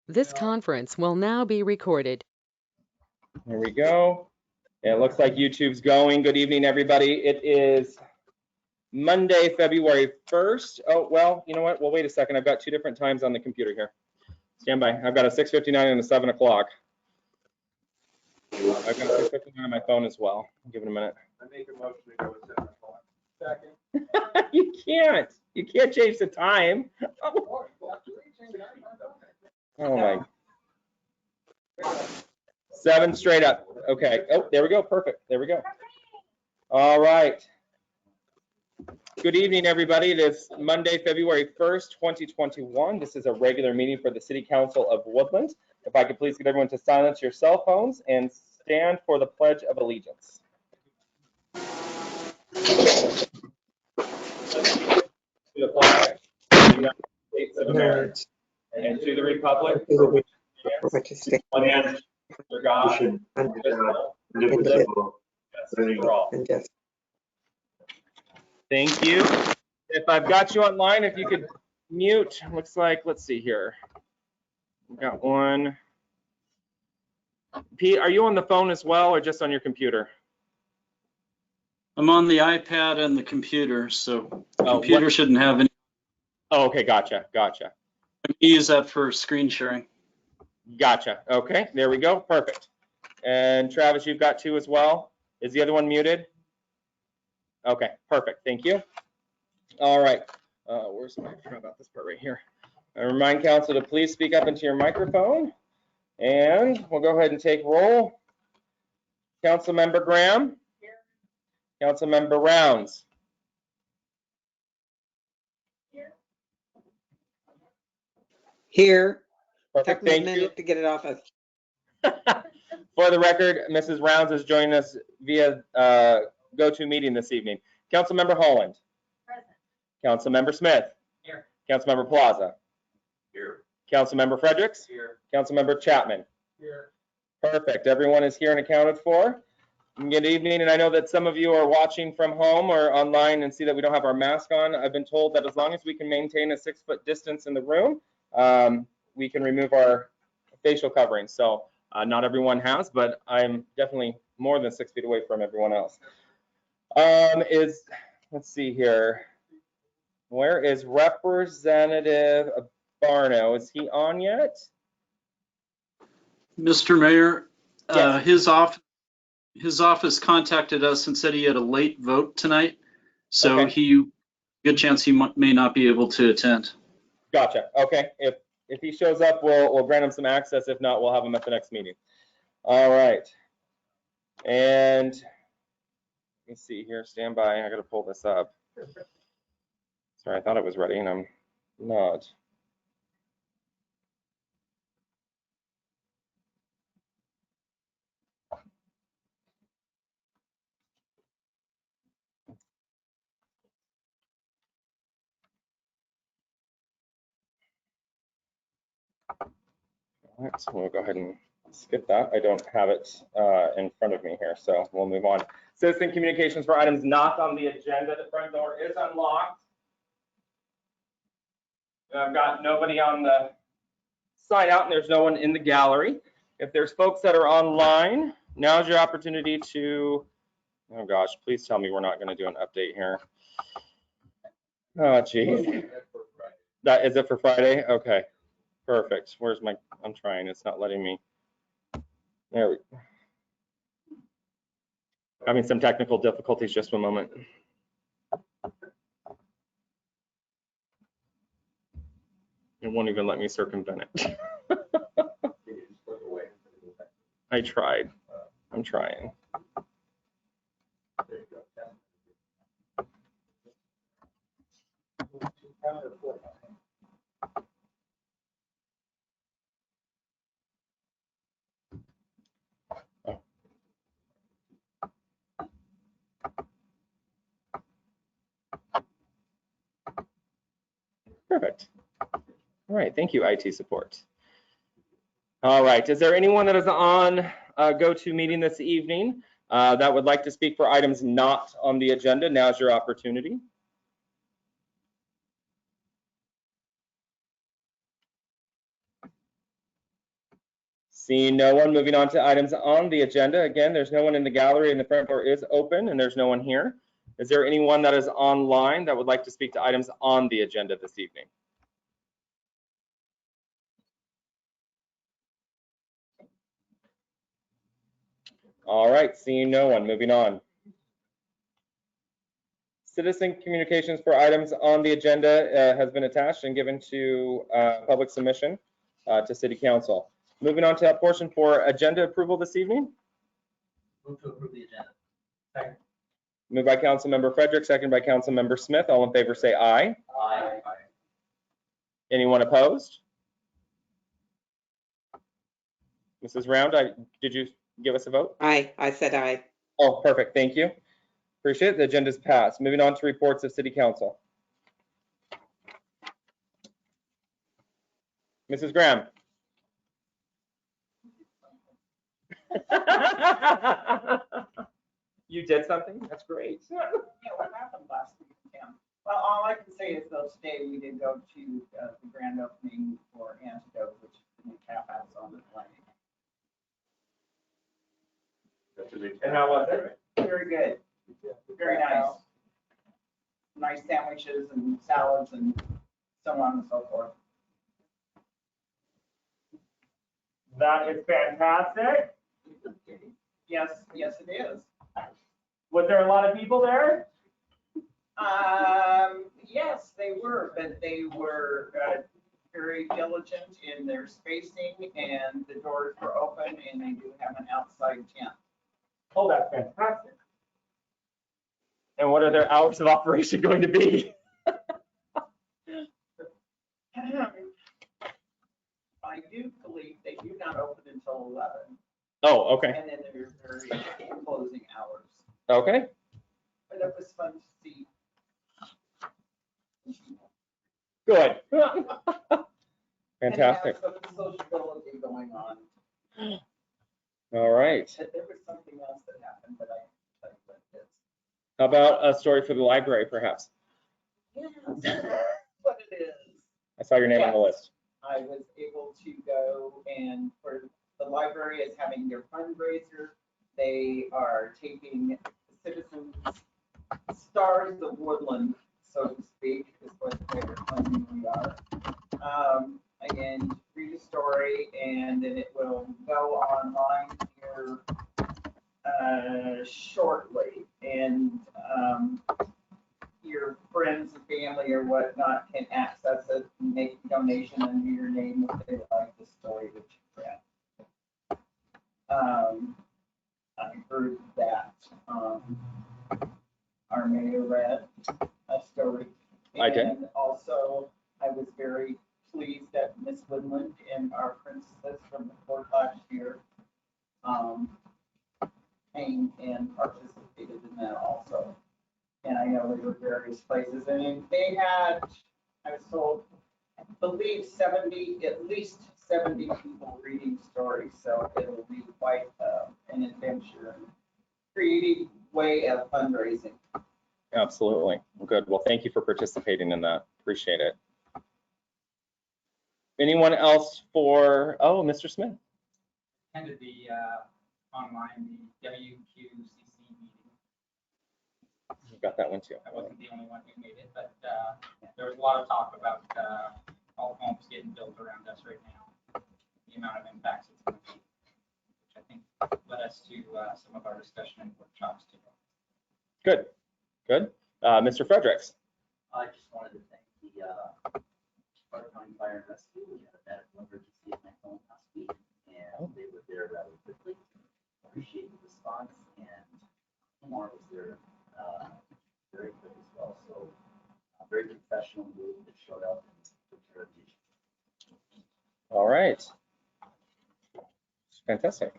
This conference will now be recorded. There we go. It looks like YouTube's going. Good evening, everybody. It is Monday, February 1st. Oh, well, you know what? Well, wait a second. I've got two different times on the computer here. Stand by. I've got a 6:59 and a 7 o'clock. I've got a 6:59 on my phone as well. Give it a minute. I make a motion to go with 7 o'clock. Second. You can't. You can't change the time. Oh my. 7 straight up. Okay. Oh, there we go. Perfect. There we go. All right. Good evening, everybody. It is Monday, February 1st, 2021. This is a regular meeting for the City Council of Woodland. If I could please get everyone to silence your cell phones and stand for the Pledge of Allegiance. To the flag of the United States of America and to the republic for which it stands, one nation, under God, indivisible, justice for all. Thank you. If I've got you online, if you could mute, looks like, let's see here. We've got one. Pete, are you on the phone as well or just on your computer? I'm on the iPad and the computer, so the Oh, computer shouldn't have any. Oh, okay, gotcha. I use that for screen sharing. Gotcha. Okay, there we go. Perfect. And Travis, you've got two as well. Is the other one muted? Okay, perfect. Thank you. All right. Where's my, I forgot about this part right here. I remind council to please speak up into your microphone. And we'll go ahead and take roll. Councilmember Graham. Here. Councilmember Rounds. Here. Took Perfect. me a Thank you. minute to get it off of. For the record, Mrs. Rounds is joining us via GoToMeeting this evening. Councilmember Holland. Present. Councilmember Smith. Here. Councilmember Plaza. Here. Councilmember Fredericks. Here. Councilmember Chapman. Here. Perfect. Everyone is here and accounted for. Good evening, and I know that some of you are watching from home or online and see that we don't have our mask on. I've been told that as long as we can maintain a 6-foot distance in the room, we can remove our facial covering. So not everyone has, but I'm definitely more than 6 feet away from everyone else. Let's see here. Where is Representative Abbarno? Is he on yet? Mr. Mayor, Yes. his office contacted us and said he had a late vote tonight, so Okay. good chance he may not be able to attend. Gotcha. Okay. If he shows up, we'll grant him some access. If not, we'll have him at the next meeting. All right. And let me see here. Stand by. I got to pull this up. Sorry, I thought it was ready, and I'm not. All right, so we'll go ahead and skip that. I don't have it in front of me here, so we'll move on. Citizen communications for items not on the agenda. The front door is unlocked. I've got nobody on the sign out, and there's no one in the gallery. If there's folks that are online, now's your opportunity to, oh gosh, please tell me we're not going to do an update here. Oh, geez. That is it for Friday? Okay, perfect. Where's my, I'm trying, it's not letting me. There we go. Having some technical difficulties, just a moment. It won't even let me circumvent it. I tried. I'm trying. Perfect. All right, thank you, IT support. All right, is there anyone that is on GoToMeeting this evening that would like to speak for items not on the agenda? Now's your opportunity. Seeing no one, moving on to items on the agenda. Again, there's no one in the gallery and the front door is open and there's no one here. Is there anyone that is online that would like to speak to items on the agenda this evening? All right, seeing no one, moving on. Citizen communications for items on the agenda has been attached and given to public submission to City Council. Moving on to that portion for agenda approval this evening. Move to approve the agenda. Second. Moved by Councilmember Frederick, second by Councilmember Smith. All in favor say aye. Aye. Anyone opposed? Mrs. Round, did you give us a vote? Aye, I said aye. Oh, perfect. Thank you. Appreciate it. The agenda's passed. Moving on to reports of City Council. Mrs. Graham. You did something? That's great. Yeah, what happened last week, Tim? Well, all I can say is though today we did go to the grand opening for Antidote, which is the new tap house on the planet. And how was it? Very good, very nice. Nice sandwiches and salads and so on and so forth. That is fantastic. Yes, yes it is. Was there a lot of people there? Yes, they were, but they were very diligent in their spacing and the doors were open and they do have an outside tent. Oh, that's fantastic. And what are their hours of operation going to be? I do believe they do not open until 11, Oh, okay. and then there's their closing hours. Okay. But it was fun to see. Good. And Fantastic. have some sociability going on. All right. But there was something else that happened that I tell you what it is. How about a story for the library, perhaps? Yeah, what it is. I saw your name on the list. I was able to go and for the library is having their fundraiser. They are taking citizens, stars of Woodland, so to speak, is what they're claiming we are. And read a story and then it will go online here shortly. And your friends and family or whatnot can access it and make a donation under your name if they like the story that you read. I heard that our mayor read a story. I did. And also, I was very pleased that Miss Woodland and our princess from the court last year came and participated in that also. And I know there were various places, and they had, I was told, I believe 70, at least 70 people reading stories, so it'll be quite an adventure and creative way of fundraising. Absolutely. Well, good. Well, thank you for participating in that. Appreciate it. Anyone else for, oh, Mr. Smith? Attended the online, the WQCC meeting. You got that one too. I wasn't the only one who made it, but there was a lot of talk about all the homes getting built around us right now, the amount of impacts it's going to be, which I think led us to some of our discussion and workshops today. Good. Good. Mr. Fredericks? I just wanted to thank the Spartan Fire and Rescue. We had a medical emergency at my home last week, and they were there rather quickly. Appreciate the response, and Omar was there very quick as well. So a very professional group that showed up and took care of the issue. All right. Fantastic.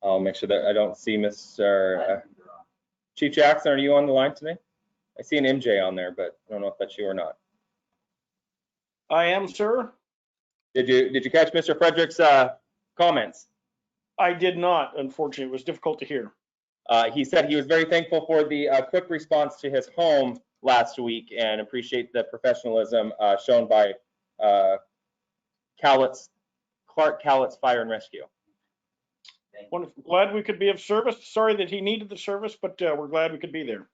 I'll make sure that I don't see Mr. Chief Jackson. Are you on the line today? I see an MJ on there, but I don't know if that's you or not. I am, sir. Did you catch Mr. Frederick's comments? I did not, unfortunately. It was difficult to hear. He said he was very thankful for the quick response to his home last week and appreciate the professionalism shown by Cowlitz Clark Cowlitz Fire and Rescue. Thank you. Wonderful. Glad we could be of service. Sorry that he needed the service, but we're glad we could be there.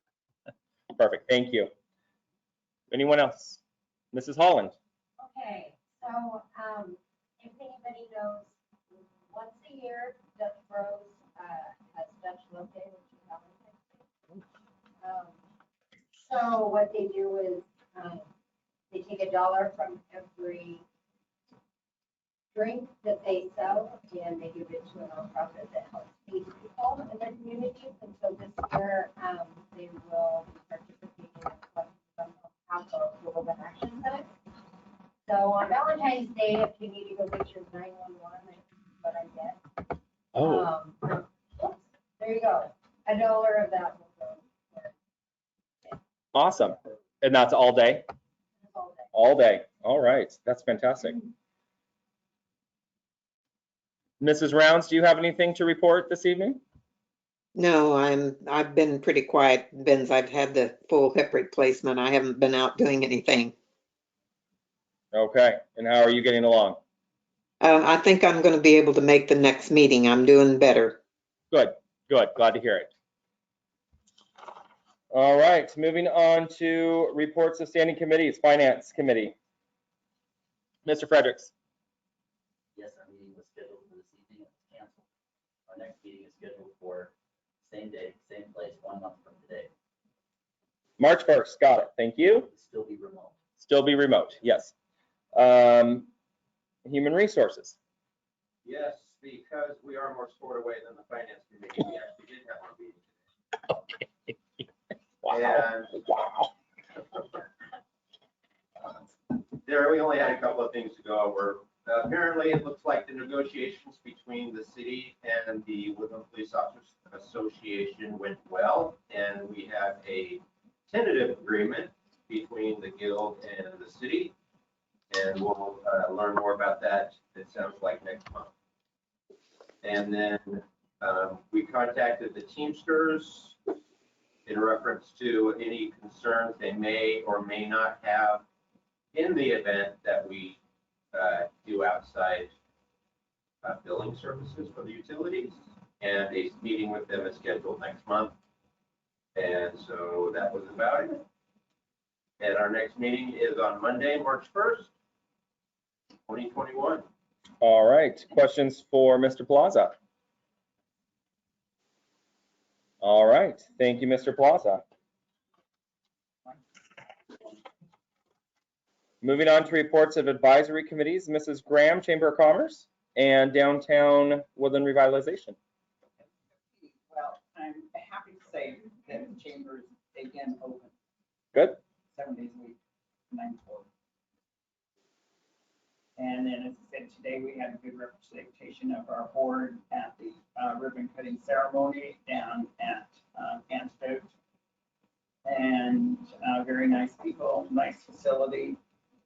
Perfect, thank you. Anyone else? Mrs. Holland? Okay, so, if anybody knows, once a year, Dutch Bros, has Dutch Love Day, which is Valentine's Day. So what they do is, they take $1 from every drink that they sell, and they give it to a nonprofit that helps feed people in their communities. And so this year, they will be participating in some of the Woodland Action Center. So on Valentine's Day, if you need to go get your 911, that's what I get. Oops, there you go. $1 of that will go there. Awesome. And that's all day? That's all day. All day. All right. That's fantastic. Mrs. Rounds, do you have anything to report this evening? No, I've been pretty quiet, since I've had the full hip replacement. I haven't been out doing anything. Okay. And how are you getting along? I think I'm going to be able to make the next meeting. I'm doing better. Good. Good. Glad to hear it. All right. Moving on to reports of standing committees. Finance Committee. Mr. Fredericks. Yes, our meeting was scheduled for this evening. It was canceled. Our next meeting is scheduled for same day, same place, 1 month from today. March 1st. Got it. Thank you. It'll still be remote. Still be remote. Yes. Human Resources. Yes, because we are more stored away than the finance committee, we actually did have our meeting today. Wow. And Wow. there, we only had a couple of things to go over. Apparently, it looks like the negotiations between the city and the Woodland Police Officers Association went well, and we have a tentative agreement between the guild and the city, and we'll learn more about that, it sounds like, next month. And then we contacted the Teamsters in reference to any concerns they may or may not have in the event that we do outside billing services for the utilities. And a meeting with them is scheduled next month. And so that was about it. And our next meeting is on Monday, March 1st, 2021. All right. Questions for Mr. Plaza? All right. Thank you, Mr. Plaza. Moving on to reports of advisory committees, Mrs. Graham, Chamber of Commerce, and Downtown Woodland Revitalization. Well, I'm happy to say that the chamber is again open Good. 7 days a week, 9 to 4. And then, as I said, today we had a good representation of our board at the ribbon cutting ceremony down at Anstoke. And very nice people, nice facility,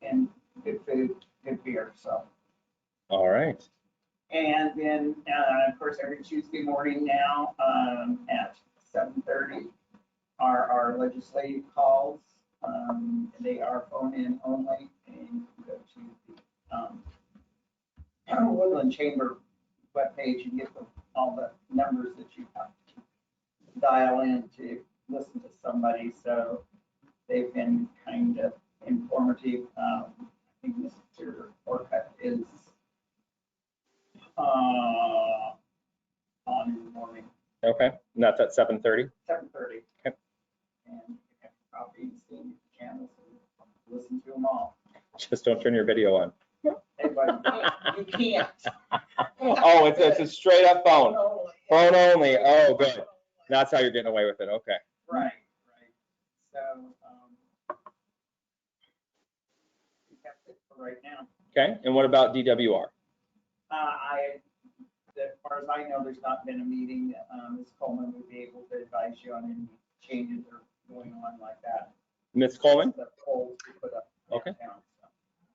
and good food, good beer, so. All right. And then, of course, every Tuesday morning now at 7:30 are our legislative calls. They are phone-in only, and you can go to the Woodland Chamber webpage and get all the numbers that you have to dial in to listen to somebody. So they've been kind of informative. I think Mr. Orcutt is on in the morning, Okay. And that's at 7:30. 7:30. Okay. And you have coffee and see the channels and listen to them all. Just don't turn your video on. Hey, but you can't. Oh, it's a straight up phone. Only. Phone only. Oh, good. That's how you're getting away with it. Okay. Right, right. So, that's it for right now. Okay. And what about DWR? As far as I know, there's not been a meeting. Ms. Coleman would be able to advise you on any changes that are going on like that. Ms. Coleman? The polls we put up Okay. downtown, so.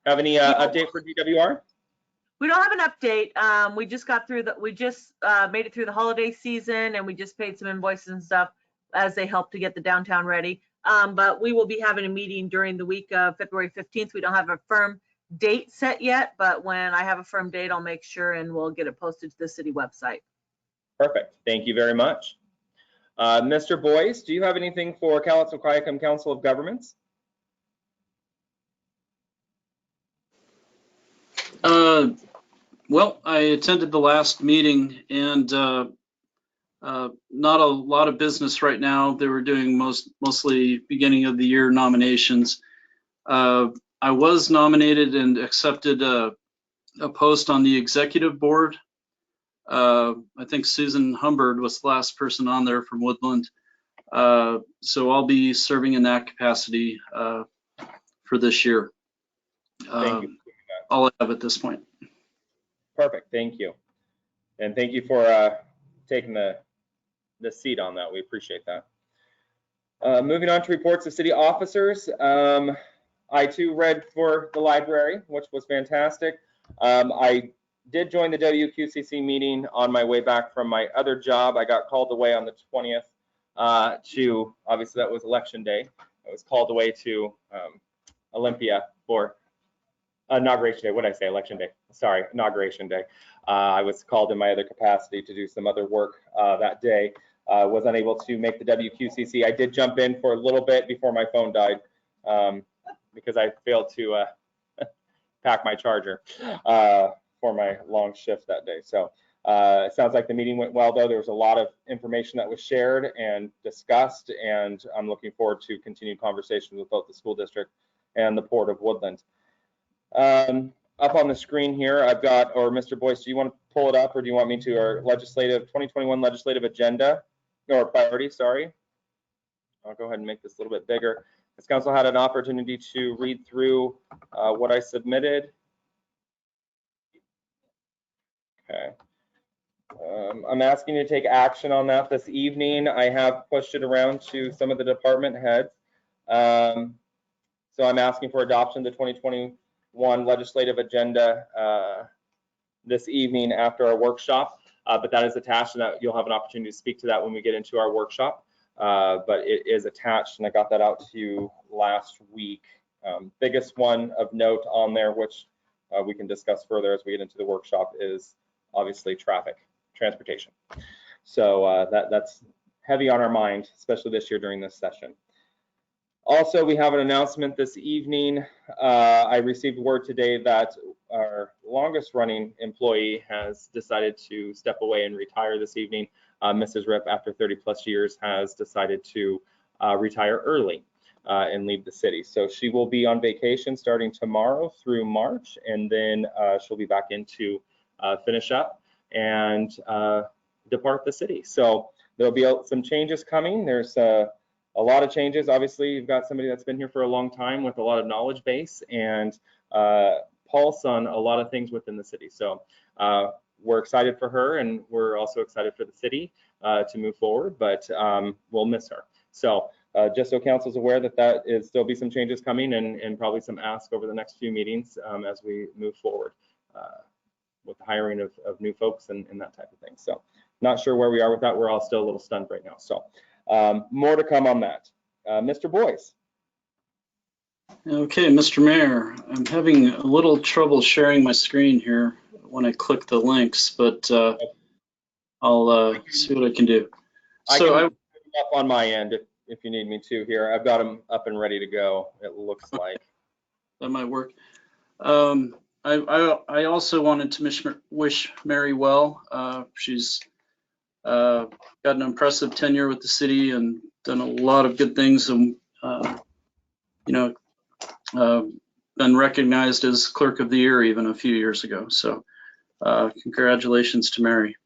Have any update for DWR? We don't have an update. We just got through we just made it through the holiday season, and we just paid some invoices and stuff as they help to get the downtown ready. But we will be having a meeting during the week of February 15th. We don't have a firm date set yet, but when I have a firm date, I'll make sure and we'll get it posted to the city website. Perfect. Thank you very much. Mr. Boyce, do you have anything for Cowlitz-Wahkiakum Council of Governments? Well, I attended the last meeting and not a lot of business right now. They were doing mostly beginning of the year nominations. I was nominated and accepted a post on the executive board. I think Susan Humbird was the last person on there from Woodland. So I'll be serving in that capacity for this year. Thank you. All I have at this point. Perfect. Thank you. And thank you for taking the seat on that. We appreciate that. Moving on to reports of city officers. I too read for the library, which was fantastic. I did join the WQCC meeting on my way back from my other job. I got called away on the 20th to, obviously that was election day. I was called away to Olympia for inauguration day. What did I say? Election day. Sorry, inauguration day. I was called in my other capacity to do some other work that day. Was unable to make the WQCC. I did jump in for a little bit before my phone died because I failed to pack my charger for my long shift that day. So it sounds like the meeting went well, though. There was a lot of information that was shared and discussed, and I'm looking forward to continued conversations with both the school district and the Port of Woodland. Up on the screen here, I've got, or Mr. Boyce, do you want to pull it up, or do you want me to, our 2021 legislative agenda, or priority, sorry. I'll go ahead and make this a little bit bigger. This council had an opportunity to read through what I submitted. Okay. I'm asking you to take action on that this evening. I have pushed it around to some of the department heads. So I'm asking for adoption of the 2021 legislative agenda this evening after our workshop. But that is attached, and that you'll have an opportunity to speak to that when we get into our workshop. But it is attached, and I got that out to you last week. Biggest one of note on there, which we can discuss further as we get into the workshop, is obviously transportation. So that's heavy on our mind, especially this year during this session. Also, we have an announcement this evening. I received word today that our longest running employee has decided to step away and retire this evening. Mrs. Rip, after 30 plus years, has decided to retire early and leave the city. So she will be on vacation starting tomorrow through March, and then she'll be back in to finish up and depart the city. So there'll be some changes coming. There's a lot of changes. Obviously, you've got somebody that's been here for a long time with a lot of knowledge base and pulse on a lot of things within the city. So we're excited for her, and we're also excited for the city to move forward, but we'll miss her. So just so council's aware that there'll be some changes coming and probably some ask over the next few meetings as we move forward with the hiring of new folks and that type of thing. So not sure where we are with that. We're all still a little stunned right now. So more to come on that. Mr. Boyce. Okay, Mr. Mayor, I'm having a little trouble sharing my screen here when I click the links, but I'll see what I can do. I can put them up on my end if you need me to here. I've got them up and ready to go, it looks like. That might work. I also wanted to wish Mary well. She's got an impressive tenure with the city and done a lot of good things, and been recognized as Clerk of the Year even a few years ago. So congratulations to Mary.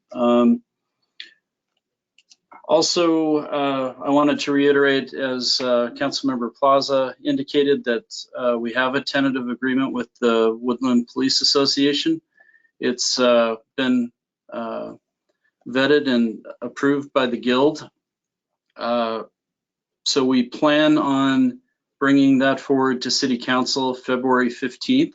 Also, I wanted to reiterate, as Councilmember Plaza indicated, that we have a tentative agreement with the Woodland Police Association. It's been vetted and approved by the Guild. So we plan on bringing that forward to City Council February 15th.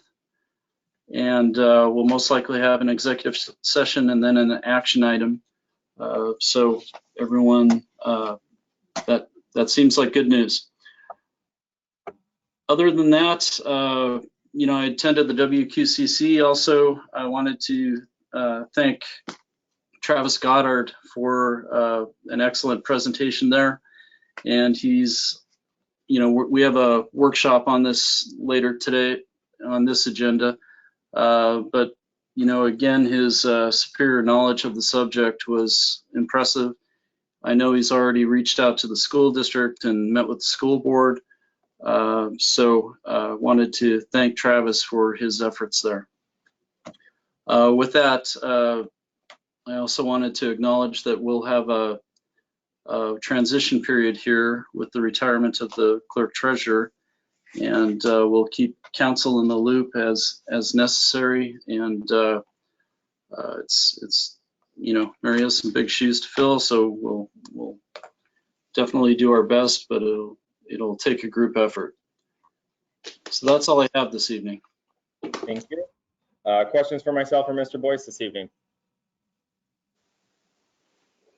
And we'll most likely have an executive session and then an action item. So everyone, that seems like good news. Other than that, I attended the WQCC also. I wanted to thank Travis Goddard for an excellent presentation there. And he's, we have a workshop on this later today on this agenda. But, again, his superior knowledge of the subject was impressive. I know he's already reached out to the school district and met with the school board. So wanted to thank Travis for his efforts there. With that, I also wanted to acknowledge that we'll have a transition period here with the retirement of the Clerk-Treasurer, and we'll keep council in the loop as necessary. And it's Mary has some big shoes to fill, so we'll definitely do our best, but it'll take a group effort. So that's all I have this evening. Thank you. Questions for myself or Mr. Boyce this evening?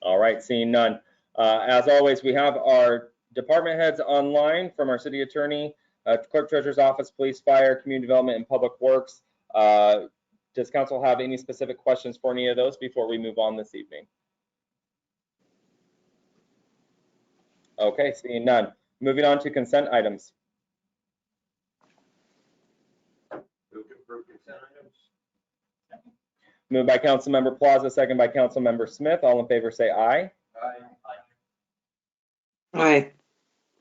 All right, seeing none. As always, we have our department heads online, from our city attorney, clerk treasurer's office, police, fire, community development, and public works. Does council have any specific questions for any of those before we move on this evening? Okay, seeing none. Moving on to consent items. Move to approve consent items. Moved by Councilmember Plaza, second by Councilmember Smith. All in favor say aye. Aye. Aye.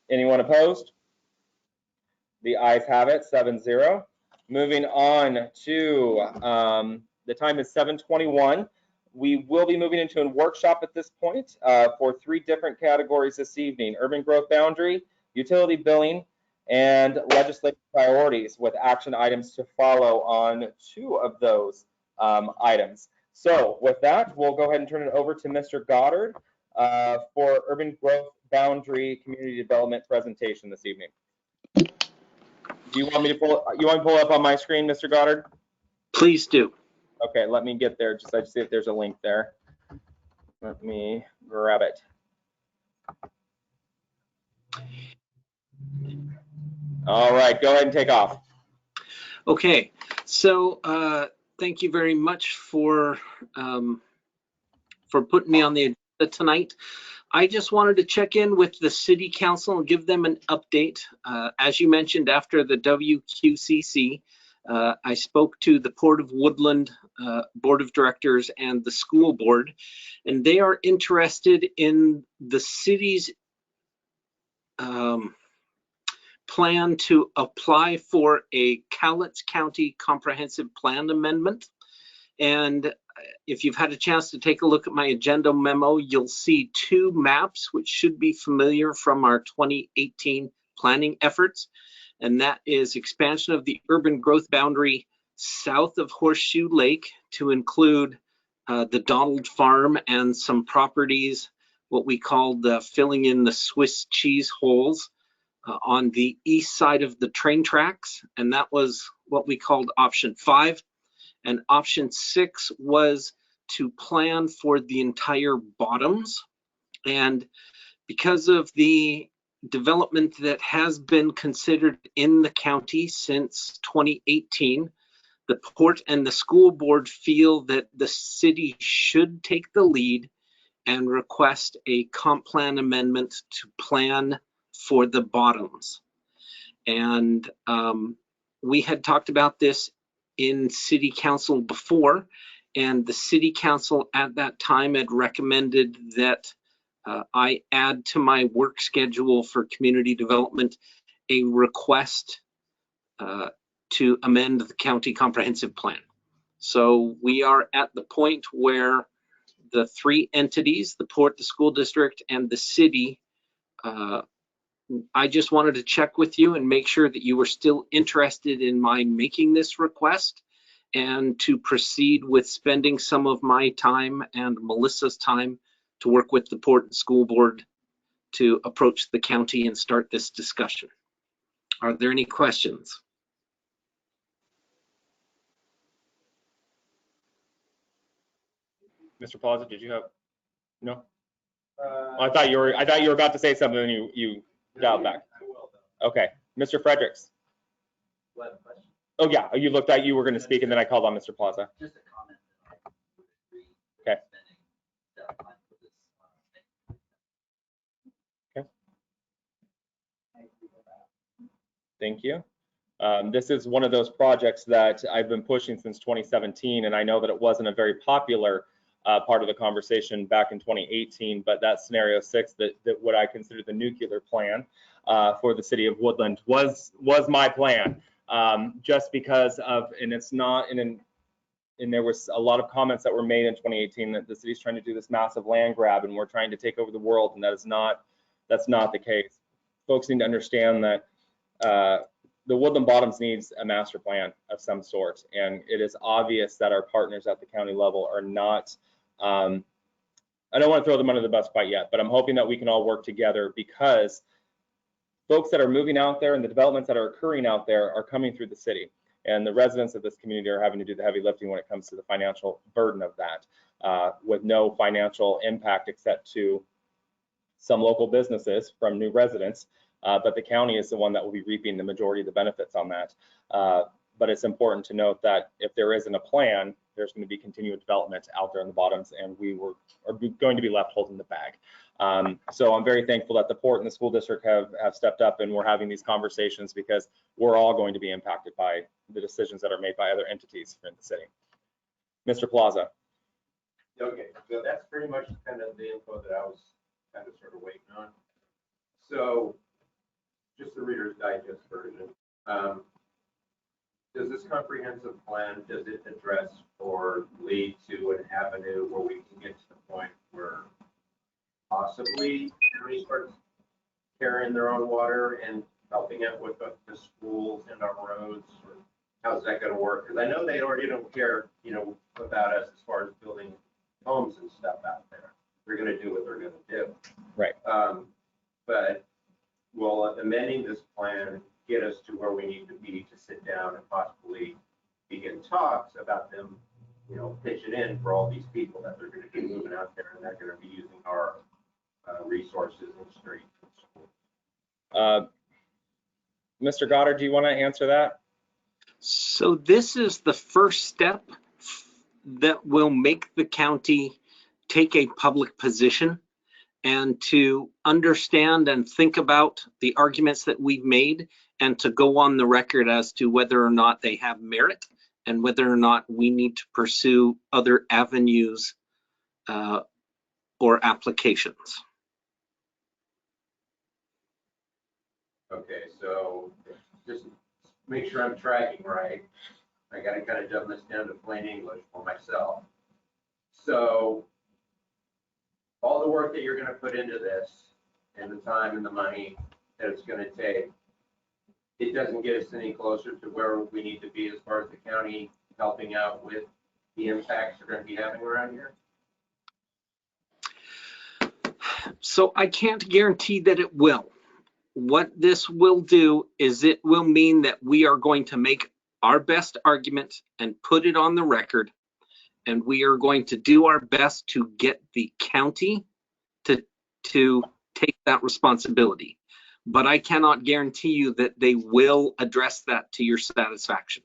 Anyone opposed? The ayes have it, 7-0. Moving on to, the time is 7:21. We will be moving into a workshop at this point for 3 different categories this evening: urban growth boundary, utility billing, and legislative priorities, with action items to follow on 2 of those items. So with that, we'll go ahead and turn it over to Mr. Goddard for urban growth boundary community development presentation this evening. Do you want me to pull up on my screen, Mr. Goddard? Please do. Okay, let me get there. I just see if there's a link there. Let me grab it. All right, go ahead and take off. Okay, so thank you very much for putting me on the agenda tonight. I just wanted to check in with the City Council and give them an update. As you mentioned, after the WQCC, I spoke to the Port of Woodland Board of Directors and the school board, and they are interested in the city's plan to apply for a Cowlitz County Comprehensive Plan Amendment. And if you've had a chance to take a look at my agenda memo, you'll see 2 maps which should be familiar from our 2018 planning efforts. And that is expansion of the urban growth boundary south of Horseshoe Lake to include the Donald Farm and some properties, what we called filling in the Swiss cheese holes on the east side of the train tracks. And that was what we called option 5. And option 6 was to plan for the entire bottoms. And because of the development that has been considered in the county since 2018, the port and the school board feel that the city should take the lead and request a comp plan amendment to plan for the bottoms. And we had talked about this in City Council before, and the City Council at that time had recommended that I add to my work schedule for community development a request to amend the county comprehensive plan. So we are at the point where the 3 entities, the port, the school district, and the city, I just wanted to check with you and make sure that you were still interested in my making this request, and to proceed with spending some of my time and Melissa's time to work with the port and school board to approach the county and start this discussion. Are there any questions? Mr. Plaza, did you have? No. I thought you were about to say something and you dialed back. Okay, Mr. Fredericks. What question? Oh, yeah, you looked at, you were going to speak, and then I called on Mr. Plaza. Just a comment that I would agree. with Okay. spending that time for this, Thank you. This is one of those projects that I've been pushing since 2017, and I know that it wasn't a very popular part of the conversation back in 2018, but that scenario 6, that what I consider the nuclear plan for the city of Woodland was my plan, just because of, and it's not and there was a lot of comments that were made in 2018 that the city's trying to do this massive land grab and we're trying to take over the world, and that's not the case. Folks need to understand that the Woodland Bottoms needs a master plan of some sort, and it is obvious that our partners at the county level are not, I don't want to throw them under the bus quite yet, but I'm hoping that we can all work together, because folks that are moving out there and the developments that are occurring out there are coming through the city, and the residents of this community are having to do the heavy lifting when it comes to the financial burden of that, with no financial impact except to some local businesses from new residents. But the county is the one that will be reaping the majority of the benefits on that. But it's important to note that if there isn't a plan, there's going to be continued development out there in the bottoms, and are going to be left holding the bag. So I'm very thankful that the port and the school district have stepped up, and we're having these conversations, because we're all going to be impacted by the decisions that are made by other entities in the city. Mr. Plaza. Okay, so that's pretty much kind of the info that I was kind of sort of waiting on. So just the Reader's Digest version. Does this comprehensive plan, does it address or lead to an avenue where we can get to the point where possibly county starts carrying their own water and helping out with the schools and our roads? Or how's that going to work? Because I know they already don't care, about us as far as building homes and stuff out there. They're going to do what they're going to do. Right. But will amending this plan get us to where we need to be to sit down and possibly begin talks about them, pitching in for all these people that they're going to be moving out there, and they're going to be using our resources and streets and schools? Mr. Goddard, do you want to answer that? So this is the first step that will make the county take a public position and to understand and think about the arguments that we've made, and to go on the record as to whether or not they have merit and whether or not we need to pursue other avenues or applications. Okay, so just make sure I'm tracking right. I got to kind of dumb this down to plain English for myself. So all the work that you're going to put into this, and the time and the money that it's going to take, it doesn't get us any closer to where we need to be as far as the county helping out with the impacts we're going to be having around here? So I can't guarantee that it will. What this will do is it will mean that we are going to make our best argument and put it on the record, and we are going to do our best to get the county to take that responsibility. But I cannot guarantee you that they will address that to your satisfaction.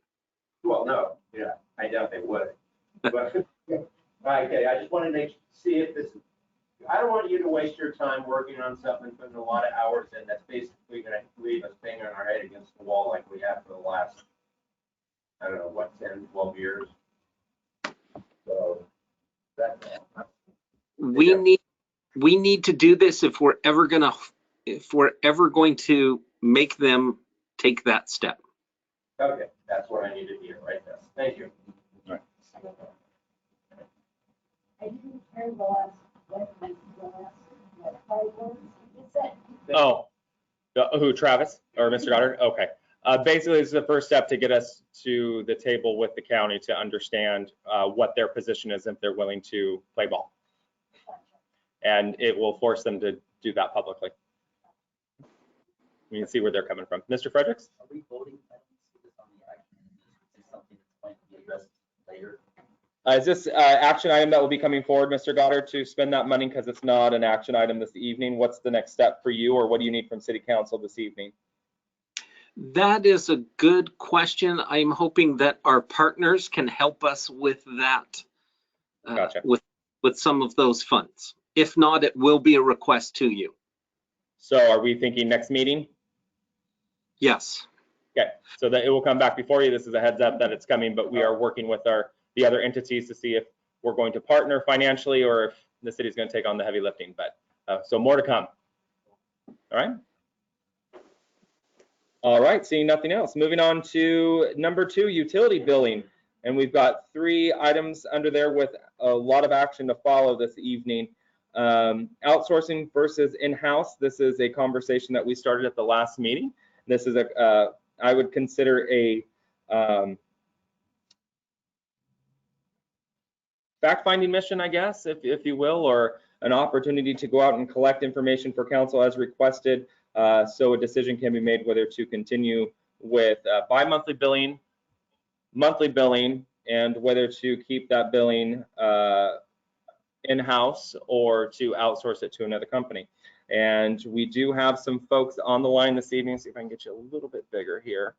Well, no, yeah, I doubt they would. But okay, I just want to see if this. I don't want you to waste your time working on something, putting a lot of hours in. That's basically going to leave us banging our head against the wall like we have for the last, I don't know, what, 10, 12 years. So that's all. We need to do this if we're ever going to make them take that step. Okay, that's what I need to hear right there. Thank you. All right. I didn't hear the last, what 5 words you said. Oh, who, Travis or Mr. Goddard? Okay. Basically, this is the first step to get us to the table with the county to understand what their position is, if they're willing to play ball. And it will force them to do that publicly. We can see where they're coming from. Mr. Fredericks? Are we voting on the action? Is this something that's going to be addressed later? Is this action item that will be coming forward, Mr. Goddard, to spend that money, because it's not an action item this evening? What's the next step for you, or what do you need from City Council this evening? That is a good question. I'm hoping that our partners can help us with that, Gotcha. with some of those funds. If not, it will be a request to you. So are we thinking next meeting? Yes. Okay, so that it will come back before you. This is a heads up that it's coming, but we are working with the other entities to see if we're going to partner financially or if the city's going to take on the heavy lifting. But so more to come. All right. All right, seeing nothing else. Moving on to number 2, utility billing. And we've got 3 items under there with a lot of action to follow this evening. Outsourcing versus in-house. This is a conversation that we started at the last meeting. This is I would consider a fact-finding mission, I guess, if you will, or an opportunity to go out and collect information for council as requested, so a decision can be made whether to continue with bi-monthly billing, monthly billing, and whether to keep that billing in-house or to outsource it to another company. And we do have some folks on the line this evening. See if I can get you a little bit bigger here.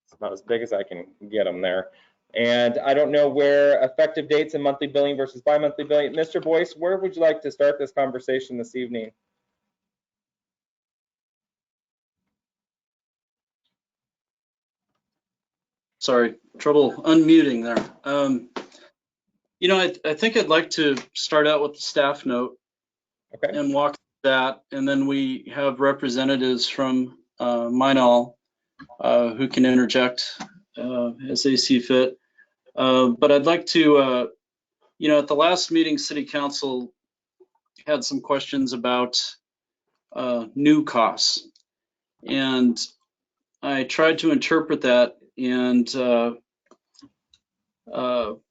It's about as big as I can get them there. And I don't know where effective dates and monthly billing versus bi-monthly billing. Mr. Boyce, where would you like to start this conversation this evening? Sorry, trouble unmuting there. You know, I think I'd like to start out with the staff note. Okay. And walk through that, and then we have representatives from Minol who can interject as they see fit. But I'd like to, you know, at the last meeting, City Council had some questions about new costs, and I tried to interpret that and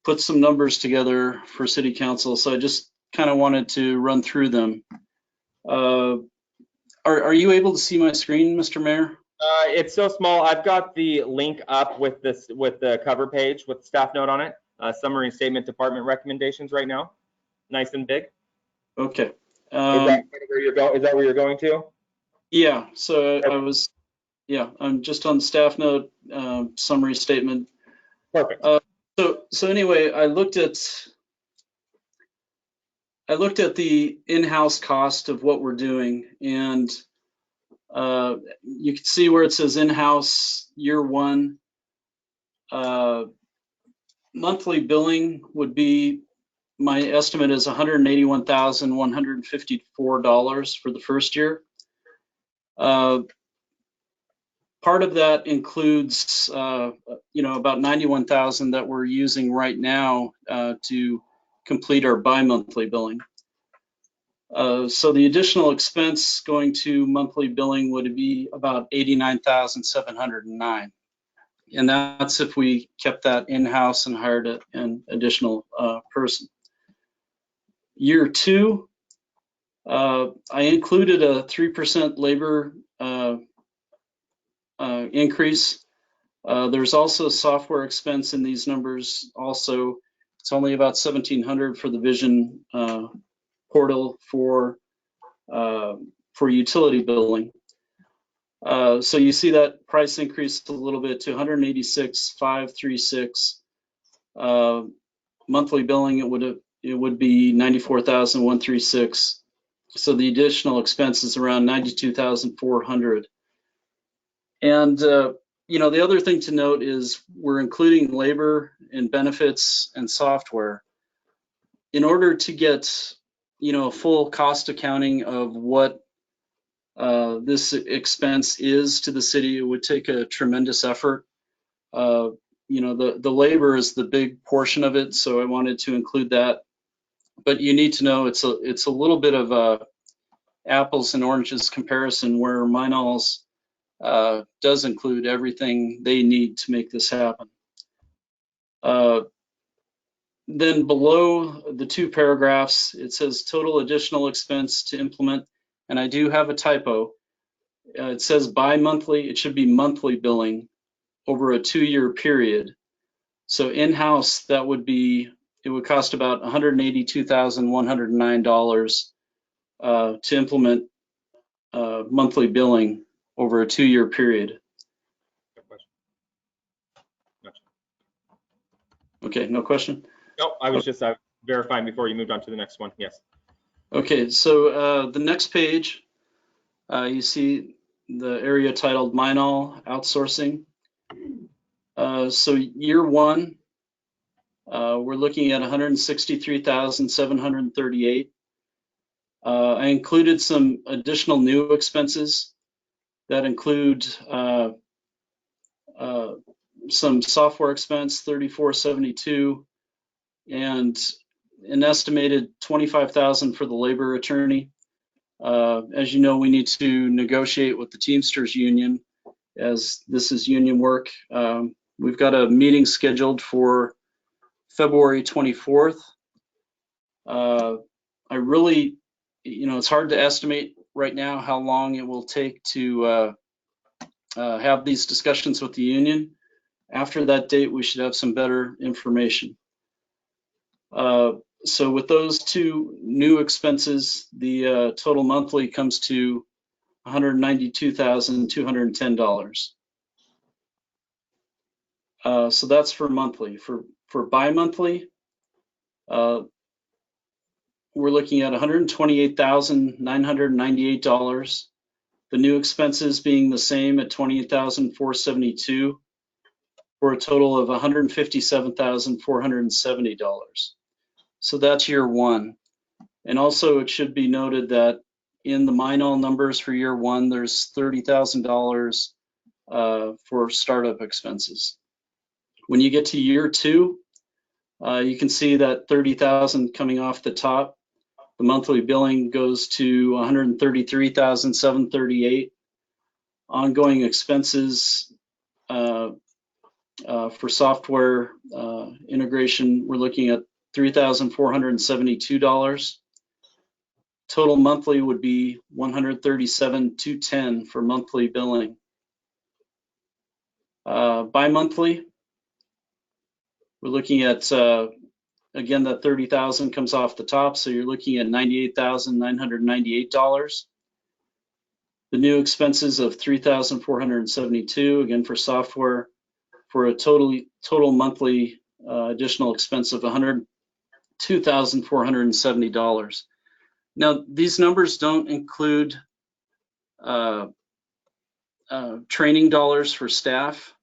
put some numbers together for City Council. So I just kind of wanted to run through them. Are you able to see my screen, Mr. Mayor? It's so small. I've got the link up with the cover page with the staff note on it. Summary statement, department recommendations right now. Nice and big. Okay. Is that where you're going to? Yeah. So I was. Yeah. I'm just on the staff note summary statement. Perfect. So anyway, I looked at the in-house cost of what we're doing, and you can see where it says in-house year 1. Monthly billing would be, my estimate is $181,154 for the first year. Part of that includes, you know, about $91,000 that we're using right now to complete our bi-monthly billing. So the additional expense going to monthly billing would be about $89,709. And that's if we kept that in-house and hired an additional person. Year 2, I included a 3% labor increase. There's also software expense in these numbers. Also, it's only about $1,700 for the Vision portal for utility billing. So you see that price increased a little bit to $186,536. Monthly billing, it would be $94,136. So the additional expense is around $92,400. And you know, the other thing to note is we're including labor and benefits and software. In order to get, you know, a full cost accounting of what this expense is to the city, it would take a tremendous effort. You know, the labor is the big portion of it, so I wanted to include that. But you need to know it's a little bit of a apples and oranges comparison, where Minol's does include everything they need to make this happen. Then below the 2 paragraphs, it says total additional expense to implement, and I do have a typo. It says bi-monthly, it should be monthly billing over a 2-year period. So in-house, it would cost about $182,109 to implement monthly billing over a 2-year period. Okay, no question? No, I was just verifying before you moved on to the next one. Yes. Okay, so the next page, you see the area titled Minol Outsourcing. So year one, we're looking at 163,738. I included some additional new expenses that include some software expense, 3,472, and an estimated 25,000 for the labor attorney. As you know, we need to negotiate with the Teamsters Union, as this is union work. We've got a meeting scheduled for February 24th. I really, it's hard to estimate right now how long it will take to have these discussions with the union. After that date, we should have some better information. So with those two new expenses, the total monthly comes to $192,210. So that's for monthly. For bi-monthly, we're looking at $128,998. The new expenses being the same at $28,472 for a total of $157,470. So that's year one. And also it should be noted that in the Minol numbers for year one, there's $30,000 for startup expenses. When you get to year two, you can see that $30,000 coming off the top. The monthly billing goes to $133,738. Ongoing expenses for software integration, we're looking at $3,472. Total monthly would be $137,210 for monthly billing. Bi-monthly, we're looking at, again, that $30,000 comes off the top, so you're looking at $98,998. The new expenses of $3,472, again for software, for a total monthly additional expense of $102,470. Now, these numbers don't include training dollars for staff.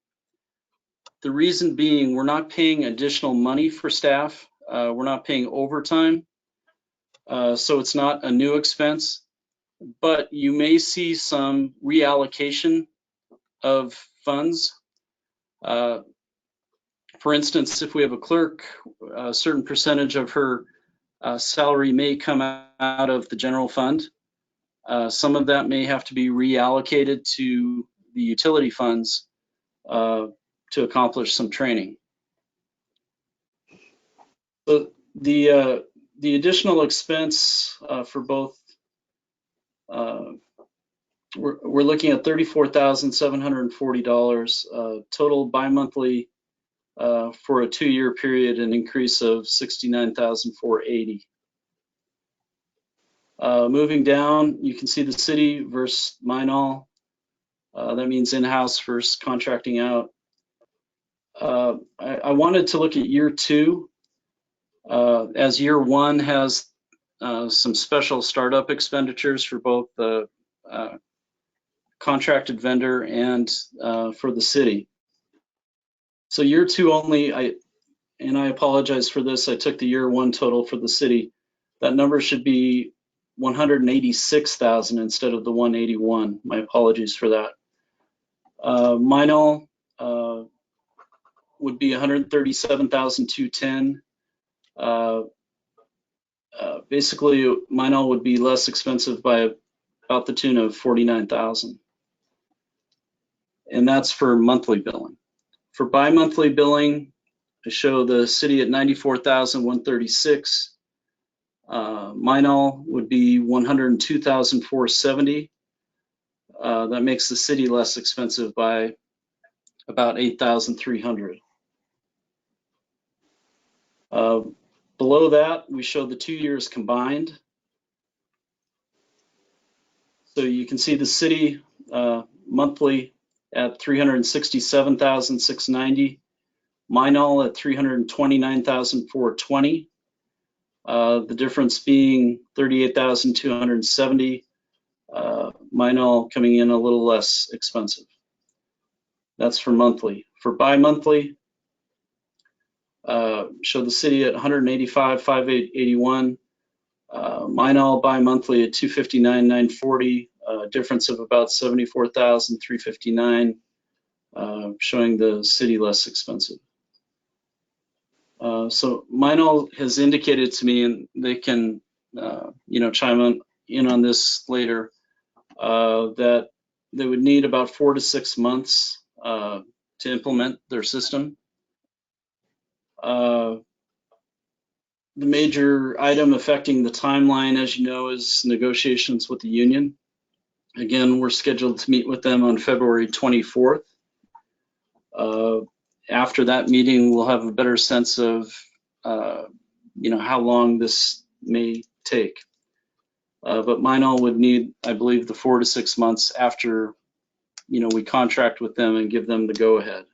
The reason being, we're not paying additional money for staff. We're not paying overtime. So it's not a new expense, but you may see some reallocation of funds. For instance, if we have a clerk, a certain percentage of her salary may come out of the general fund. Some of that may have to be reallocated to the utility funds to accomplish some training. So the additional expense for both, we're looking at $34,740 total bi-monthly for a 2-year period, an increase of $69,480. Moving down, you can see the city versus Minol. That means in-house versus contracting out. I wanted to look at year two, as year one has some special startup expenditures for both the contracted vendor and for the city. So year two only, I apologize for this, I took the year one total for the city. That number should be 186,000 instead of the 181. My apologies for that. Minol would be 137,210. Basically, Minol would be less expensive by about the tune of 49,000. And that's for monthly billing. For bi-monthly billing, I show the city at 94,136. Minol would be 102,470. That makes the city less expensive by about 8,300. Below that, we show the 2 years combined. So you can see the city monthly at $367,690, Minol at $329,420. The difference being $38,270. Minol coming in a little less expensive. That's for monthly. For bi-monthly, show the city at $185,581. Minol bi-monthly at $259,940. Difference of about $74,359, showing the city less expensive. So Minol has indicated to me, and they can, chime in on this later, that they would need about 4 to 6 months to implement their system. The major item affecting the timeline, as you know, is negotiations with the union. Again, we're scheduled to meet with them on February 24th. After that meeting, we'll have a better sense of, how long this may take. But Minol would need, I believe, the 4 to 6 months after, we contract with them and give them the go-ahead.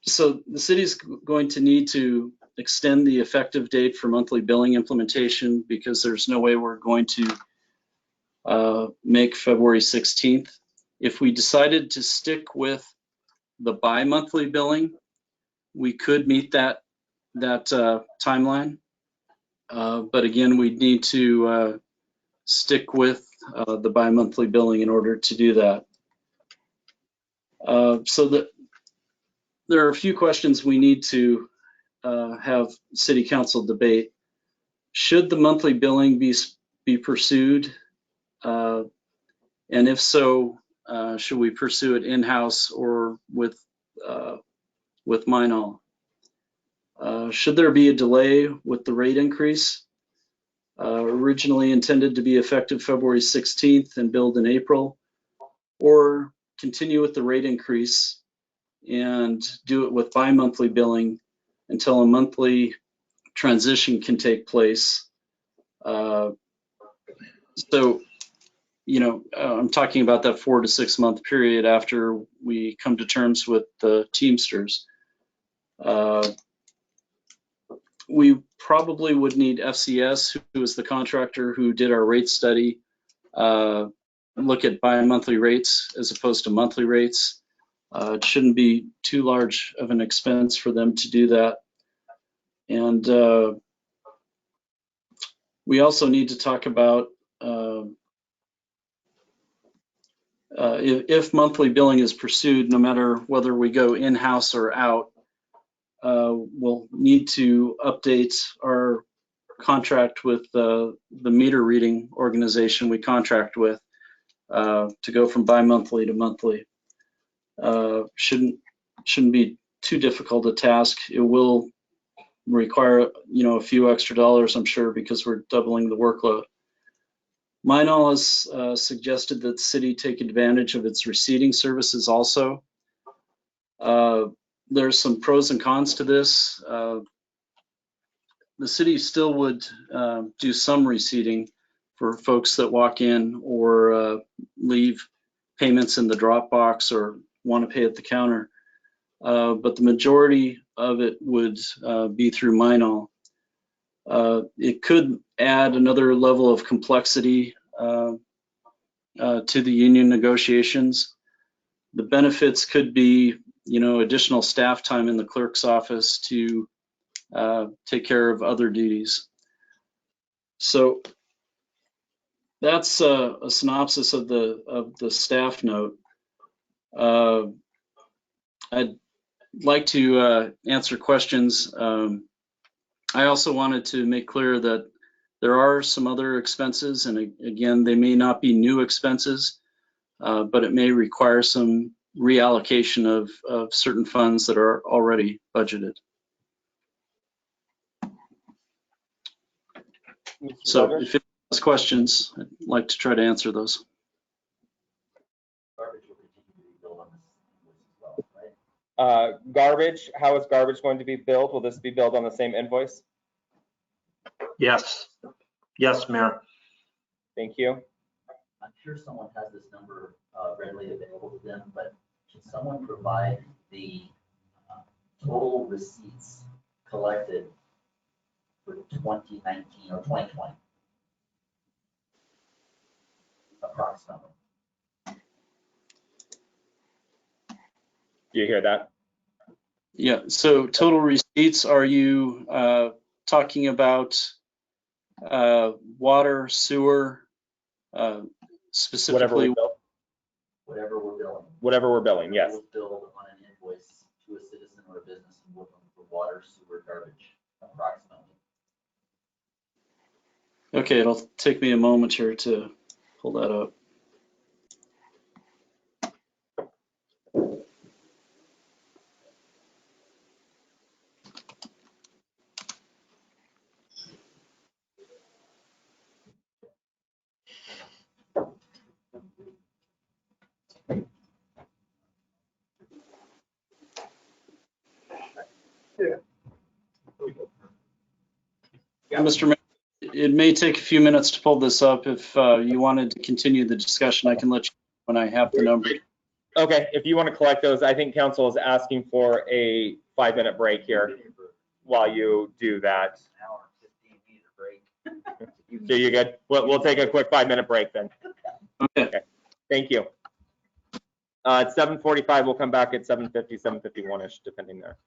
So the city's going to need to extend the effective date for monthly billing implementation because there's no way we're going to make February 16th. If we decided to stick with the bi-monthly billing, we could meet that timeline. But again, we'd need to stick with the bi-monthly billing in order to do that. So there are a few questions we need to have City Council debate. Should the monthly billing be pursued? And if so, should we pursue it in-house or with Minol? Should there be a delay with the rate increase? Originally intended to be effective February 16th and billed in April, or continue with the rate increase and do it with bi-monthly billing until a monthly transition can take place. I'm talking about that 4 to 6 month period after we come to terms with the Teamsters. We probably would need FCS, who is the contractor who did our rate study, look at bi-monthly rates as opposed to monthly rates. It shouldn't be too large of an expense for them to do that. And we also need to talk about if monthly billing is pursued, no matter whether we go in-house or out, we'll need to update our contract with the meter reading organization we contract with to go from bi-monthly to monthly. Shouldn't be too difficult a task. It will require a few extra dollars, I'm sure, because we're doubling the workload. Minol has suggested that the city take advantage of its receipting services also. There's some pros and cons to this. The city still would do some receipting for folks that walk in or leave payments in the drop box or want to pay at the counter. But the majority of it would be through Minol. It could add another level of complexity to the union negotiations. The benefits could be, additional staff time in the clerk's office to take care of other duties. So that's a synopsis of the staff note. I'd like to answer questions. I also wanted to make clear that there are some other expenses, and again, they may not be new expenses, but it may require some reallocation of certain funds that are already budgeted. So if it has questions, I'd like to try to answer those. Garbage, how is garbage going to be billed? Will this be billed on the same invoice? Yes, Mayor. Thank you. I'm sure someone has this number readily available to them, but can someone provide the total receipts collected for 2019 or 2020? Approximately. Do you hear that? Yeah, so total receipts, are you talking about water, sewer, specifically? Whatever we're billing. Whatever we're billing, yes. We'll bill on an invoice to a citizen or a business in Woodland for water, sewer, garbage, approximately. Okay, it'll take me a moment here to pull that up. Mr. Mayor, it may take a few minutes to pull this up. If you wanted to continue the discussion, I can let you know when I have the number. Okay, if you want to collect those, I think council is asking for a 5-minute break here while you do that. An hour and 15 break. So you're good? We'll take a quick 5-minute break then. Okay. Thank you. At 7:45, we'll come back at 7:50, 7:51-ish, depending there.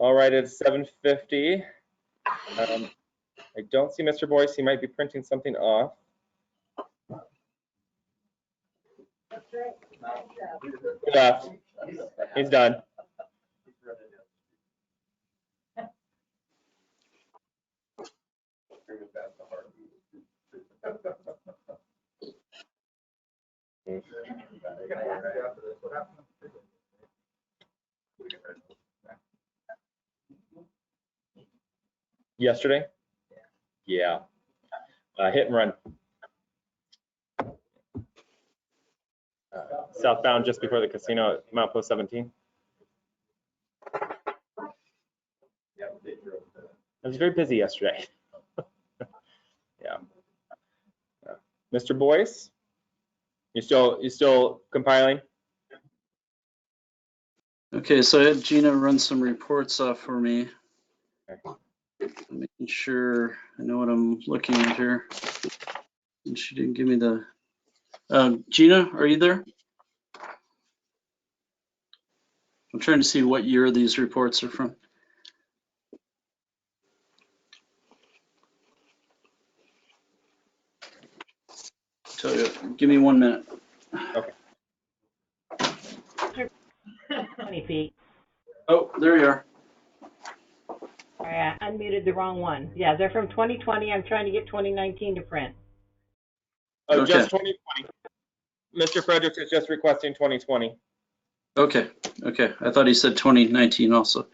All right, it's 7:50. I don't see Mr. Boyce. He might be printing something off. He left. He's done. Yesterday? Yeah. Hit and run. Southbound just before the casino at Mount Post 17. It was very busy yesterday. Yeah. Mr. Boyce, you still compiling? Okay, so I had Gina run some reports off for me. Making sure I know what I'm looking at here. And she didn't give me the, Gina, are you there? I'm trying to see what year these reports are from. Tell you, give me 1 minute. Okay. 20 feet. Oh, there you are. Sorry, I unmuted the wrong one. Yeah, they're from 2020. I'm trying to get 2019 to print. Oh, Okay. just 2020. Mr. Fredericks is just requesting 2020. Okay, I thought he said 2019 also.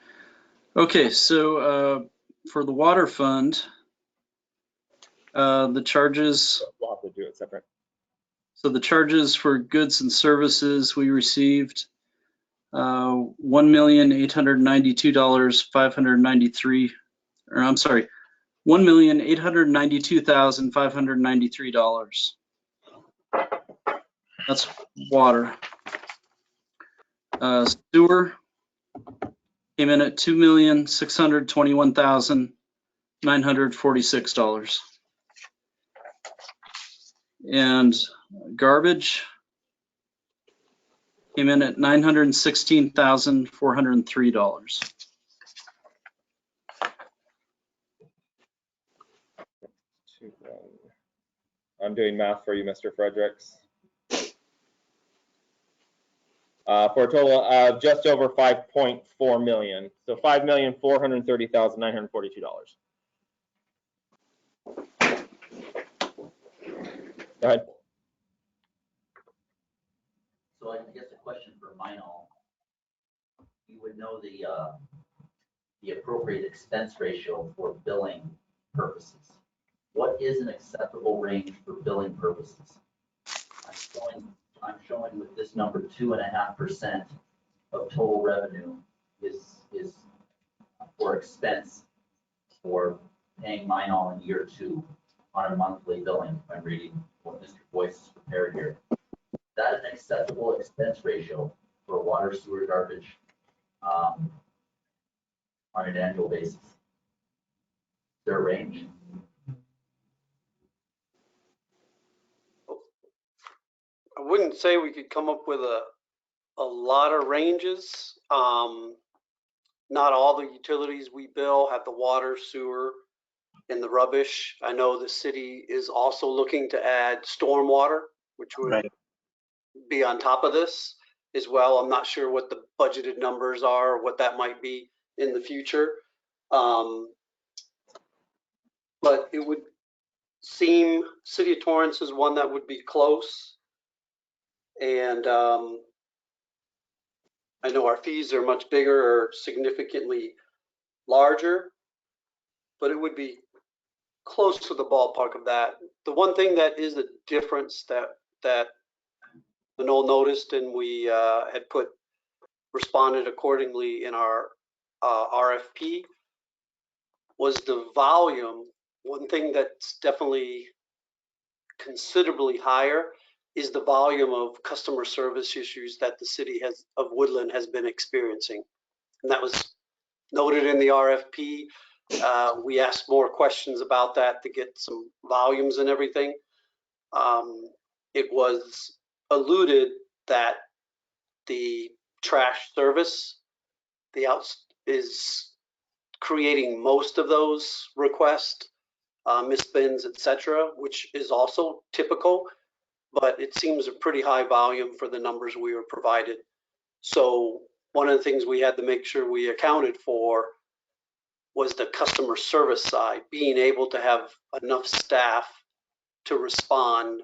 Okay, so for the water fund, the charges. We'll have to do it separate. So the charges for goods and services we received, $1,892,593, or I'm sorry, $1,892,593. That's water. Sewer came in at $2,621,946. And garbage came in at $916,403. I'm doing math for you, Mr. Fredericks. For a total of just over 5.4 million. So $5,430,942. Go ahead. So I guess a question for Minal. You would know the appropriate expense ratio for billing purposes. What is an acceptable range for billing purposes? I'm showing with this number 2.5% of total revenue is for expense for paying Minal in year 2 on a monthly billing. I'm reading what Mr. Boyce has prepared here. Is that an acceptable expense ratio for water, sewer, garbage on an annual basis? Is there a range? I wouldn't say we could come up with a lot of ranges. Not all the utilities we bill have the water, sewer, and the rubbish. I know the city is also looking to add stormwater, which would be on top of this as well. I'm not sure what the budgeted numbers are, or what that might be in the future. But it would seem City of Torrance is one that would be close. And I know our fees are much bigger or significantly larger, but it would be close to the ballpark of that. The one thing that is a difference that Manol noticed, and we had responded accordingly in our RFP, was the volume. One thing that's definitely considerably higher is the volume of customer service issues that the city of Woodland has been experiencing. And that was noted in the RFP. We asked more questions about that to get some volumes and everything. It was alluded that the trash service, is creating most of those requests, missed bins, etc., which is also typical, but it seems a pretty high volume for the numbers we were provided. So one of the things we had to make sure we accounted for was the customer service side, being able to have enough staff to respond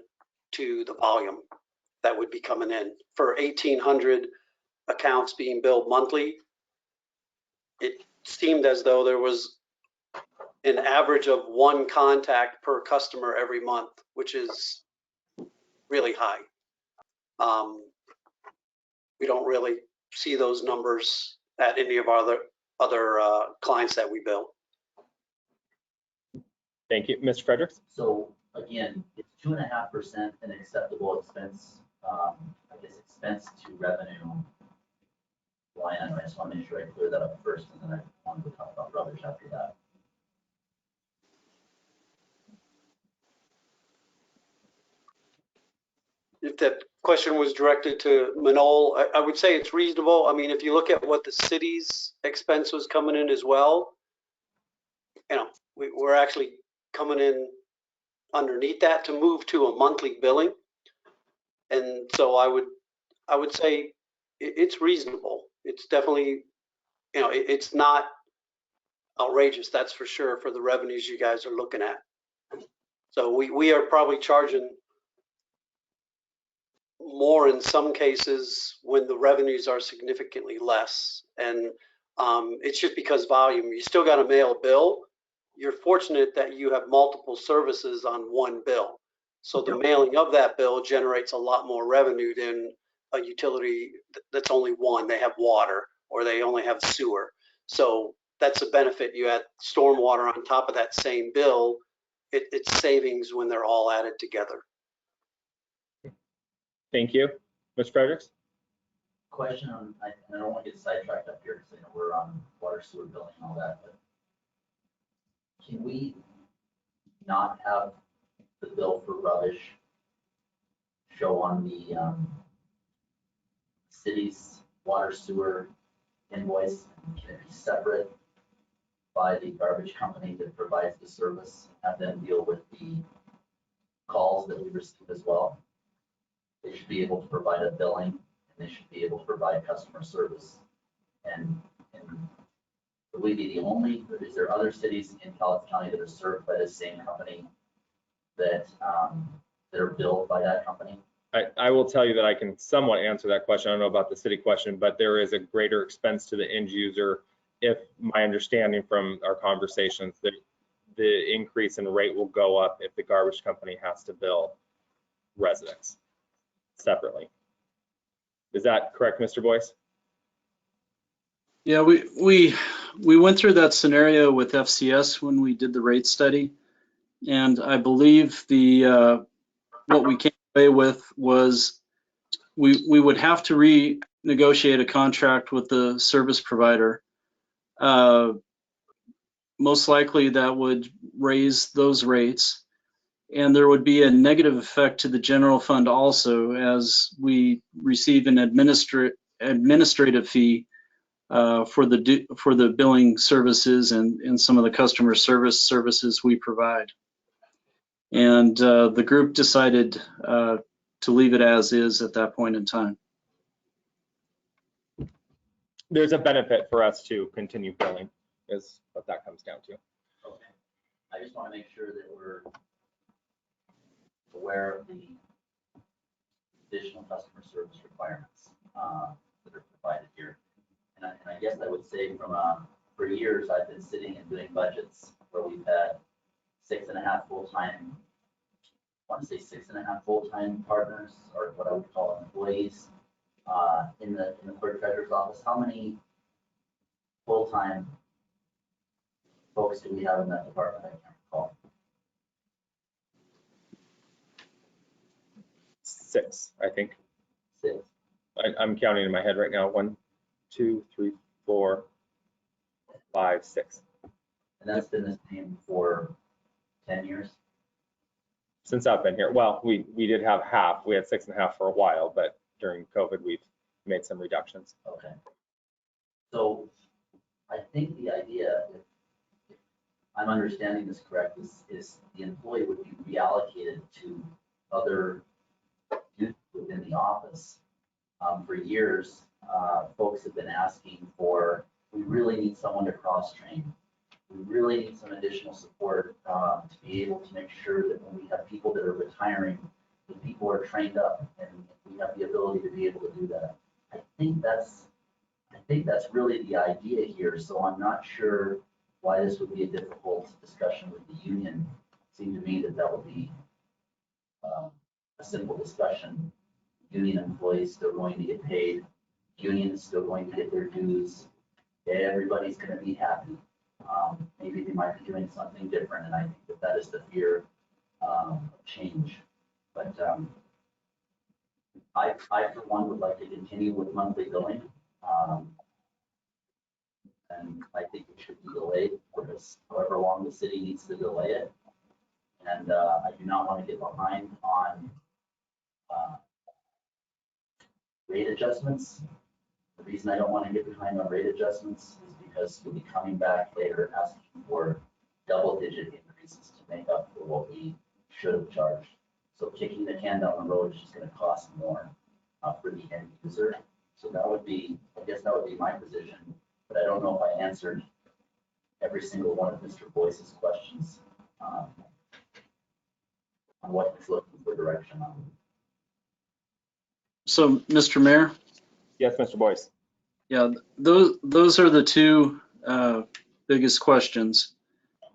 to the volume that would be coming in. For 1,800 accounts being billed monthly, it seemed as though there was an average of one contact per customer every month, which is really high. We don't really see those numbers at any of our other clients that we bill. Thank you. Mr. Fredericks? So again, it's 2.5% an acceptable expense, I guess expense to revenue line item. I just want to make sure I clear that up first, and then I want to talk about rubbish after that. If that question was directed to Manol, I would say it's reasonable. I mean, if you look at what the city's expense was coming in as well, you know, we're actually coming in underneath that to move to a monthly billing. And so I would say it's reasonable. It's definitely, you know, it's not outrageous, that's for sure, for the revenues you guys are looking at. So we are probably charging more in some cases when the revenues are significantly less. And it's just because volume. You still got to mail a bill. You're fortunate that you have multiple services on one bill. So the mailing of that bill generates a lot more revenue than a utility that's only one. They have water or they only have sewer. So that's a benefit. You add stormwater on top of that same bill. It's savings when they're all added together. Thank you. Mr. Fredericks? Question on, I don't want to get sidetracked up here because we're on water, sewer billing and all that, but can we not have the bill for rubbish show on the city's water, sewer invoice? Can it be separate by the garbage company that provides the service, and have them deal with the calls that we receive as well? They should be able to provide a billing, and they should be able to provide customer service. And would we be the only, or is there other cities in Cowlitz County that are served by the same company that that are billed by that company? I will tell you that I can somewhat answer that question. I don't know about the city question, but there is a greater expense to the end user if my understanding from our conversations that the increase in rate will go up if the garbage company has to bill residents separately. Is that correct, Mr. Boyce? Yeah, we went through that scenario with FCS when we did the rate study, and I believe the what we came away with was we would have to renegotiate a contract with the service provider. Most likely that would raise those rates, and there would be a negative effect to the general fund also, as we receive an administrative fee for the billing services and some of the customer services we provide. And the group decided to leave it as is at that point in time. There's a benefit for us to continue billing, is what that comes down to. Okay. I just want to make sure that we're aware of the additional customer service requirements that are provided here. And I guess I would say for years, I've been sitting and doing budgets where we've had 6.5 full-time, I want to say 6.5 full-time partners, or what I would call employees, in the Clerk-Treasurer's office. How many full-time folks do we have in that department? I can't recall. 6, I think. 6. I'm counting in my head right now. 1, 2, 3, 4, 5, 6. And that's been the same for 10 years? Since I've been here. Well, we did have half. We had 6.5 for a while, but during COVID, we've made some reductions. Okay. So I think the idea, if I'm understanding this correct, is the employee would be reallocated to other duties within the office. For years, folks have been asking for, we really need someone to cross-train. We really need some additional support to be able to make sure that when we have people that are retiring, the people are trained up and we have the ability to be able to do that. I think that's really the idea here. So I'm not sure why this would be a difficult discussion with the union. It seemed to me that would be a simple discussion. Union employees still going to get paid. Union is still going to get their dues. Everybody's going to be happy. Maybe they might be doing something different, and I think that is the fear of change. But I, for one, would like to continue with monthly billing. And I think it should be delayed for this, however long the city needs to delay it. And I do not want to get behind on rate adjustments. The reason I don't want to get behind on rate adjustments is because we'll be coming back later asking for double-digit increases to make up for what we should have charged. So kicking the can down the road is just going to cost more for the end user. So that would be, I guess that would be my position. But I don't know if I answered every single one of Mr. Boyce's questions on what he's looking for direction on. So, Mr. Mayor? Yes, Mr. Boyce. Yeah, those are the two biggest questions.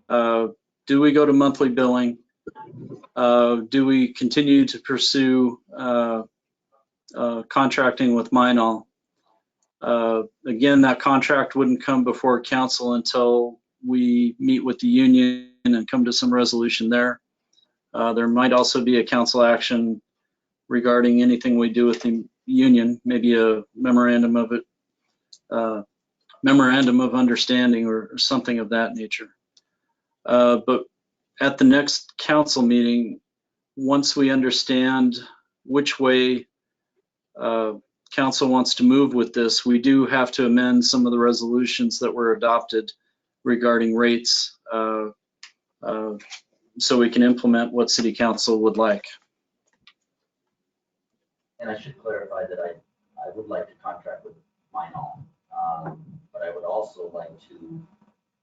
Do we go to monthly billing? Do we continue to pursue contracting with Minol? Again, that contract wouldn't come before council until we meet with the union and come to some resolution there. There might also be a council action regarding anything we do with the union, maybe a memorandum of understanding or something of that nature. But at the next council meeting, once we understand which way council wants to move with this, we do have to amend some of the resolutions that were adopted regarding rates so we can implement what city council would like. And I should clarify that I would like to contract with Minol, but I would also like to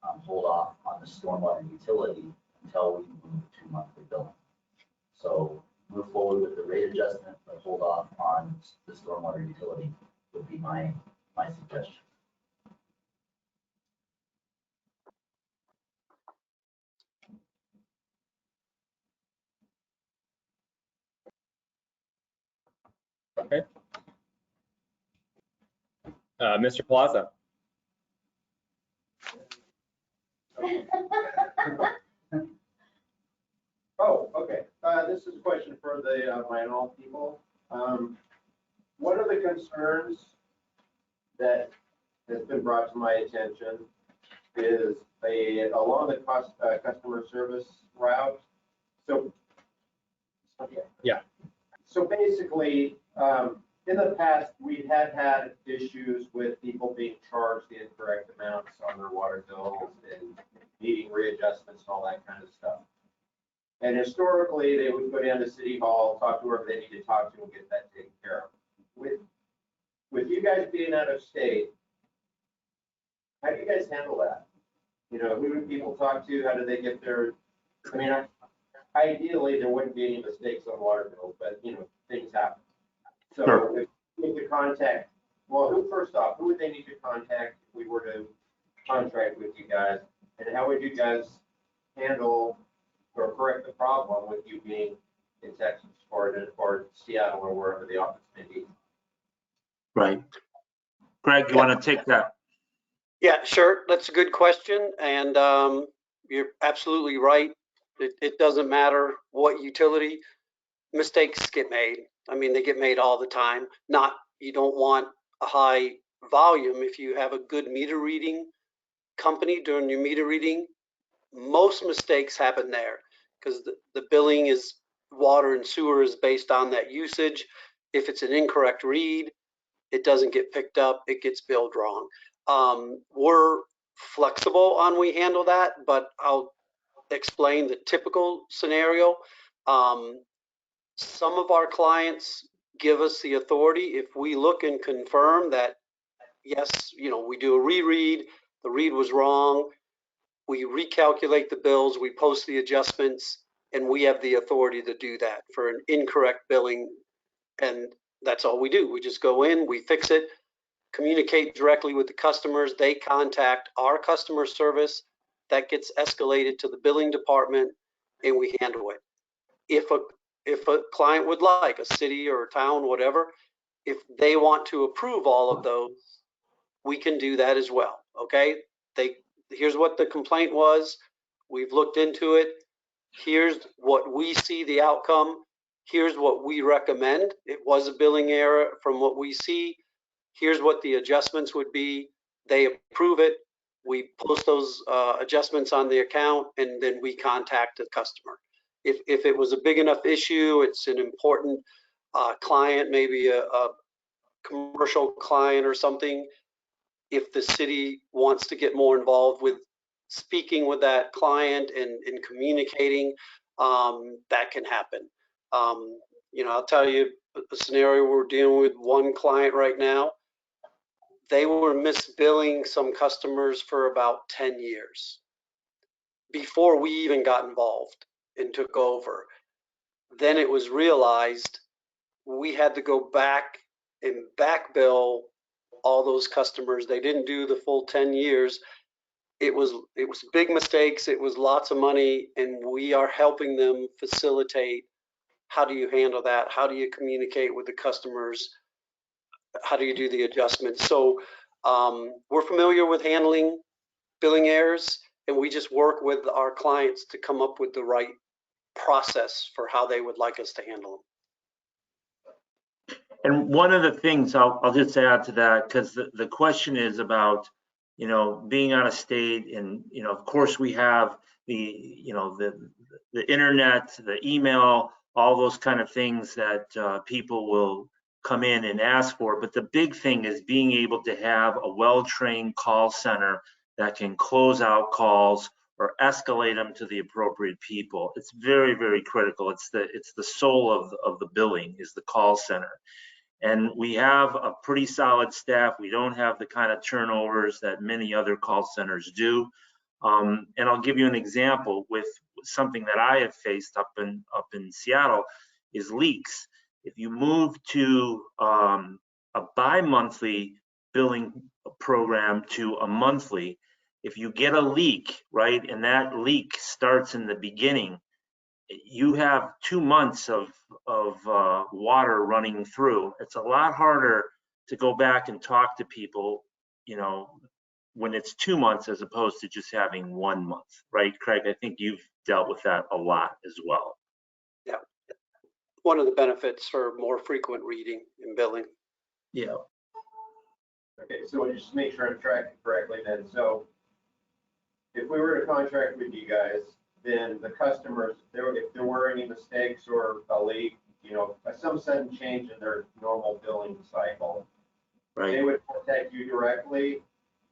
hold off on the stormwater utility until we move to monthly billing. So move forward with the rate adjustment, but hold off on the stormwater utility would be my suggestion. Okay. Mr. Plaza. Oh, okay. This is a question for the Minol people. What are the concerns that has been brought to my attention is along the customer service route. So, okay. Yeah. So basically, in the past, we had issues with people being charged the incorrect amounts on their water bills and needing readjustments and all that kind of stuff. And historically, they would go down to City Hall, talk to whoever they need to talk to and get that taken care of. With you guys being out of state, how do you guys handle that? You know, who do people talk to? How do they get their, I mean, ideally, there wouldn't be any mistakes on water bills, but, you know, things happen. So Sure. if you need to contact, well, first off, who would they need to contact if we were to contract with you guys? And how would you guys handle or correct the problem with you being in Texas or Seattle or wherever the office may be? Right. Greg, you want to take that? Yeah, sure. That's a good question. And you're absolutely right. It doesn't matter what utility, mistakes get made. I mean, they get made all the time. You don't want a high volume. If you have a good meter reading company doing your meter reading, most mistakes happen there because the billing is water and sewer is based on that usage. If it's an incorrect read, it doesn't get picked up, it gets billed wrong. We're flexible on we handle that, but I'll explain the typical scenario. Some of our clients give us the authority if we look and confirm that, yes, we do a reread, the read was wrong, we recalculate the bills, we post the adjustments, and we have the authority to do that for an incorrect billing. And that's all we do. We just go in, we fix it, communicate directly with the customers. They contact our customer service. That gets escalated to the billing department, and we handle it. If a client would like, a city or a town, whatever, if they want to approve all of those, we can do that as well. Okay, here's what the complaint was. We've looked into it. Here's what we see the outcome. Here's what we recommend. It was a billing error from what we see. Here's what the adjustments would be. They approve it. We post those adjustments on the account, and then we contact the customer. If it was a big enough issue, it's an important client, maybe a commercial client or something, if the city wants to get more involved with speaking with that client and communicating, that can happen. I'll tell you a scenario. We're dealing with one client right now. They were misbilling some customers for about 10 years before we even got involved and took over. Then it was realized we had to go back and back bill all those customers. They didn't do the full 10 years. It was big mistakes. It was lots of money, and we are helping them facilitate. How do you handle that? How do you communicate with the customers? How do you do the adjustments? So we're familiar with handling billing errors, and we just work with our clients to come up with the right process for how they would like us to handle them. And one of the things I'll just add to that, because the question is about, being out of state, and of course we have the internet, the email, all those kind of things that people will come in and ask for. But the big thing is being able to have a well-trained call center that can close out calls or escalate them to the appropriate people. It's very, very critical. It's the soul of the billing is the call center. And we have a pretty solid staff. We don't have the kind of turnovers that many other call centers do. And I'll give you an example with something that I have faced up in Seattle is leaks. If you move to a bi-monthly billing program to a monthly, if you get a leak, right, and that leak starts in the beginning, you have 2 months of water running through. It's a lot harder to go back and talk to people, when it's 2 months as opposed to just having 1 month, right, Craig? I think you've dealt with that a lot as well. Yeah, one of the benefits for more frequent reading and billing. Yeah. Okay, so just to make sure I'm tracking correctly then. So if we were to contract with you guys, then the customers, if there were any mistakes or a leak, some sudden change in their normal billing cycle, right, they would contact you directly,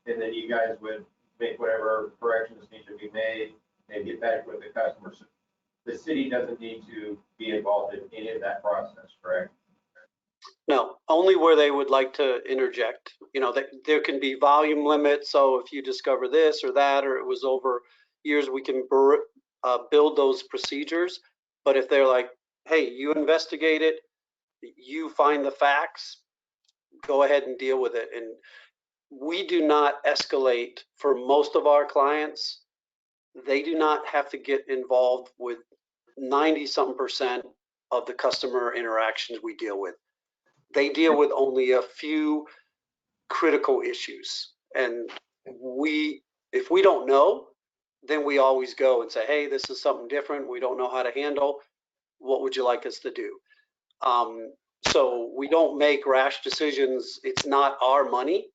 and then you guys would make whatever corrections need to be made and get back with the customers. The city doesn't need to be involved in any of that process, correct? No, only where they would like to interject. There can be volume limits. So if you discover this or that, or it was over years, we can build those procedures. But if they're like, hey, you investigate it, you find the facts, go ahead and deal with it. And we do not escalate for most of our clients. They do not have to get involved with 90-something% of the customer interactions we deal with. They deal with only a few critical issues. And if we don't know, then we always go and say, hey, this is something different. We don't know how to handle. What would you like us to do? So we don't make rash decisions. It's not our money.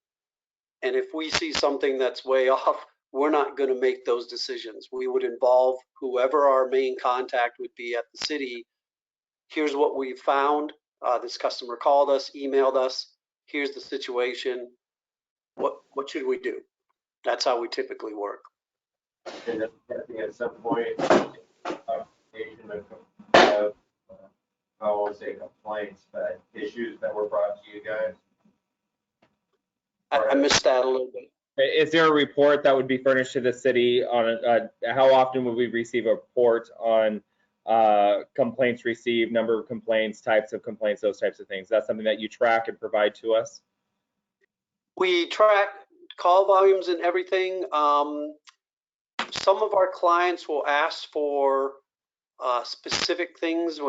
And if we see something that's way off, we're not going to make those decisions. We would involve whoever our main contact would be at the city. Here's what we found. This customer called us, emailed us. Here's the situation. What should we do? That's how we typically work. And at some point, conversation of, I won't say complaints, but issues that were brought to you guys. I missed that a little bit. Is there a report that would be furnished to the city on how often would we receive a report on complaints received, number of complaints, types of complaints, those types of things? That's something that you track and provide to us? We track call volumes and everything. Some of our clients will ask for specific things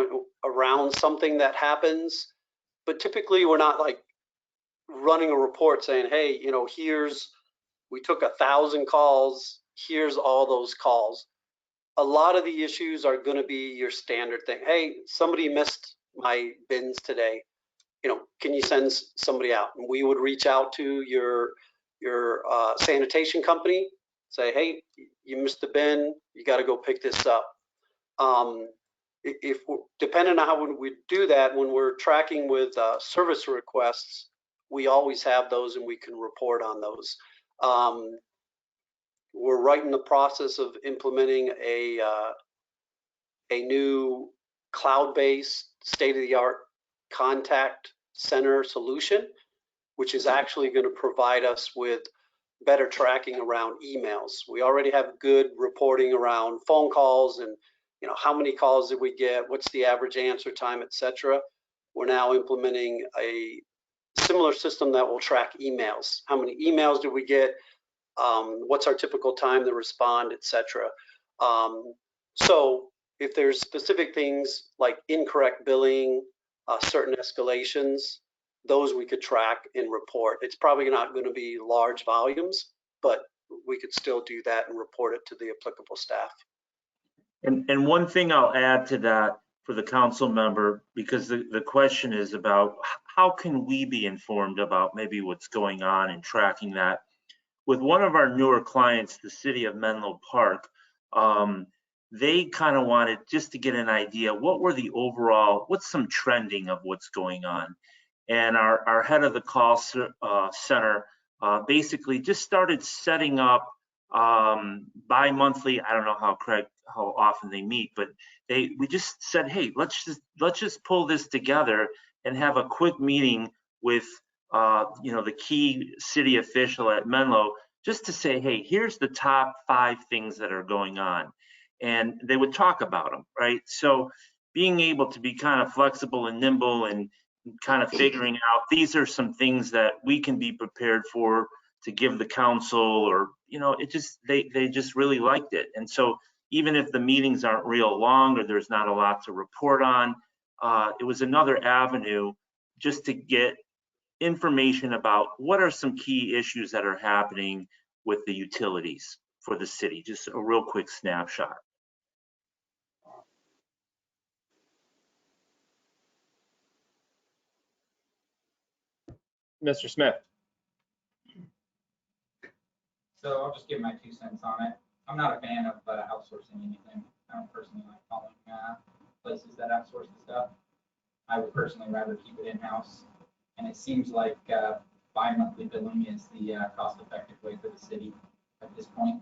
around something that happens, but typically we're not like running a report saying, hey, you know, we took 1,000 calls, here's all those calls. A lot of the issues are going to be your standard thing. Hey, somebody missed my bins today. You know, can you send somebody out? And we would reach out to your sanitation company, say, hey, you missed the bin, you got to go pick this up. If depending on how we do that, when we're tracking with service requests, we always have those and we can report on those. We're right in the process of implementing a new cloud-based state-of-the-art contact center solution, which is actually going to provide us with better tracking around emails. We already have good reporting around phone calls and, you know, how many calls did we get, what's the average answer time, etc. We're now implementing a similar system that will track emails. How many emails did we get? What's our typical time to respond, etc. So if there's specific things like incorrect billing, certain escalations, those we could track and report. It's probably not going to be large volumes, but we could still do that and report it to the applicable staff. And one thing I'll add to that for the council member, because the question is about how can we be informed about maybe what's going on and tracking that. With one of our newer clients, the city of Menlo Park, they kind of wanted just to get an idea, what's some trending of what's going on. And our head of the call center basically just started setting up bi-monthly. I don't know how often they meet, but we just said, hey, let's just pull this together and have a quick meeting with the key city official at Menlo, just to say, hey, here's the top 5 things that are going on, and they would talk about them, right? So being able to be kind of flexible and nimble and kind of figuring out these are some things that we can be prepared for to give the council, or they just really liked it. And so even if the meetings aren't real long or there's not a lot to report on, it was another avenue just to get information about what are some key issues that are happening with the utilities for the city. Just a real quick snapshot. Mr. Smith. So I'll just give my 2 cents on it. I'm not a fan of outsourcing anything. I don't personally like calling places that outsource the stuff. I would personally rather keep it in-house. And it seems like bi-monthly billing is the cost-effective way for the city at this point.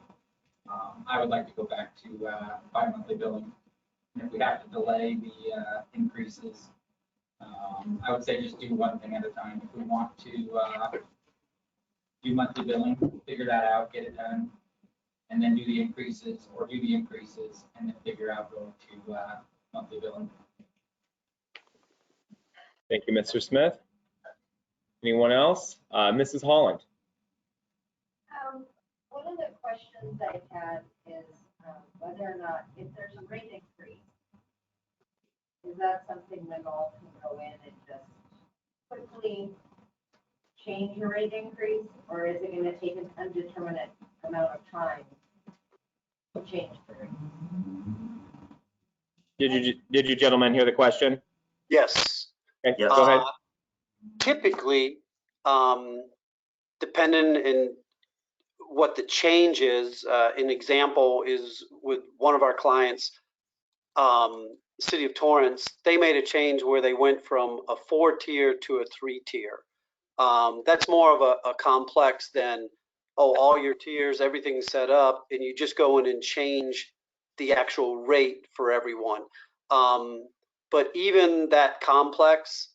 I would like to go back to bi-monthly billing. And if we have to delay the increases, I would say just do one thing at a time. If we want to do monthly billing, figure that out, get it done, and then do the increases, or do the increases and then figure out going to monthly billing. Thank you, Mr. Smith. Anyone else? Mrs. Holland. One of the questions I had is whether or not, if there's a rate increase, is that something that all can go in and just quickly change your rate increase, or is it going to take an undeterminate amount of time to change the rate? Did you gentlemen hear the question? Yes. Okay, yes. Go ahead. Typically, depending in what the change is, an example is with one of our clients, City of Torrance, they made a change where they went from a 4-tier to a 3-tier. That's more of a complex than oh, all your tiers, everything's set up, and you just go in and change the actual rate for everyone. But even that complex,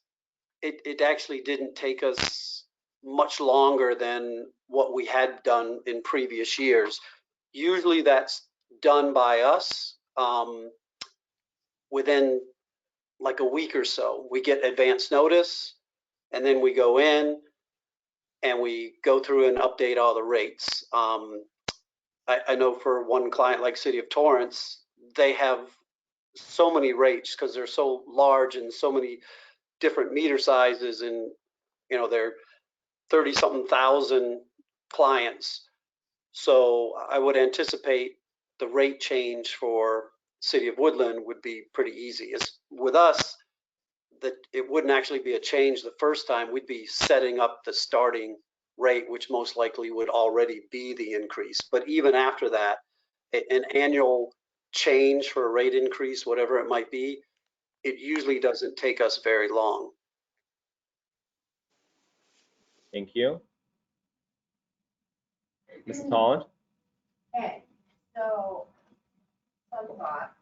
it actually didn't take us much longer than what we had done in previous years. Usually that's done by us within like a week or so. We get advance notice, and then we go in and we go through and update all the rates. I know for one client like City of Torrance, they have so many rates because they're so large and so many different meter sizes, and they're 30-something thousand clients. So I would anticipate the rate change for City of Woodland would be pretty easy. With us, that it wouldn't actually be a change the first time. We'd be setting up the starting rate, which most likely would already be the increase. But even after that, an annual change for a rate increase, whatever it might be, it usually doesn't take us very long. Thank you. Mrs. Holland? Okay, so some thoughts.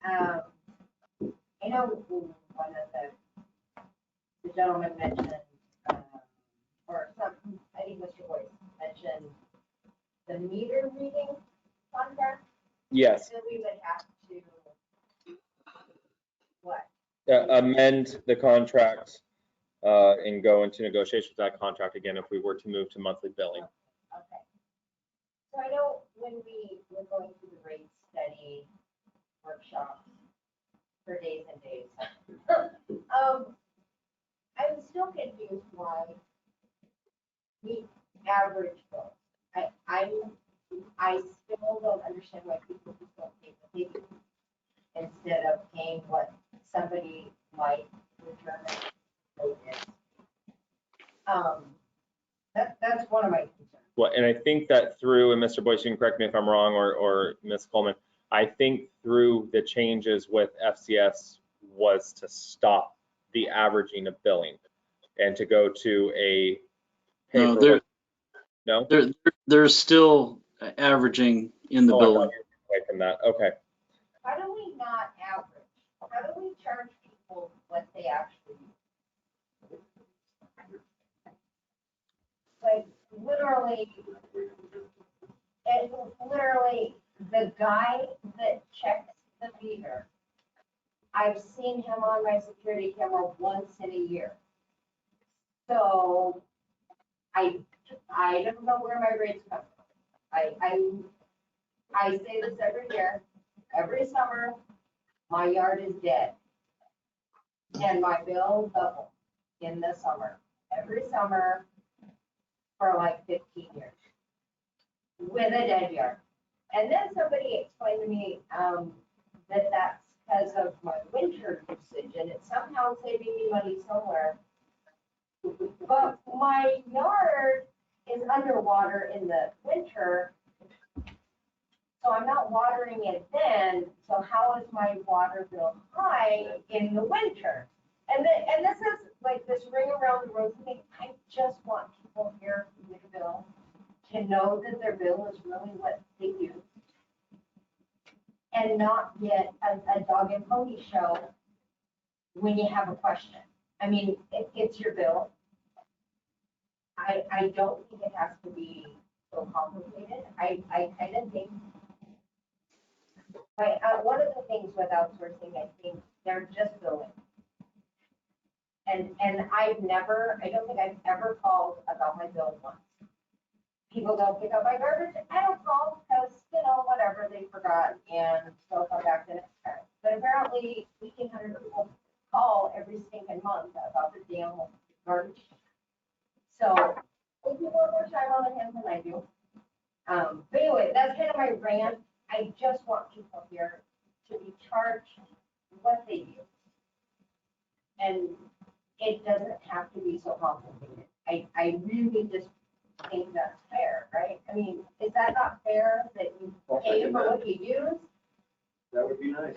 I know one of the gentlemen mentioned, or some, I think Mr. Boyce mentioned the meter reading contract. Yes. So we would have to, what? Amend the contract and go into negotiations with that contract again if we were to move to monthly billing. Okay. So I know when we were going through the rate study workshops for days and days, I'm still confused why we average bills. I still don't understand why people just don't pay what they do instead of paying what somebody might determine rate is. That's one of my concerns. Well, and I think that through, and Mr. Boyce, you can correct me if I'm wrong, or Ms. Coleman, I think through the changes with FCS was to stop the averaging of billing and to go to a pay No, for what- there's still averaging in the I thought billing. you were away from that. Okay. How do we not average? How do we charge people what they actually use? Like literally, the guy that checks the meter, I've seen him on my security camera once in a year. So I don't know where my rates come from. I say this every year, every summer, my yard is dead. And my bill doubles in the summer, every summer for like 15 years with a dead yard. And then somebody explained to me that that's because of my winter usage and it's somehow saving me money somewhere. But my yard is underwater in the winter, so I'm not watering it then. So how is my water bill high in the winter? And this is like this ring around the rosy thing. I just want people here who get a bill to know that their bill is really what they use, and not get a dog and pony show when you have a question. I mean, it's your bill. I don't think it has to be so complicated. I kind of think, one of the things with outsourcing, I think they're just billing. And I don't think I've ever called about my bill once. People don't pick up my garbage, I don't call because, whatever, they forgot and they'll come back the next time. But apparently 1,800 people call every stinking month about the damn garbage. So if you want more time on the hands than I do. But anyway, that's kind of my rant. I just want people here to be charged what they use. And it doesn't have to be so complicated. I really just think that's fair, right? I mean, is that not fair that you pay for what you use? That would be nice.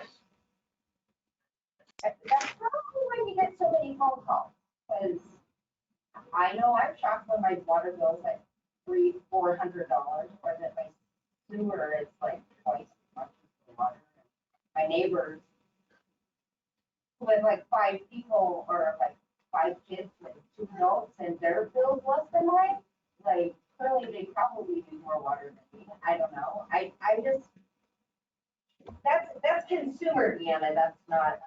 That's probably why you get so many phone calls, because I know I'm shocked when my water bill's like $300-400, or that my sewer is like twice as much as the water. My neighbors with like 5 people or like 5 kids and 2 adults, and their bill's less than mine. Like, clearly they probably use more water than me. I don't know. I just, that's consumer, Deanna. That's not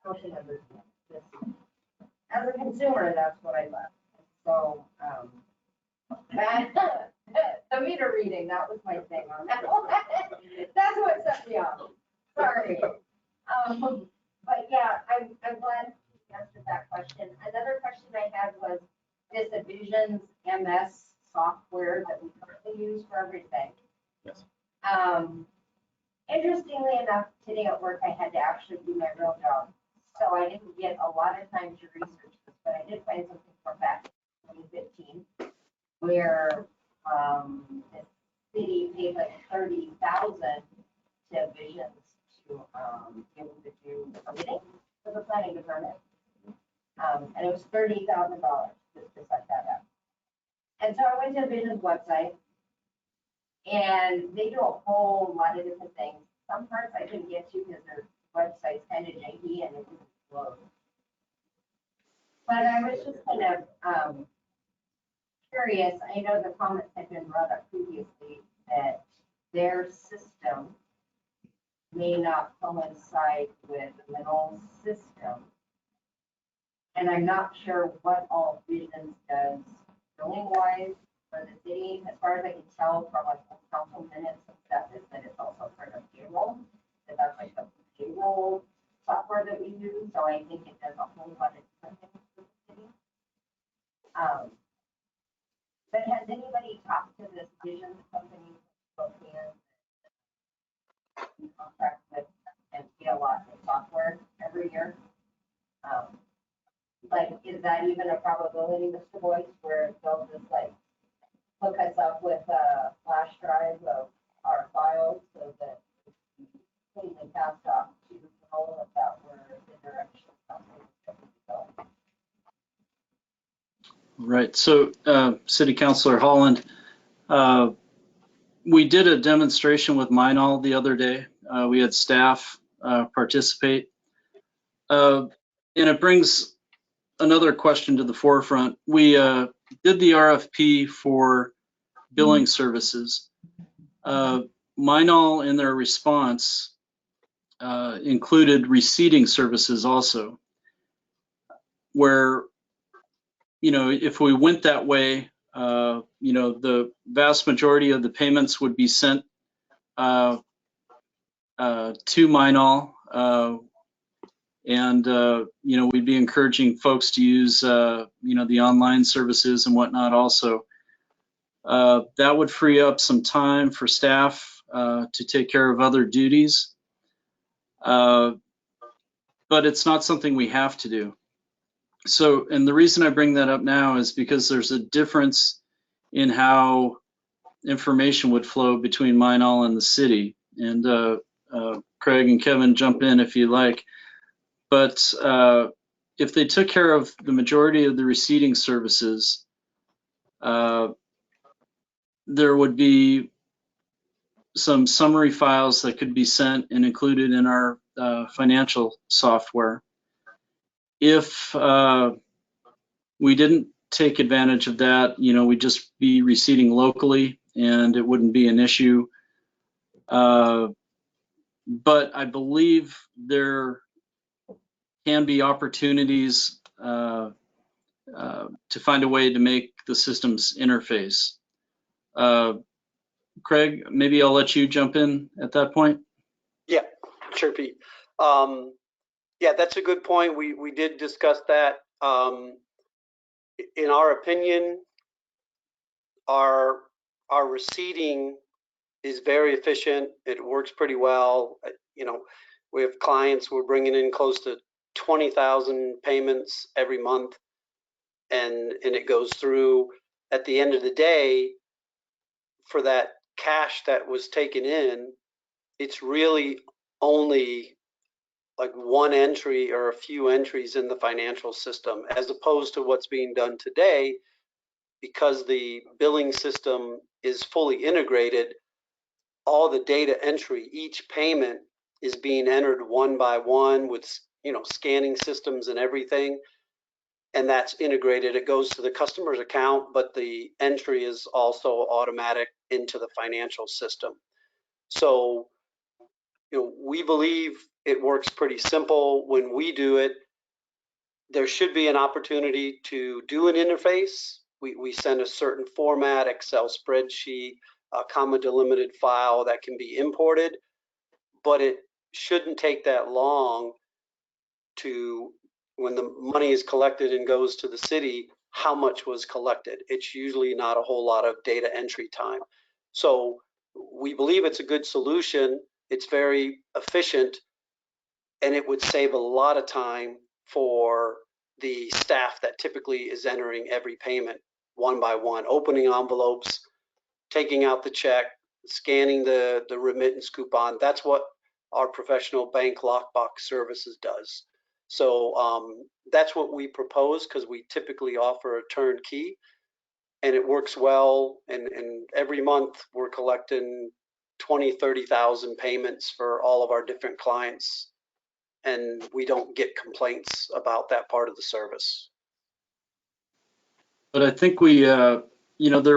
social member. As a consumer, that's what I love. So, the meter reading, that was my thing on that one. That's what set me off. Sorry. But yeah, I'm glad you answered that question. Another question I had was this Visions MS software that we currently use for everything. Yes. Interestingly enough, today at work, I had to actually do my real job. So I didn't get a lot of time to research this, but I did find something from back in 2015 where the city paid like $30,000 to Visions to be able to do permitting for the planning department. And it was $30,000 to set that up. And so I went to the Visions website, and they do a whole lot of different things. Some parts I couldn't get to because their website's kind of janky and it wouldn't load. But I was just kind of curious. I know the comments had been brought up previously that their system may not coincide with the middle system. And I'm not sure what all Visions does billing wise for the city. As far as I can tell from like council minutes and stuff, is that it's also part of payroll. That's like the payroll software that we use. So I think it does a whole lot of different things for the city. But has anybody talked to this Visions company in contract with and pay a lot of software every year? Like, is that even a probability, Mr. Boyce, where they'll just like hook us up with a flash drive of our files so that it's completely passed off to the role if that were the direction something that we go? Right. So, City Councilor Holland, we did a demonstration with Minall the other day. We had staff participate. And it brings another question to the forefront. We did the RFP for billing services. Minall, in their response, included receipting services also, where, you know, if we went that way, you know, the vast majority of the payments would be sent to Minall, and you know, we'd be encouraging folks to use you know, the online services and whatnot also. That would free up some time for staff to take care of other duties, but it's not something we have to do. So, and the reason I bring that up now is because there's a difference in how information would flow between Minall and the city. And Craig and Kevin, jump in if you like. But if they took care of the majority of the receipting services, there would be some summary files that could be sent and included in our financial software. If we didn't take advantage of that, you know, we'd just be receipting locally and it wouldn't be an issue. But I believe there can be opportunities to find a way to make the systems interface. Craig, maybe I'll let you jump in at that point. Yeah, sure, Pete. Yeah, that's a good point. We did discuss that. In our opinion, our receipting is very efficient. It works pretty well. You know, we have clients who are bringing in close to 20,000 payments every month, and it goes through. At the end of the day, for that cash that was taken in, it's really only like one entry or a few entries in the financial system, as opposed to what's being done today, because the billing system is fully integrated, all the data entry, each payment is being entered one by one with, scanning systems and everything. And that's integrated. It goes to the customer's account, but the entry is also automatic into the financial system. So, we believe it works pretty simple. When we do it, there should be an opportunity to do an interface. We send a certain format, Excel spreadsheet, a comma delimited file that can be imported, but it shouldn't take that long to, when the money is collected and goes to the city, how much was collected. It's usually not a whole lot of data entry time. So we believe it's a good solution. It's very efficient, and it would save a lot of time for the staff that typically is entering every payment one by one, opening envelopes, taking out the check, scanning the remittance coupon. That's what our professional bank lockbox services does. So that's what we propose, because we typically offer a turnkey, and it works well. And every month we're collecting 20,000-30,000 payments for all of our different clients, and we don't get complaints about that part of the service. But I think we, there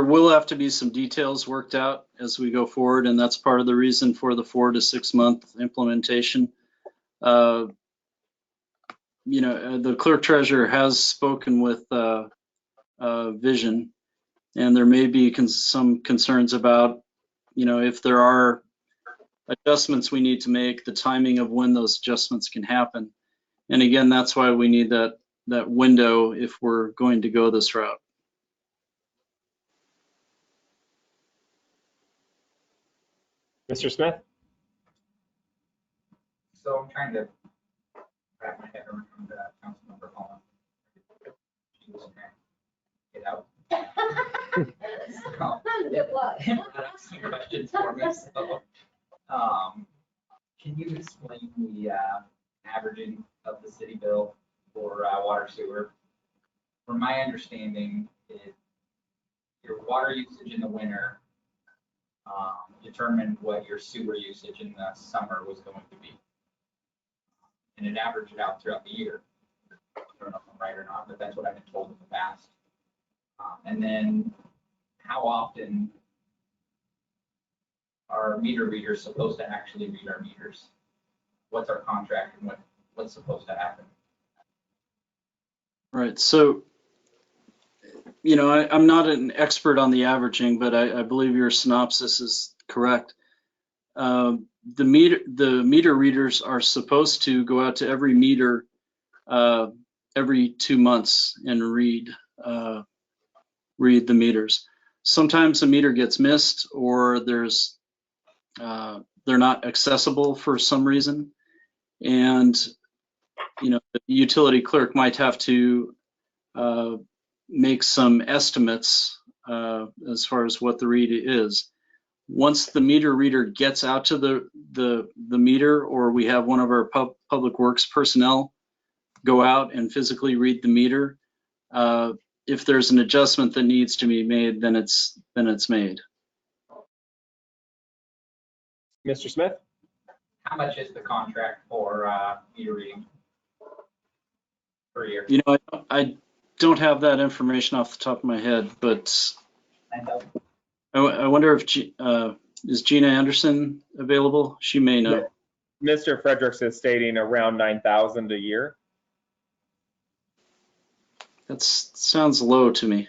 will have to be some details worked out as we go forward, and that's part of the reason for the 4 to 6 month implementation. The Clerk-Treasurer has spoken with Vision, and there may be some concerns about, if there are adjustments we need to make, the timing of when those adjustments can happen. And again, that's why we need that window if we're going to go this route. Mr. Smith? So I'm trying to wrap my head around Councilmember Holland. She was trying to get out. Good luck. Some questions for me. So, can you explain the averaging of the city bill for water sewer? From my understanding, your water usage in the winter determined what your sewer usage in the summer was going to be. And it averaged it out throughout the year. I don't know if I'm right or not, but that's what I've been told in the past. And then how often are meter readers supposed to actually read our meters? What's our contract and what's supposed to happen? Right. So, I'm not an expert on the averaging, but I believe your synopsis is correct. The meter readers are supposed to go out to every meter every 2 months and read the meters. Sometimes a meter gets missed, or they're not accessible for some reason, and the utility clerk might have to make some estimates as far as what the read is. Once the meter reader gets out to the meter, or we have one of our public works personnel go out and physically read the meter, if there's an adjustment that needs to be made, then it's made. Mr. Smith? How much is the contract for meter reading per year? I don't have that information off the top of my head, but I wonder if is Gina Anderson available? She may know. Mr. Fredericks is stating around 9,000 a year. That sounds low to me.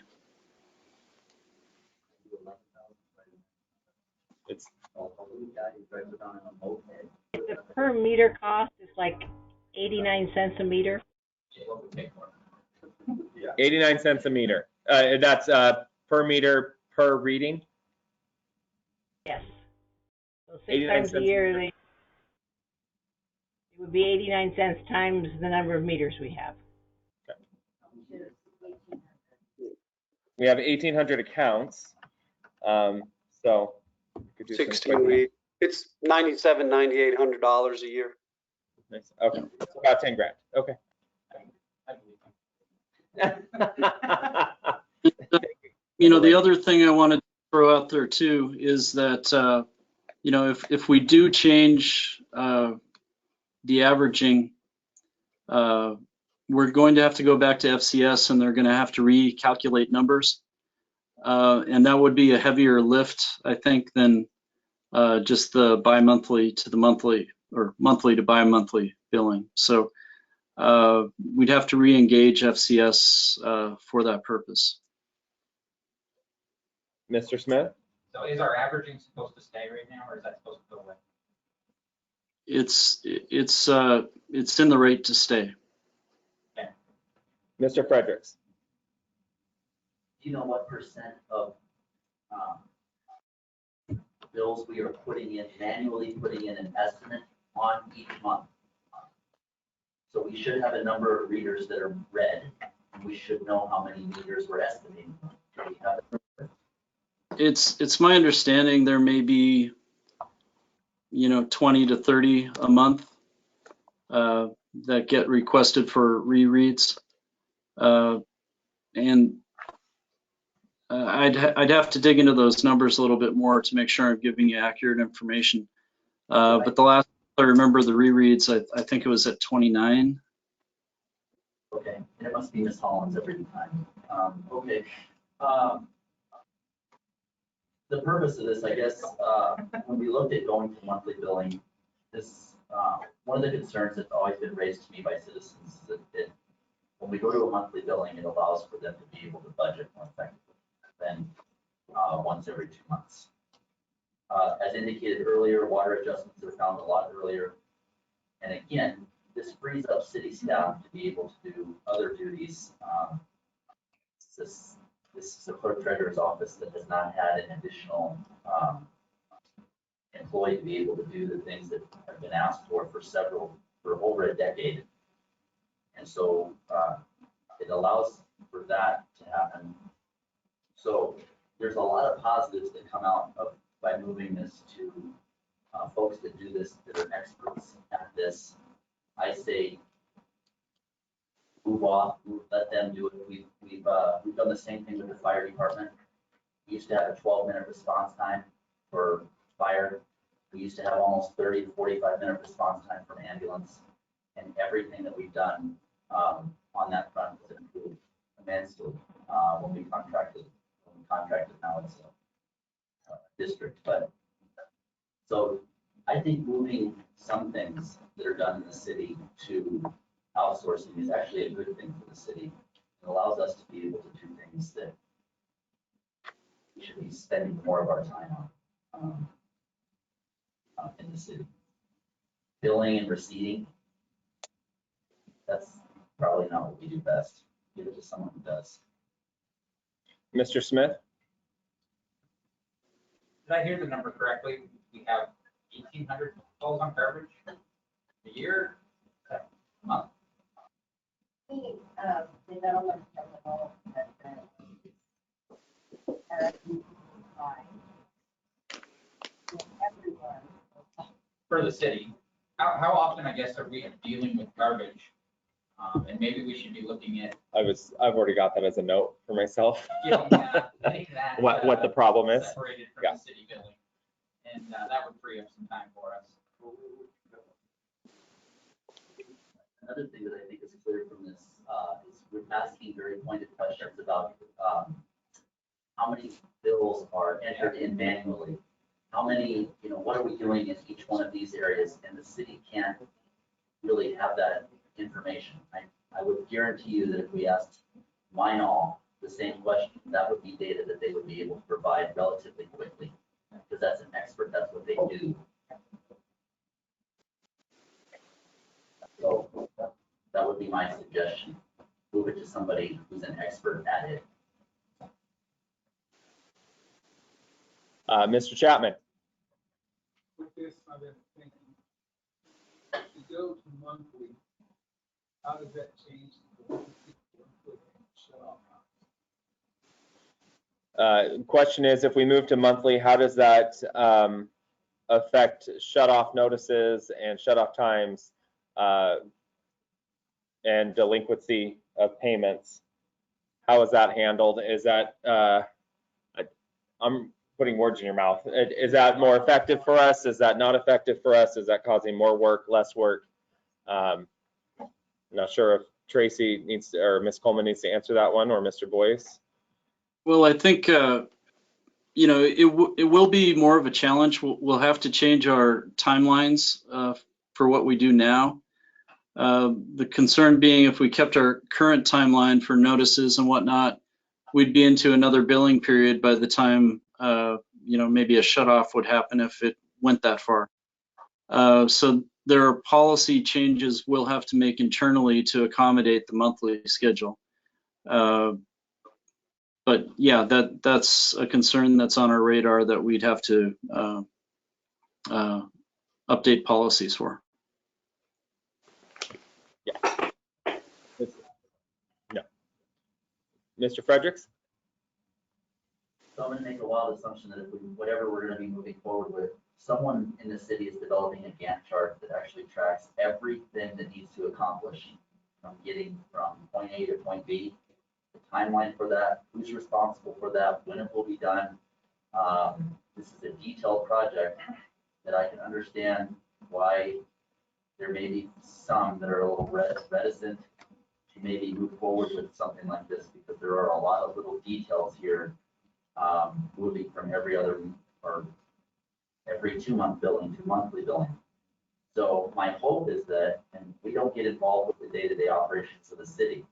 The per meter cost is like 89 cents a meter. 89 cents a meter. That's per meter per reading? Yes. So 6 times a year, it would be 89 cents times the number of meters we have. We have 1,800 accounts. So we could do 16 weeks. It's $9,700-$9,800 a year. Nice. Okay, so about 10 grand. Okay. You know, the other thing I wanted to throw out there too is that, you know, if we do change the averaging, we're going to have to go back to FCS and they're going to have to recalculate numbers. And that would be a heavier lift, I think, than just the bi-monthly to the monthly or monthly to bi-monthly billing. So we'd have to re-engage FCS for that purpose. Mr. Smith? So is our averaging supposed to stay right now, or is that supposed to go away? It's in the rate to stay. Okay. Mr. Fredericks? Do you know what percent of bills we are manually putting in an estimate on each month? So we should have a number of readers that are read, and we should know how many meters we're estimating. Do we have a number? It's my understanding there may be, you know, 20 to 30 a month that get requested for rereads. And I'd have to dig into those numbers a little bit more to make sure I'm giving you accurate information. But the last I remember the rereads, I think it was at 29. Okay, and it must be Miss Hollins every time. Okay. The purpose of this, I guess, when we looked at going to monthly billing, this one of the concerns that's always been raised to me by citizens is that when we go to a monthly billing, it allows for them to be able to budget more effectively than once every 2 months. As indicated earlier, water adjustments are found a lot earlier. And again, this frees up city staff to be able to do other duties. This is the Clerk-Treasurer's office that has not had an additional employee to be able to do the things that have been asked for over a decade. And so it allows for that to happen. So there's a lot of positives that come out by moving this to folks that do this, that are experts at this. I say move off, let them do it. We've done the same thing with the fire department. We used to have a 12-minute response time for fire. We used to have almost 30 to 45-minute response time for ambulance, and everything that we've done on that front has improved immensely when we contracted. Now it's a district, but so I think moving some things that are done in the city to outsourcing is actually a good thing for the city. It allows us to be able to do things that we should be spending more of our time on in the city. Billing and receiving, that's probably not what we do best. Give it to someone who does. Mr. Smith? Did I hear the number correctly? We have 1,800 calls on garbage a year, a month. The development terminal everyone. For the city. How often, I guess, are we dealing with garbage? And maybe we should be looking at I've already got that as a note for myself. getting that. What the problem is. Separated from Yeah. the city billing. And that would free up some time for us. Another thing that I think is clear from this is we're asking very pointed questions about how many bills are entered in manually. How many, what are we doing in each one of these areas? And the city can't really have that information. I would guarantee you that if we asked mine all the same question, that would be data that they would be able to provide relatively quickly, because that's an expert, that's what they do. So that would be my suggestion. Move it to somebody who's an expert at it. Mr. Chapman? With this, I've been thinking, if you go to monthly, how does that change the way people put in shut off times? Question is, if we move to monthly, how does that affect shut-off notices and shut-off times and delinquency of payments? How is that handled? Is that I'm putting words in your mouth. Is that more effective for us? Is that not effective for us? Is that causing more work, less work? Not sure if Tracy needs to, or Ms. Coleman needs to answer that one, or Mr. Boyce. Well, I think, you know, it will be more of a challenge. We'll have to change our timelines for what we do now. The concern being if we kept our current timeline for notices and whatnot, we'd be into another billing period by the time, you know, maybe a shutoff would happen if it went that far. So there are policy changes we'll have to make internally to accommodate the monthly schedule. But yeah, that's a concern that's on our radar that we'd have to update policies for. Yeah. No. Mr. Fredericks? So I'm going to make a wild assumption that if whatever we're going to be moving forward with, someone in the city is developing a Gantt chart that actually tracks everything that needs to accomplish from getting from point A to point B, the timeline for that, who's responsible for that, when it will be done. This is a detailed project that I can understand why there may be some that are a little reticent to maybe move forward with something like this, because there are a lot of little details here, moving from every other or every 2-month billing to monthly billing. So my hope is that, and we don't get involved with the day-to-day operations of the city,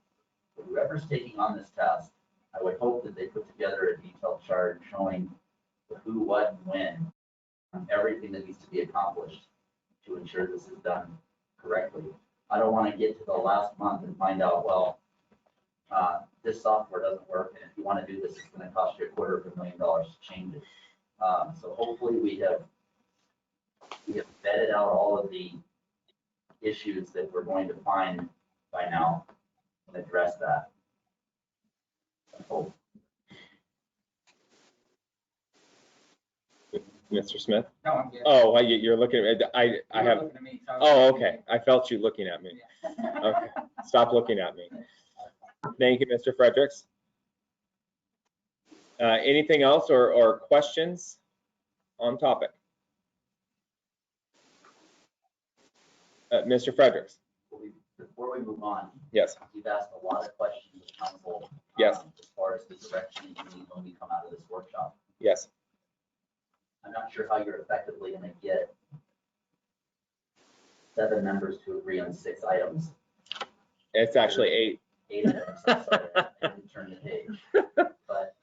but whoever's taking on this task, I would hope that they put together a detailed chart showing the who, what, and when, everything that needs to be accomplished to ensure this is done correctly. I don't want to get to the last month and find out, well, this software doesn't work, and if you want to do this, it's going to cost you $250,000 to change it. So hopefully we have vetted out all of the issues that we're going to find by now and address that. I hope. Mr. Smith? No, I'm good. Oh, you're looking at, I have, Looking at me, so I was oh, like, okay. I felt you looking at me. yeah. Okay, stop looking at me. Thank you, Mr. Fredericks. Anything else or questions on topic? Mr. Fredericks? Before we move on, Yes. you've asked a lot of questions of council. Yes. As far as the direction you need when we come out of this workshop. Yes. I'm not sure how you're effectively going to get 7 members to agree on 6 items. It's actually 8. 8 items, I'm sorry, I didn't turn the page. But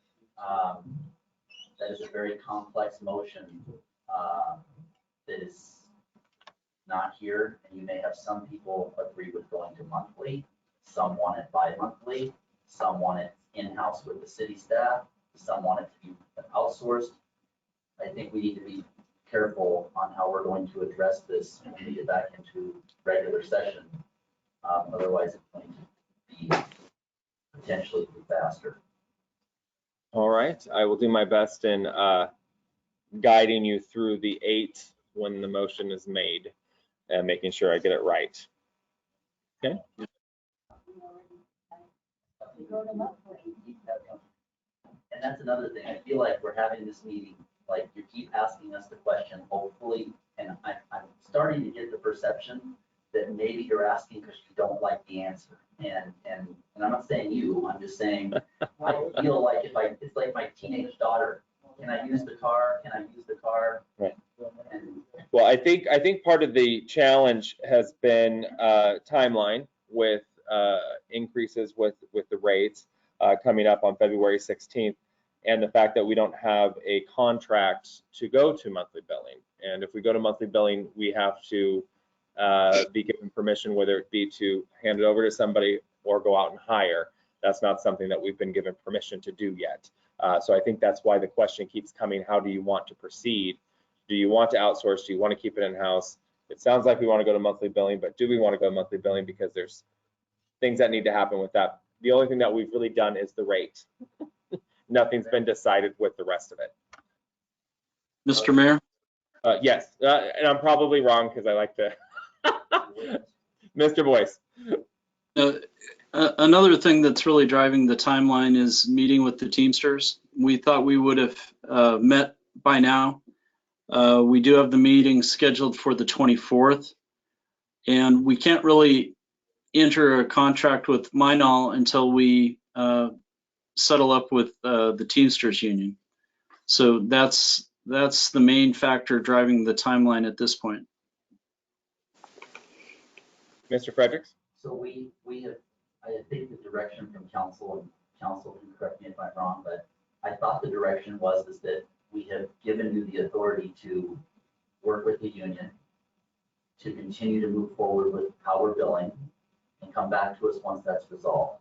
that is a very complex motion that is not here. And you may have some people agree with going to monthly, some want it bi-monthly, some want it in-house with the city staff, some want it to be outsourced. I think we need to be careful on how we're going to address this when we get back into regular session. Otherwise, it's going to be potentially faster. All right. I will do my best in guiding you through the 8 when the motion is made and making sure I get it right. Okay. And that's another thing. I feel like we're having this meeting, like you keep asking us the question, hopefully, and I'm starting to get the perception that maybe you're asking because you don't like the answer. And I'm not saying you, I'm just saying, I feel like it's like my teenage daughter. Can I use the car? Can I use the car? Right. And Well, I think part of the challenge has been timeline with increases with the rates coming up on February 16th, and the fact that we don't have a contract to go to monthly billing. And if we go to monthly billing, we have to be given permission, whether it be to hand it over to somebody or go out and hire. That's not something that we've been given permission to do yet. So I think that's why the question keeps coming, how do you want to proceed? Do you want to outsource? Do you want to keep it in-house? It sounds like we want to go to monthly billing, but do we want to go to monthly billing? Because there's things that need to happen with that. The only thing that we've really done is the rate. Nothing's been decided with the rest of it. Mr. Mayor? Yes, and I'm probably wrong because I like to. Mr. Boyce. Another thing that's really driving the timeline is meeting with the Teamsters we thought we would have met by now. We do have the meeting scheduled for the 24th, and we can't really enter a contract with Minol until we settle up with the Teamsters Union. So that's the main factor driving the timeline at this point. Mr. Fredericks? So we have, I think the direction from council, and council can correct me if I'm wrong, but I thought the direction was is that we have given you the authority to work with the union to continue to move forward with how we're billing and come back to us once that's resolved.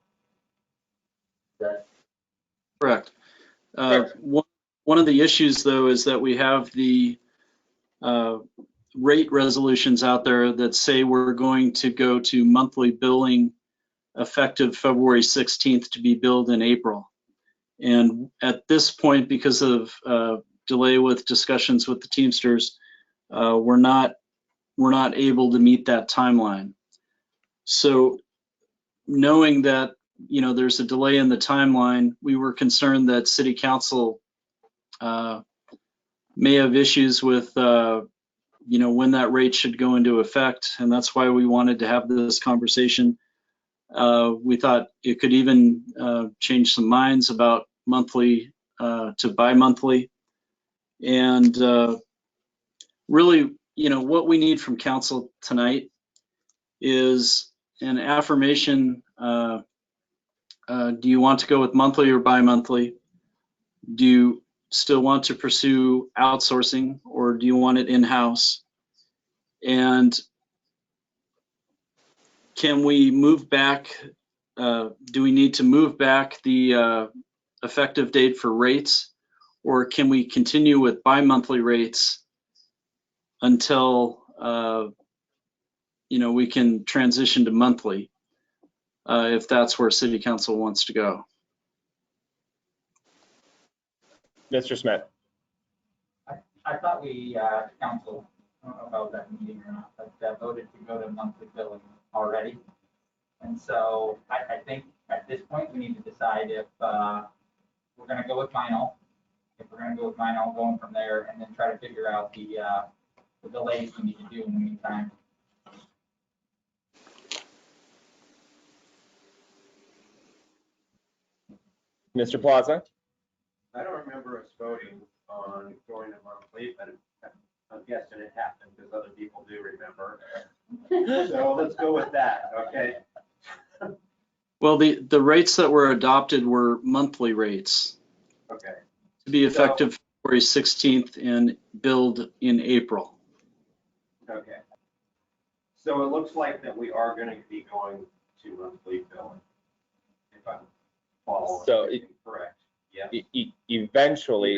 That Correct. One of the issues, though, is that we have the rate resolutions out there that say we're going to go to monthly billing effective February 16th to be billed in April. And at this point, because of delay with discussions with the Teamsters, we're not able to meet that timeline. So knowing that, you know, there's a delay in the timeline, we were concerned that City Council may have issues with, you know, when that rate should go into effect, and that's why we wanted to have this conversation. We thought it could even change some minds about monthly to bi-monthly. And really, you know, what we need from council tonight is an affirmation. Do you want to go with monthly or bi-monthly? Do you still want to pursue outsourcing, or do you want it in-house? And can we move back? Do we need to move back the effective date for rates, or can we continue with bi-monthly rates until you know, we can transition to monthly if that's where City Council wants to go? Mr. Smith? I thought we, council, I don't know about that meeting or not, but voted to go to monthly billing already. And so I think at this point, we need to decide if we're gonna go with Minol, going from there, and then try to figure out the delays we need to do in the meantime. Mr. Plaza? I don't remember us voting on going to monthly, but I'm guessing it happened because other people do remember. So let's go with that, okay? Well, the rates that were adopted were monthly rates. Okay. To be effective February 16th and billed in April. Okay. So it looks like that we are going to be going to monthly billing, if I'm following So correct. Yeah. Eventually,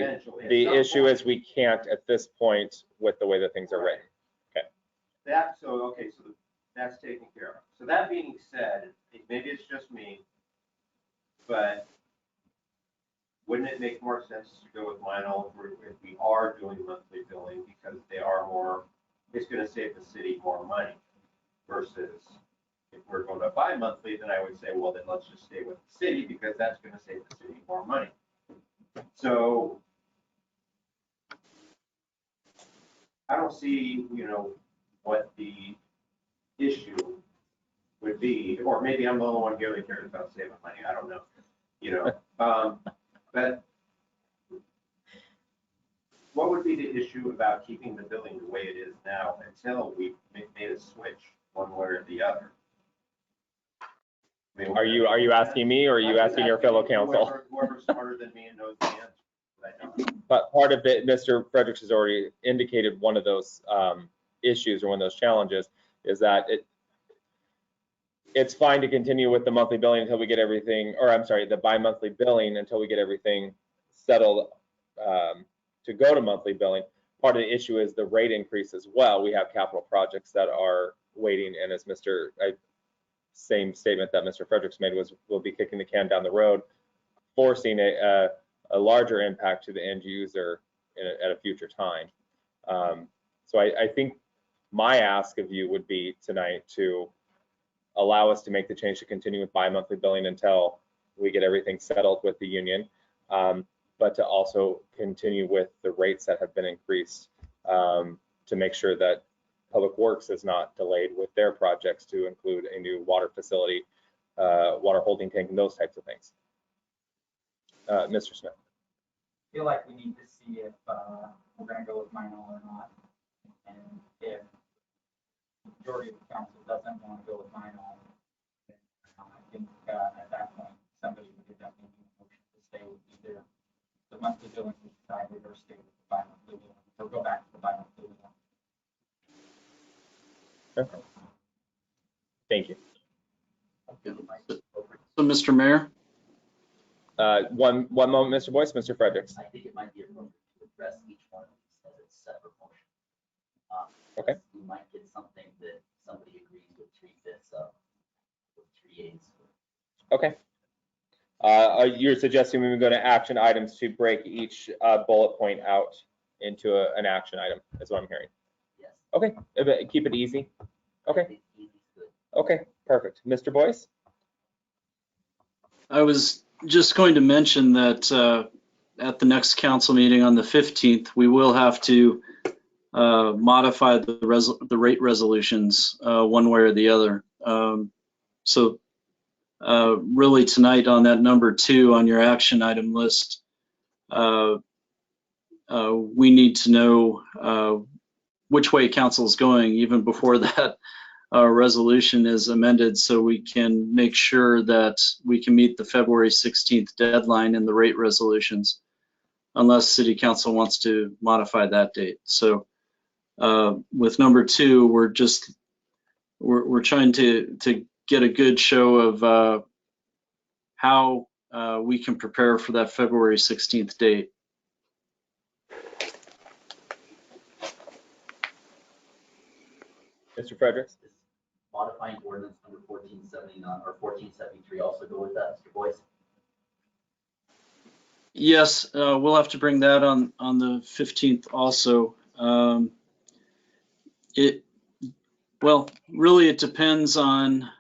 the issue point, is we can't at this point with the way that things are written. Okay. So that's taken care of. So that being said, maybe it's just me, but wouldn't it make more sense to go with Minol if we are doing monthly billing, because they are more, it's going to save the city more money versus if we're going to bi-monthly, then I would say, well, then let's just stay with the city because that's going to save the city more money. So I don't see, you know, what the issue would be, or maybe I'm the only one here that cares about saving money. I don't know, you know. But what would be the issue about keeping the billing the way it is now until we made a switch one way or the other? I mean, Are you asking me, or are you asking your fellow council? Whoever's smarter than me and knows the answer. I don't. But part of it, Mr. Fredericks has already indicated one of those issues or one of those challenges is that it's fine to continue with the monthly billing until we get everything, or I'm sorry, the bi-monthly billing until we get everything settled to go to monthly billing. Part of the issue is the rate increase as well. We have capital projects that are waiting, and as same statement that Mr. Fredericks made was we'll be kicking the can down the road, forcing a larger impact to the end user at a future time. So I think my ask of you would be tonight to allow us to make the change to continue with bi-monthly billing until we get everything settled with the union. but to also continue with the rates that have been increased to make sure that Public Works is not delayed with their projects to include a new water facility, water holding tank, and those types of things. Mr. Smith. I feel like we need to see if we're going to go with Minor or not. And if the majority of the council doesn't want to go with Minor, then I think at that point, somebody would definitely need a motion to stay with either the monthly billing decided or stay with the bi-monthly billing, or go back to the bi-monthly billing. Okay. Thank you. So, Mr. Mayor, One moment, Mr. Boyce. Mr. Fredericks. I think it might be appropriate to address each one of these as a separate motion. Okay. You might get something that somebody agrees with 3/5 of, or 3/8. Okay. You're suggesting we would go to action items to break each bullet point out into an action item, is what I'm hearing. Yes. Okay, keep it easy. Okay. Easy is good. Okay, perfect. Mr. Boyce? I was just going to mention that at the next council meeting on the 15th, we will have to modify the rate resolutions one way or the other. So really tonight on that number 2 on your action item list, we need to know which way council is going even before that resolution is amended, so we can make sure that we can meet the February 16th deadline in the rate resolutions, unless City Council wants to modify that date. So with number 2, we're trying to get a good show of how we can prepare for that February 16th date. Mr. Fredericks? Modifying ordinance number 1479 or 1473 also go with that, Mr. Boyce? Yes, we'll have to bring that on the 15th also. Well, really it depends on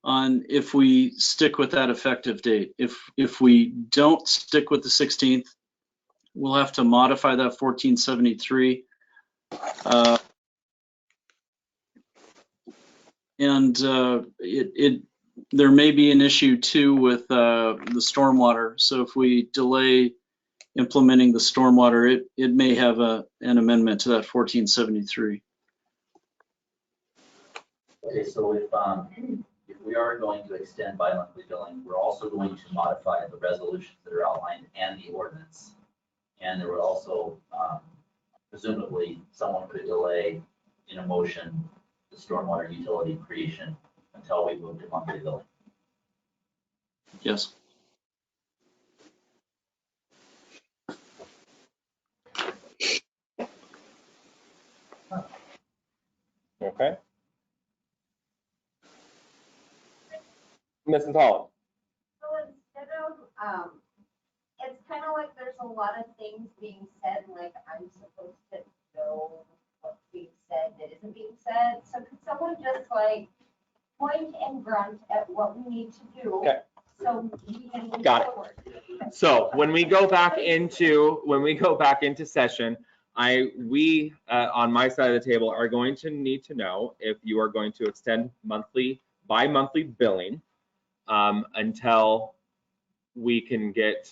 if we stick with that effective date. If we don't stick with the 16th, we'll have to modify that 1473. And there may be an issue too with the stormwater. So if we delay implementing the stormwater, it may have an amendment to that 1473. Okay, so if we are going to extend bi-monthly billing, we're also going to modify the resolutions that are outlined and the ordinance. And there would also, presumably, someone could delay in a motion the stormwater utility creation until we move to monthly billing. Yes. Okay. Mrs. Holland? So instead of, it's kind of like there's a lot of things being said, like I'm supposed to know what's being said that isn't being said. So could someone just like point and grunt at what we need to do? Okay. So we can move Got it. forward. So when we go back into session, we on my side of the table are going to need to know if you are going to extend bi-monthly billing until we can get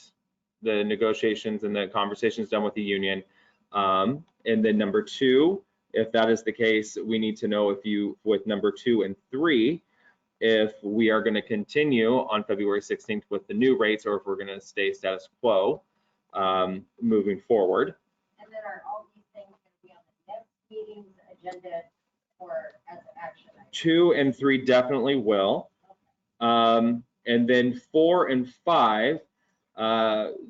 the negotiations and the conversations done with the union. And then number 2, if that is the case, we need to know if you, with number 2 and 3, if we are going to continue on February 16th with the new rates or if we're going to stay status quo moving forward. And then are all these things going to be on the next meeting's agenda or as action items? 2 and 3 definitely will. And then 4 and 5,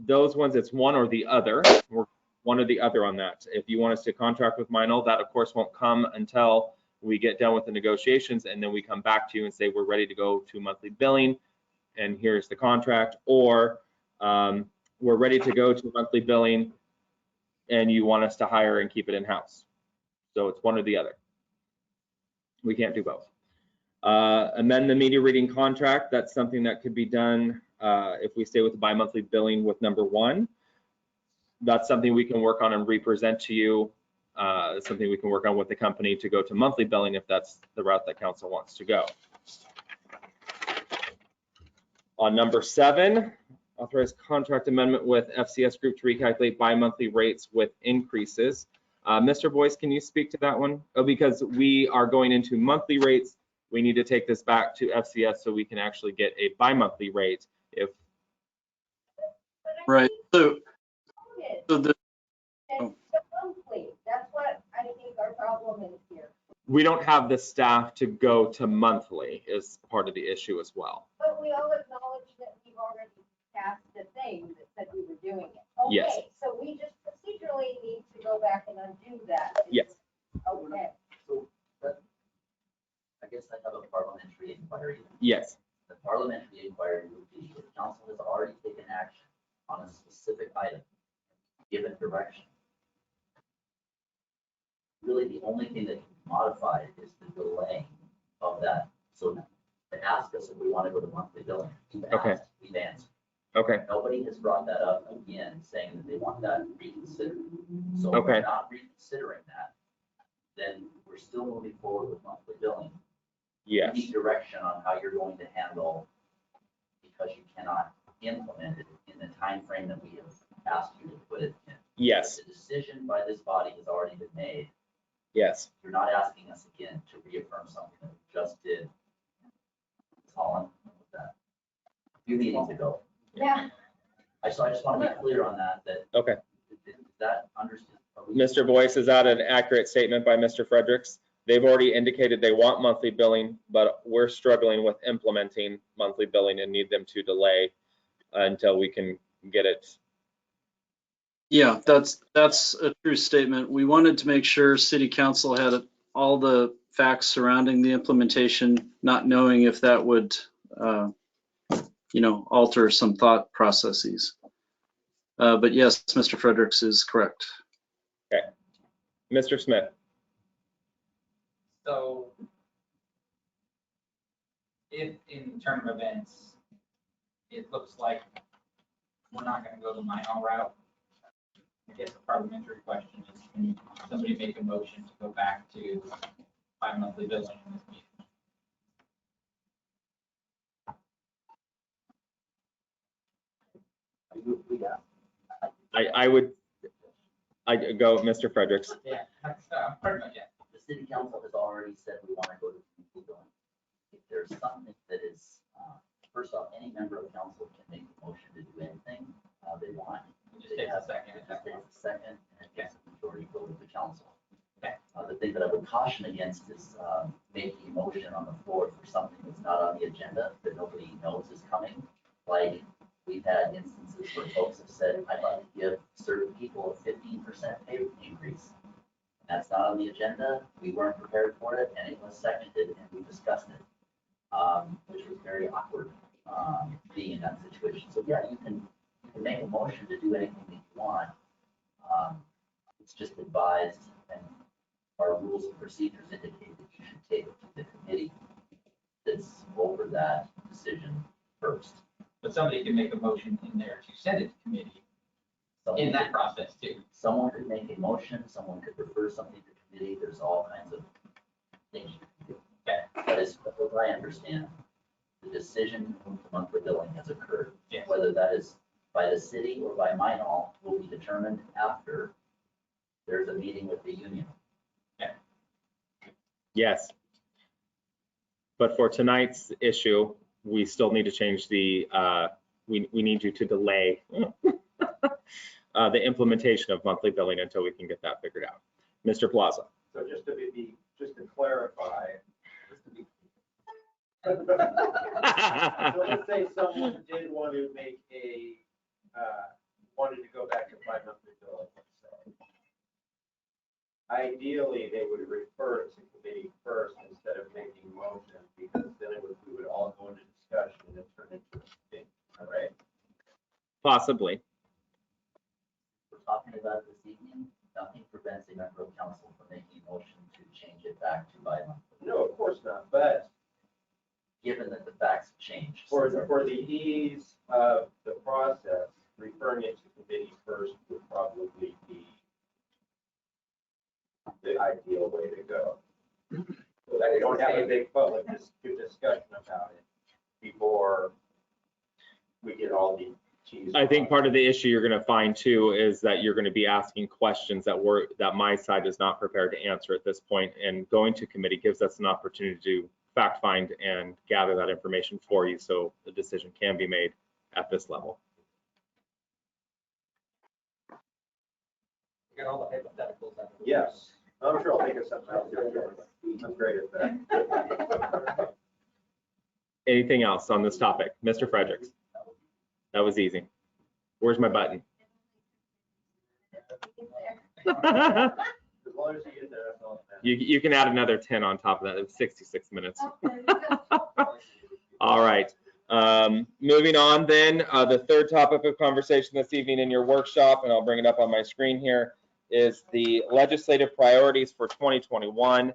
those ones, it's one or the other. We're one or the other on that. If you want us to contract with Minel, that of course won't come until we get done with the negotiations, and then we come back to you and say we're ready to go to monthly billing, and here's the contract, or we're ready to go to monthly billing, and you want us to hire and keep it in-house. So it's one or the other. We can't do both. Amend the media reading contract. That's something that could be done if we stay with the bi-monthly billing with number 1, that's something we can work on and represent to you. It's something we can work on with the company to go to monthly billing if that's the route that council wants to go. On number 7, authorize contract amendment with FCS Group to recalculate bi-monthly rates with increases. Mr. Boyce, can you speak to that one? Oh, because we are going into monthly rates, we need to take this back to FCS so we can actually get a bi-monthly rate. If Right. So the Monthly, that's what I think our problem is here. we don't have the staff to go to monthly is part of the issue as well. But we all acknowledge that we've already passed the thing that said we were doing it. Yes. Okay, so we just procedurally need to go back and undo that. Yes. Okay. So I guess I have a parliamentary inquiry. Yes. The parliamentary inquiry would be if council has already taken action on a specific item, given direction. Really, the only thing that can be modified is the delay of that. So to ask us if we want to go to monthly billing, we've asked, we've answered. Okay. Nobody has brought that up again, saying that they want that reconsidered. So if Okay. we're not reconsidering that, then we're still moving forward with monthly billing. Yes. You need direction on how you're going to handle, because you cannot implement it in the time frame that we have asked you to put it in. Yes. The decision by this body has already been made. Yes. You're not asking us again to reaffirm something that we just did. That's all I'm with that. A few meetings ago. Yeah. I just want to be clear on that, Okay. Is that understood? Mr. Boyce, is that an accurate statement by Mr. Fredericks? They've already indicated they want monthly billing, but we're struggling with implementing monthly billing and need them to delay until we can get it. Yeah, that's a true statement. We wanted to make sure city council had all the facts surrounding the implementation, not knowing if that would, alter some thought processes. But yes, Mr. Fredericks is correct. Okay. Mr. Smith. So if in term of events, it looks like we're not gonna go the minor route, I guess the parliamentary question is, can somebody make a motion to go back to bi-monthly billing in this meeting? I go, Mr. Fredericks. Yeah, that's pretty much it. The city council has already said we want to go to monthly billing. If there's something that is, first off, any member of council can make a motion to do anything they want. It just takes a second. It just takes a second, and it gets a majority vote of the council. The thing that I would caution against is making a motion on the floor for something that's not on the agenda that nobody knows is coming. Like, we've had instances where folks have said, I'd like to give certain people a 15% pay increase. And that's not on the agenda. We weren't prepared for it, and it was seconded, and we discussed it, which was very awkward being in that situation. So yeah, you can make a motion to do anything that you want. It's just advised, and our rules and procedures indicate that you should take it to the committee that's over that decision first. But somebody can make a motion in there to send it to committee in that process too. Someone could make a motion, someone could refer something to committee. There's all kinds of things you can do. Okay. But as far as I understand, the decision to move to monthly billing has occurred. Yes. Whether that is by the city or by Minall will be determined after there's a meeting with the union. Okay. Yes. But for tonight's issue, we still need to change the, we need you to delay the implementation of monthly billing until we can get that figured out. Mr. Plaza. So just to clarify, so let's say someone did want to make wanted to go back to bi-monthly billing, let's say. Ideally, they would refer it to committee first instead of making motion, because then we would all go into discussion and it turn into a thing, all right? Possibly. We're talking about this evening, nothing prevents a member of council from making a motion to change it back to bi-monthly. No, of course not, but given that the facts have changed. For the ease of the process, referring it to committee first would probably be the ideal way to go. So that we don't have a big public discussion about it before we get all the cheese. I think part of the issue you're going to find too is that you're going to be asking questions that my side is not prepared to answer at this point, and going to committee gives us an opportunity to fact find and gather that information for you so the decision can be made at this level. Get all the hypotheticals out of it. Yes, I'm sure I'll think of something else. I'm great at that. Anything else on this topic? Mr. Fredericks? That was easy. Where's my button? As long as you get there, that's all that matters. You can add another 10 on top of that. It was 66 minutes. All right. Moving on then, the third topic of conversation this evening in your workshop, and I'll bring it up on my screen here, is the legislative priorities for 2021.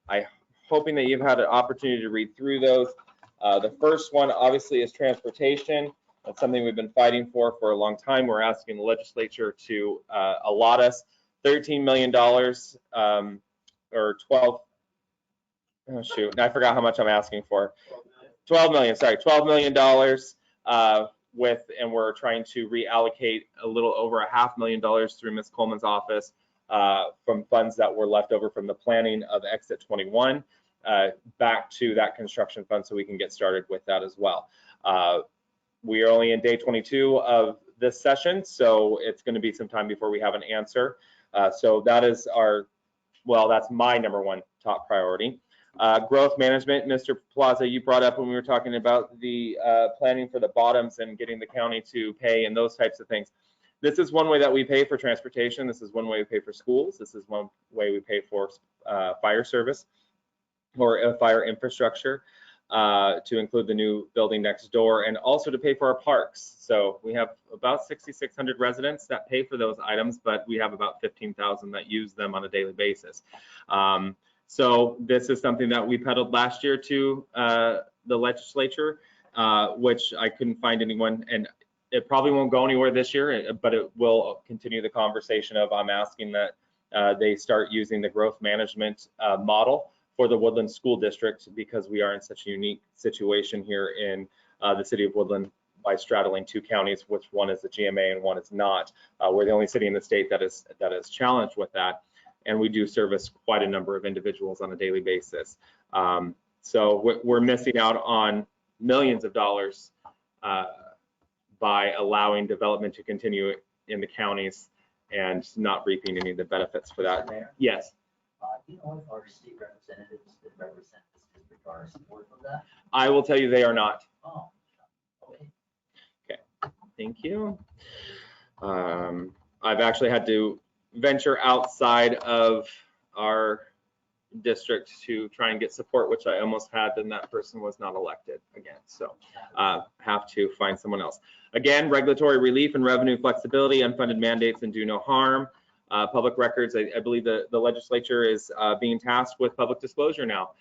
I'm hoping that you've had an opportunity to read through those. The first one obviously is transportation. That's something we've been fighting for a long time. We're asking the legislature to allot us $13 million or 12, oh shoot, I forgot how much I'm asking for. 12 million, sorry, $12 million and we're trying to reallocate a little over $500,000 through Ms. Coleman's office from funds that were left over from the planning of Exit 21 back to that construction fund so we can get started with that as well. We are only in day 22 of this session, so it's going to be some time before we have an answer. So that is that's my number one top priority. Growth management, Mr. Plaza, you brought up when we were talking about the planning for the bottoms and getting the county to pay and those types of things. This is one way that we pay for transportation. This is one way we pay for schools. This is one way we pay for fire service or fire infrastructure, to include the new building next door, and also to pay for our parks. So we have about 6,600 residents that pay for those items, but we have about 15,000 that use them on a daily basis. So this is something that we peddled last year to the legislature, which I couldn't find anyone, and it probably won't go anywhere this year, but it will continue the conversation of I'm asking that they start using the growth management model for the Woodland School District, because we are in such a unique situation here in the city of Woodland by straddling two counties, which one is a GMA and one is not. We're the only city in the state that is challenged with that, and we do service quite a number of individuals on a daily basis. So we're missing out on millions of dollars by allowing development to continue in the counties and not reaping any of the benefits for that. Yes. Do you know if our state representatives that represent this district are supportive of that? I will tell you they are not. Oh, okay. Okay, thank you. I've actually had to venture outside of our district to try and get support, which I almost had, and that person was not elected again. So have to find someone else. Again, regulatory relief and revenue flexibility, unfunded mandates and do no harm. Public records, I believe the legislature is being tasked with public disclosure now.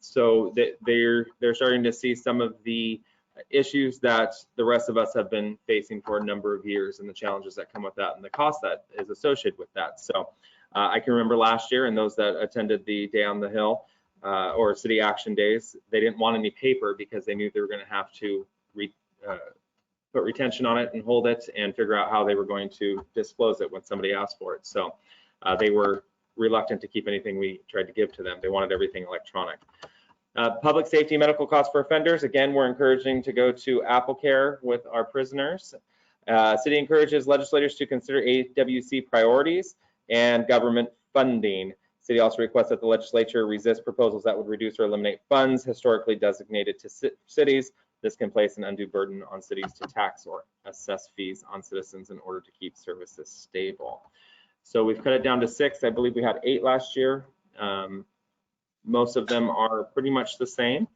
So they're starting to see some of the issues that the rest of us have been facing for a number of years, and the challenges that come with that and the cost that is associated with that. So I can remember last year, and those that attended the Day on the Hill or City Action Days, they didn't want any paper because they knew they were going to have to put retention on it and hold it and figure out how they were going to disclose it when somebody asked for it. So they were reluctant to keep anything we tried to give to them. They wanted everything electronic. Public safety medical costs for offenders. Again, we're encouraging to go to AppleCare with our prisoners. City encourages legislators to consider AWC priorities and government funding. City also requests that the legislature resist proposals that would reduce or eliminate funds historically designated to cities. This can place an undue burden on cities to tax or assess fees on citizens in order to keep services stable. So we've cut it down to 6. I believe we had 8 last year. Most of them are pretty much the same,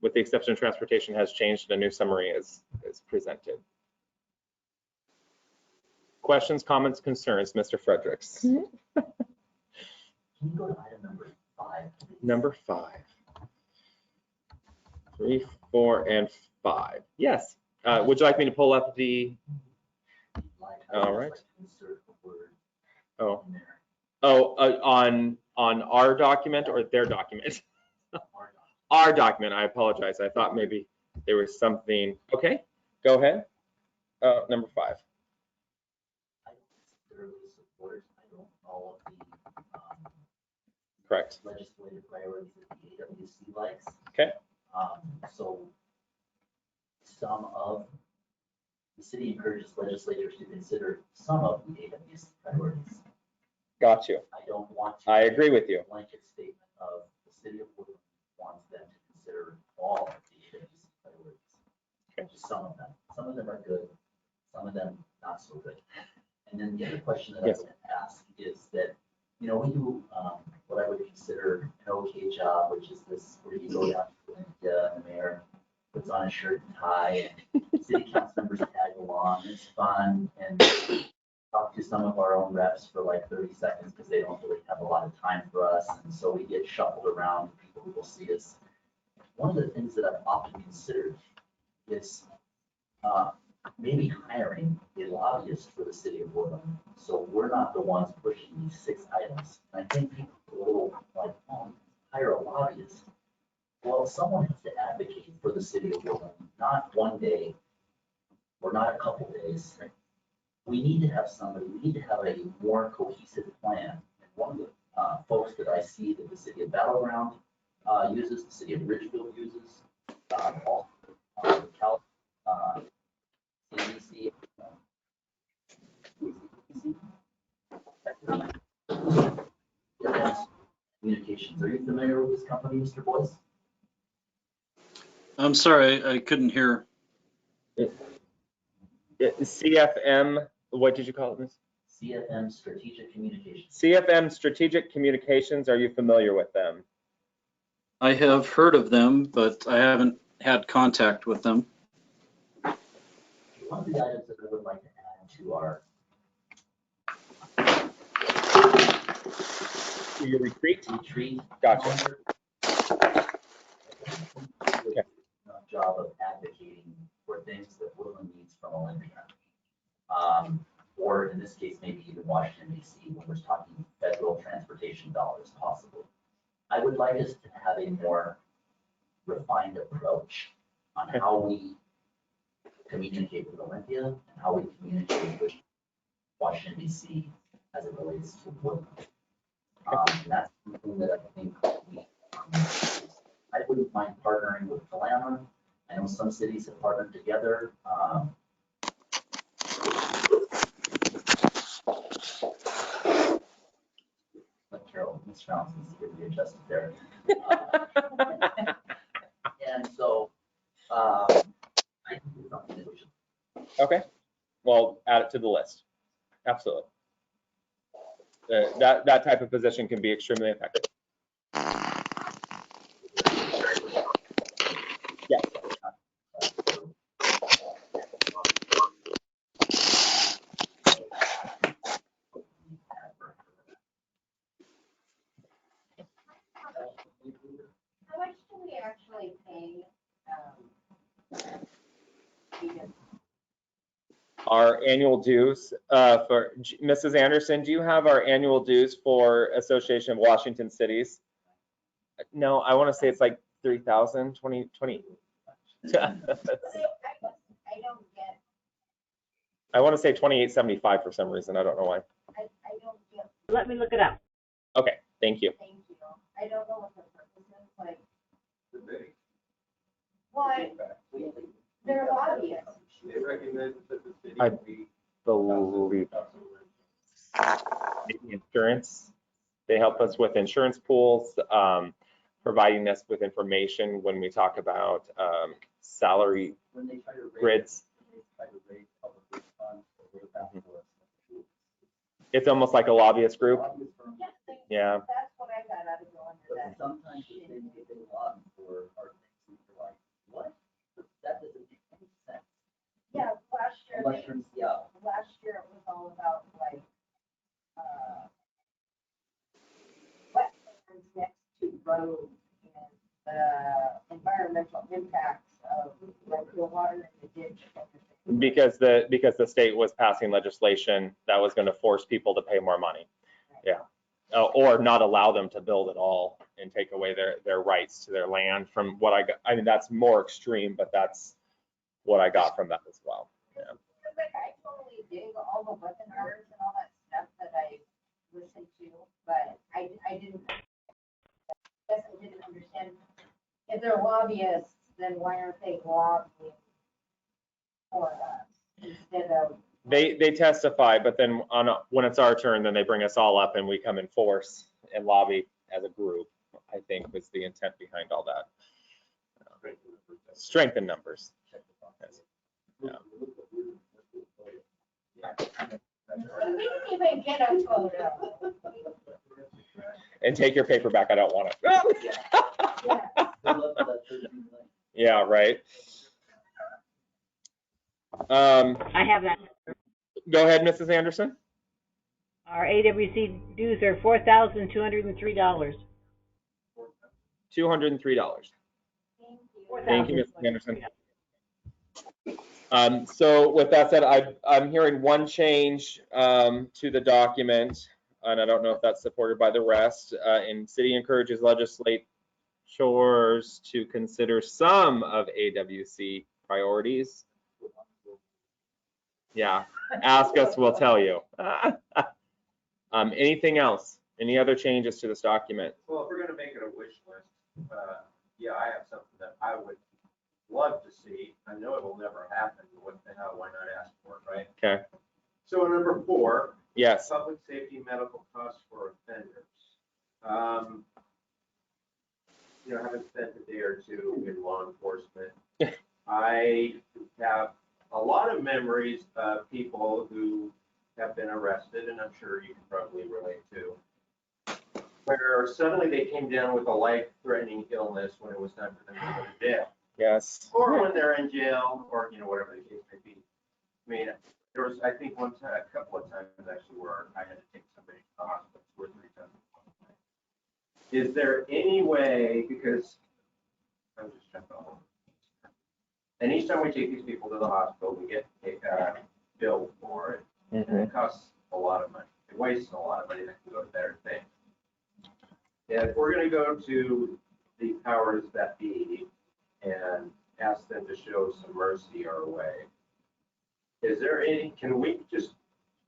with the exception of transportation has changed. A new summary is presented. Questions, comments, concerns, Mr. Fredericks? Can you go to item number 5, please? Number 5. 3, 4, and 5. Yes. Would you like me to pull up the? All right. Oh. Oh, on our document or their document? Our document. I apologize. I thought maybe there was something. Okay, go ahead. Number 5. I don't necessarily support, I don't know the Correct. legislative priorities that the AWC likes. Okay. So some of the city encourages legislators to consider some of the AWC priorities. Got you. I don't want to. I agree with you. Blanket statement of the city of Woodland wants them to consider all of the AWC priorities. Okay. Just some of them. Some of them are good. Some of them not so good. And then the other question that Yes. I would ask is that, we do what I would consider an okay job, which is this where you go down to Olympia and the mayor puts on a shirt and tie and city council members tag along. It's fun and talk to some of our own reps for like 30 seconds because they don't really have a lot of time for us. And so we get shuffled around. People will see us. One of the things that I've often considered is maybe hiring a lobbyist for the city of Woodland. So we're not the ones pushing these 6 items. And I think people are a little like, oh, hire a lobbyist. Well, someone has to advocate for the city of Woodland, not one day or not a couple days. We need to have somebody, we need to have a more cohesive plan. And one of the folks that I see that the city of Battleground uses, the city of Reschedule uses, also CBC, Communications. Are you familiar with this company, Mr. Boyce? I'm sorry, I couldn't hear. CFM, what did you call it, Miss? CFM Strategic Communications. CFM Strategic Communications, are you familiar with them? I have heard of them, but I haven't had contact with them. One of the items that I would like to add to our your retreat? Gotcha. Okay. Job of advocating for things that Woodland needs from Olympia. Or in this case, maybe even Washington, D.C., when we're talking federal transportation dollars possible. I would like us to have a more refined approach on how we communicate with Olympia and how we communicate with Washington, D.C. as it relates to Woodland. And that's something that I think I wouldn't mind partnering with Kalama. I know some cities have partnered together. Ms. Johnson needs to be adjusted there. And so I think it's something that we should. Okay, well, add it to the list. Absolutely. That type of position can be extremely effective. Yes. How much do we actually pay? Our annual dues for Mrs. Anderson, do you have our annual dues for Association of Washington Cities? No, I want to say it's like 3,000, 20. I don't get. I want to say 2875 for some reason. I don't know why. I don't get. Let me look it up. Okay, thank you. Thank you. I don't know what the purpose is, like. Why? They're lobbyists. They recommend that the city I be. believe insurance. They help us with insurance pools, providing us with information when we talk about salary When they try to raise, grids. public funds, It's almost like a lobbyist group. Yeah. That's what I got out of going to that. Sometimes they make a lobby for our things, and you're like, what? That doesn't make any sense. Yeah, last year, Mushrooms, yeah. last year it was all about like, wetlands next to roads and, environmental impacts of like the water in the ditch. Because the state was passing legislation that was going to force people to pay more money. Yeah. Or not allow them to build at all and take away their rights to their land from what I got. I mean, that's more extreme, but that's what I got from that as well. Yeah. Like I totally dig all the webinars and all that stuff that I listened to, but I didn't understand. If they're lobbyists, then why aren't they lobbying for us instead of? They testify, but then when it's our turn, then they bring us all up and we come in force and lobby as a group, I think was the intent behind all that. Strength in numbers. Yeah. We didn't even get a photo. And take your paper back, I don't want it. Yeah, right. I have that. Go ahead, Mrs. Anderson. Our AWC dues are $4,203. $203. Thank you, Mrs. Anderson. So with that said, I'm hearing one change to the document, and I don't know if that's supported by the rest. And city encourages legislators to consider some of AWC priorities. Yeah, ask us, we'll tell you. Anything else? Any other changes to this document? Well, if we're gonna make it a wish list, yeah, I have something that I would love to see. I know it will never happen, but what the hell, why not ask for it, right? Okay. So number 4. Yes. Public safety medical costs for offenders. You know, having spent a day or two in law enforcement, I have a lot of memories of people who have been arrested, and I'm sure you can probably relate to, where suddenly they came down with a life-threatening illness when it was time for them to go to jail. Yes. Or when they're in jail, or, you know, whatever the case may be. I mean, there was, I think, one time, a couple of times actually, where I had to take somebody to the hospital 2 or 3 times. Is there any way, because I'm just jumping all over. And each time we take these people to the hospital, we get billed for it. And it costs a lot of money. It wastes a lot of money that can go to better things. And if we're going to go to the powers that be and ask them to show some mercy our way, is there any, can we just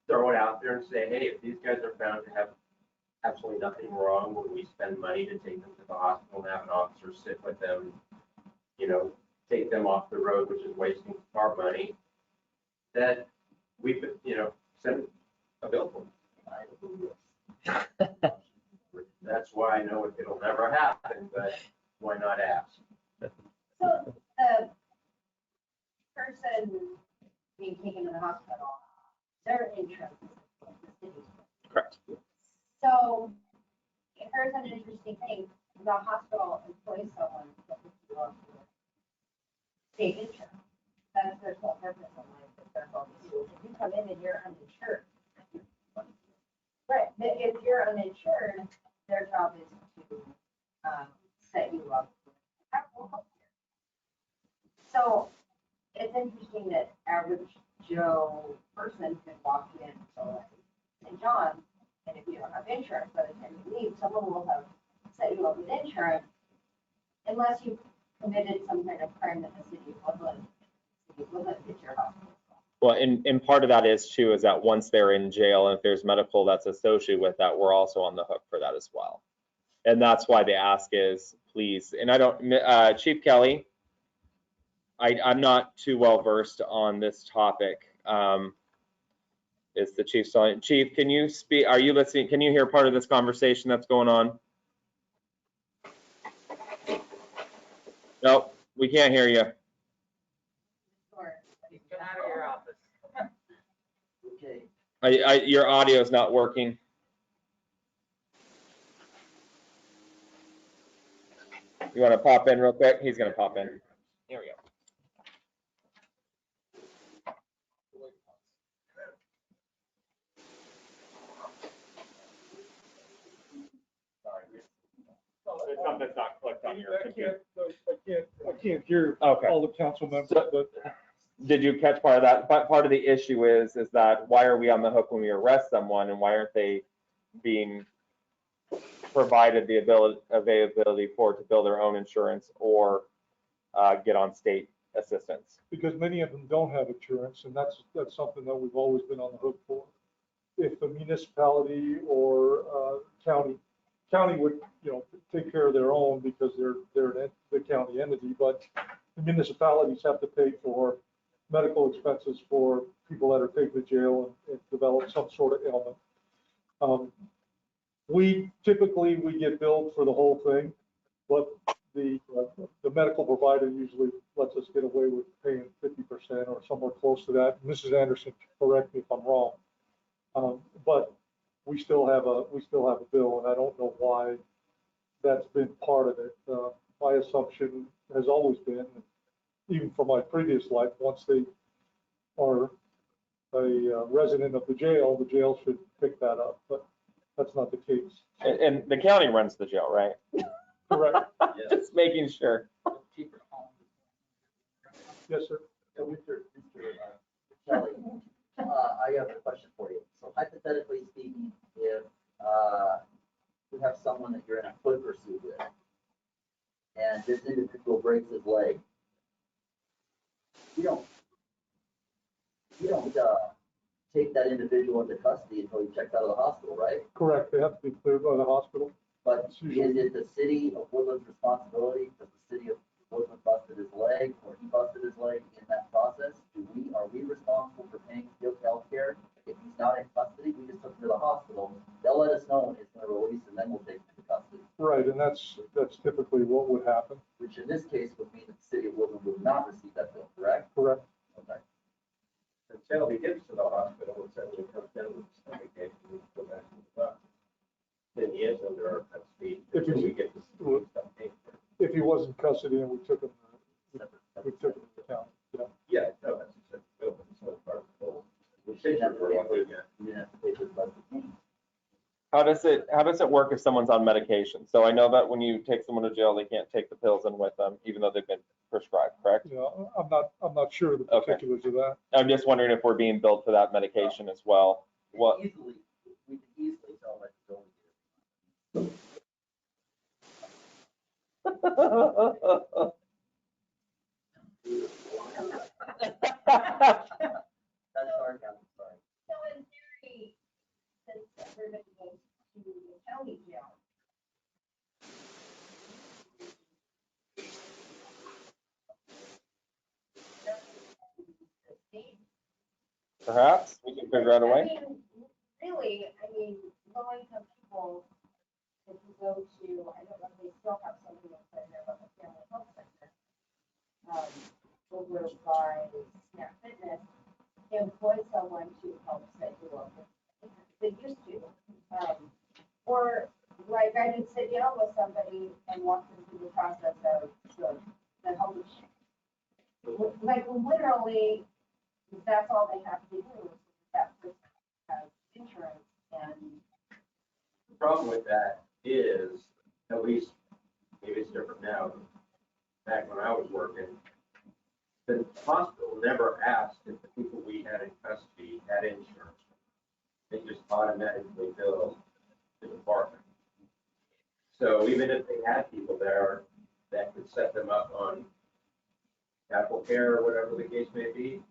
throw it out there and say, hey, if these guys are found to have absolutely nothing wrong, when we spend money to take them to the hospital and have an officer sit with them, you know, take them off the road, which is wasting our money, that we could, you know, send a bill for them. That's why I know it'll never happen, but why not ask? So the person being taken to the hospital, their insurance is the city's. Correct. So here's an interesting thing. The hospital employs someone that belongs to state insurance. That's their sole purpose in life. If you come in and you're uninsured. Right, but if you're uninsured, their job is to set you up with actual health care. So it's interesting that average Joe person can walk in to like St. John's, and if you don't have insurance, by the time you leave, someone will have set you up with insurance, unless you committed some kind of crime that the city of Woodland gets your hospital. Well, and part of that is too, is that once they're in jail, and if there's medical that's associated with that, we're also on the hook for that as well. And that's why the ask is, please, and I don't, Chief Kelly, I'm not too well versed on this topic. Is the chief silent? Chief, can you speak? Are you listening? Can you hear part of this conversation that's going on? Nope, we can't hear you. Get out of your office. Okay. Your audio is not working. You want to pop in real quick? He's going to pop in. Here we go. There's something that's not clicked on your computer. I can't can't hear Okay. all the council members, So- but Did you catch part of that? But part of the issue is that why are we on the hook when we arrest someone, and why aren't they being provided the availability to build their own insurance or get on state assistance? because many of them don't have insurance, and that's something that we've always been on the hook for. If a municipality or county would, take care of their own because they're the county entity, but the municipalities have to pay for medical expenses for people that are taken to jail and develop some sort of ailment. We typically get billed for the whole thing, but the medical provider usually lets us get away with paying 50% or somewhere close to that. Mrs. Anderson, correct me if I'm wrong. But we still have a bill, and I don't know why that's been part of it. My assumption has always been, even from my previous life, once they are a resident of the jail should pick that up, but that's not the case. And the county runs the jail, right? Correct. Just making sure. Yes, sir. Kelly, I have a question for you. So hypothetically speaking, if you have someone that you're in a foot pursuit with, and this individual breaks his leg, you don't take that individual into custody until he checks out of the hospital, right? Correct. They have to be cleared by the hospital. But is it the city of Woodland's responsibility because the city of Woodland busted his leg, or he busted his leg in that process? Are we responsible for paying field health care? If he's not in custody, we just took him to the hospital. They'll let us know when it's going to release, and then we'll take him to custody. Right, and that's typically what would happen. Which in this case would mean that the city of Woodland would not receive that bill, correct? Correct. Okay. Until he gets to the hospital, and suddenly comes down with a stomach ache, and we go back to the doctor. Then he is under our custody until we get this stuff paid for. If he was in custody and we took him to the county, yeah. Yeah, no, that's a separate bill, but it's not part of the bill. We should have for one week. You didn't have to pay for the budget. How does it work if someone's on medication? So I know that when you take someone to jail, they can't take the pills in with them, even though they've been prescribed, correct? Yeah, I'm not sure of the particulars of that. I'm just wondering if we're being billed for that medication as well. What? We can easily tell that it's only That's our count, sorry. So in theory, since everybody goes to the county jail. Perhaps we can figure out a way. Really, low-income people, if you go to, I don't know if they still have something else in there, but the family health center, over by Snap Fitness, employ someone to help set you up. They used to. Or like I did sit down with somebody and walk them through the process of the health insurance. Like literally, that's all they have to do. That person has insurance and. The problem with that is, at least, maybe it's different now, but back when I was working, the hospital never asked if the people we had in custody had insurance. They just automatically billed the department. So even if they had people there that could set them up on Apple Care or whatever the case may be,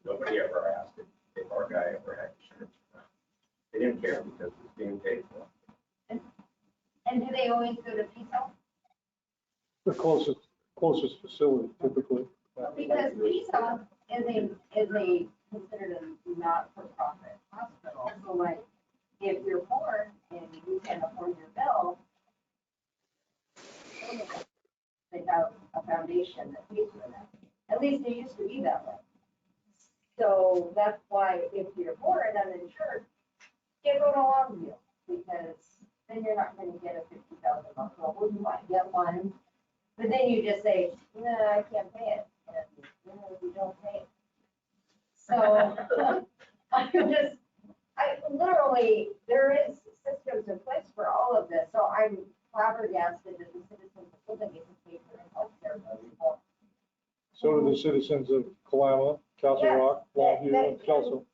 nobody ever asked if our guy ever had insurance. They didn't care because it was being paid for. And do they always go to PISA? The closest facility typically. Because PISA is considered a not-for-profit hospital. So like, if you're poor and you can't afford your bill, they have a foundation that pays for that. At least it used to be that way. So that's why if you're poor and uninsured, get on a long deal, because then you're not going to get a $50,000 bill. Well, you might get one, but then you just say, no, I can't pay it. And you don't pay it. So I literally, there is systems in place for all of this. So I'm flabbergasted that the citizens of Woodland get to pay for health care for people the citizens of Kalama, Castle Yes, Rock, Longview, that and Kelso.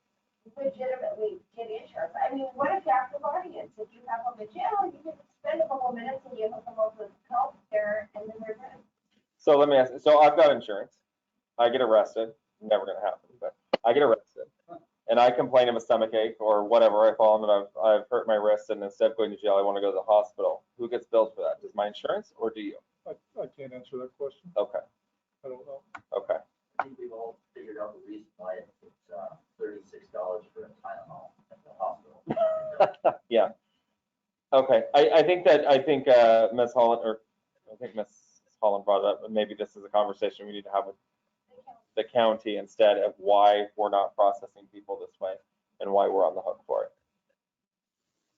legitimately get insurance. I mean, what if you have an audience? If you have them in jail, you can spend a couple of minutes and you hook them up with health care and then they're good. So let me ask, so I've got insurance. I get arrested, never gonna happen, but I get arrested. And I complain of a stomach ache or whatever, I fall and I've hurt my wrist, and instead of going to jail, I wanna go to the hospital. Who gets billed for that? Does my insurance or do you? I can't answer that question. Okay, I don't know. okay. I think we've all figured out the reason why it's $36 for a Tylenol at the hospital. Yeah. Okay, I think Ms. Holland, or I think Ms. Holland brought it up, but maybe this is a conversation we need to have with the county instead of why we're not processing people this way and why we're on the hook for it.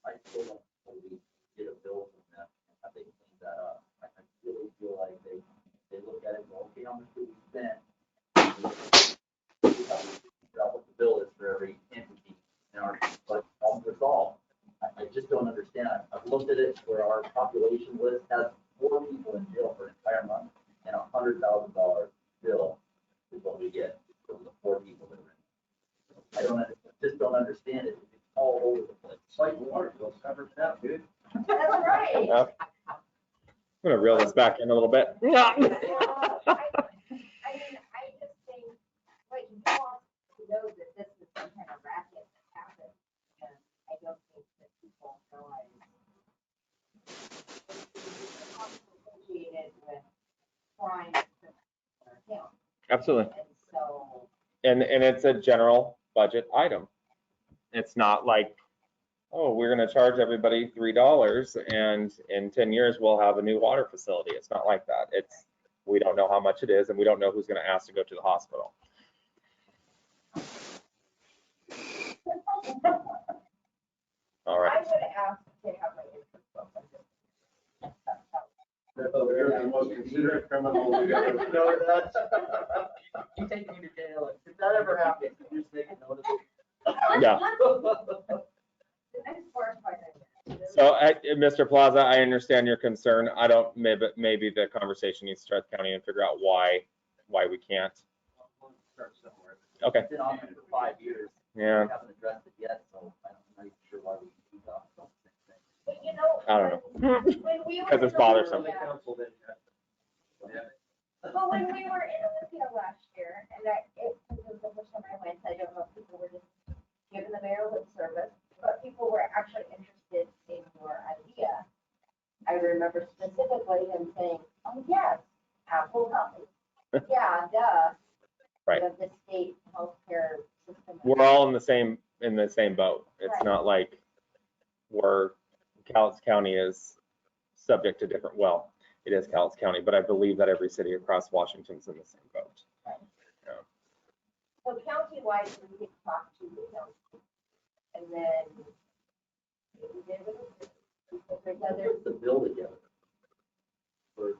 I still don't believe get a bill from them and have they cleaned that up. I really feel like they look at it and go, okay, how much did we spend? Figure out what the bill is for every entity in our, but problem resolved. I just don't understand. I've looked at it where our population list has 4 people in jail for an entire month and $100,000 bill is what we get from the 4 people that are in. I just don't understand it. It's all over the place. It's like water bills covered now, dude. That's right. Yeah. I'm gonna reel this back in a little bit. Yeah. I mean, I just think, like, you want to know that this is some kind of racket that happens, and I don't think that people realize it's associated with crime in our town. Absolutely. And so, And it's a general budget item. It's not like, oh, we're gonna charge everybody $3 and in 10 years we'll have a new water facility. It's not like that. It's, we don't know how much it is and we don't know who's gonna ask to go to the hospital. All right. I would ask to have my interest open. You're the most considerate criminal we've ever. No, that's, you take me to jail. If that ever happens, you just make a note of it. Yeah. So, Mr. Plaza, I understand your concern. I don't, maybe the conversation needs to start the county and figure out why we can't. Start somewhere. Okay. It's been on there for 5 years. Yeah. We haven't addressed it yet, so I'm not even sure why we do that. But you know, I don't know. Because it's bothersome. But when we were in Olympia last year, and it was the first time I went, I don't know if people were just giving the mayor lip service, but people were actually interested in your idea. I remember specifically him saying, oh, yes, Apple Health. Yeah, duh. Right. You know, the state healthcare system. We're all in the same boat. It's Right. not like Cowlitz County is subject to different, well, it is Cowlitz County, but I believe that every city across Washington's in the same boat. Right. Yeah. So county-wide, we could talk to the county, and then maybe they would, if there's other. Put the bill together for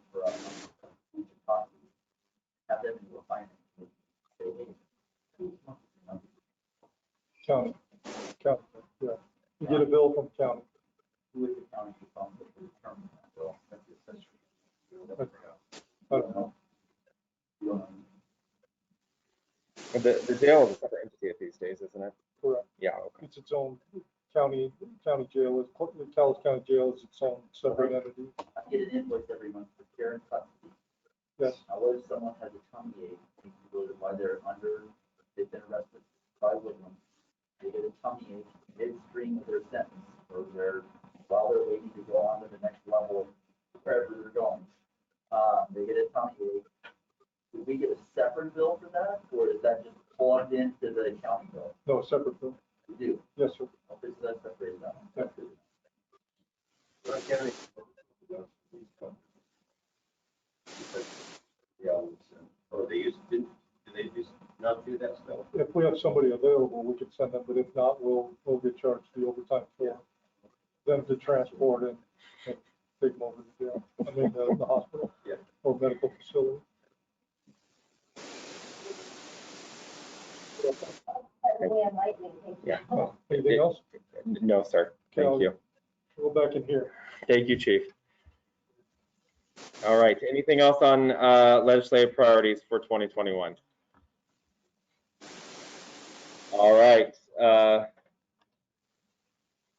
we should talk to, have them do a finance. County, yeah. You get a bill from county. Who is the county responsible for determining that bill? That's the assessor. I don't know. You don't know. The jail is a separate entity these days, isn't it? Correct. Yeah, okay. It's its own county jail. The Cowlitz County Jail is its own separate entity. I get an invoice every month for care and custody. Yes. Now, what if someone has a tummy ache, why they're they've been arrested by Woodland, they get a tummy ache midstream of their sentence, or while they're waiting to go on to the next level, wherever they're going, they get a tummy ache. Do we get a separate bill for that, or is that just plugged into the county bill? No, a separate bill. We do. Yes, sir. Okay, so that's separated out. That's good. Or they used to, do they just not do that stuff? If we have somebody available, we could send them, but if not, we'll get charged the overtime for them to transport and take them over to jail. I mean, the hospital. Yeah. Or medical facility. Yeah. Anything else? No, sir. Thank you. Go back in here. Thank you, Chief. All right, anything else on legislative priorities for 2021? All right.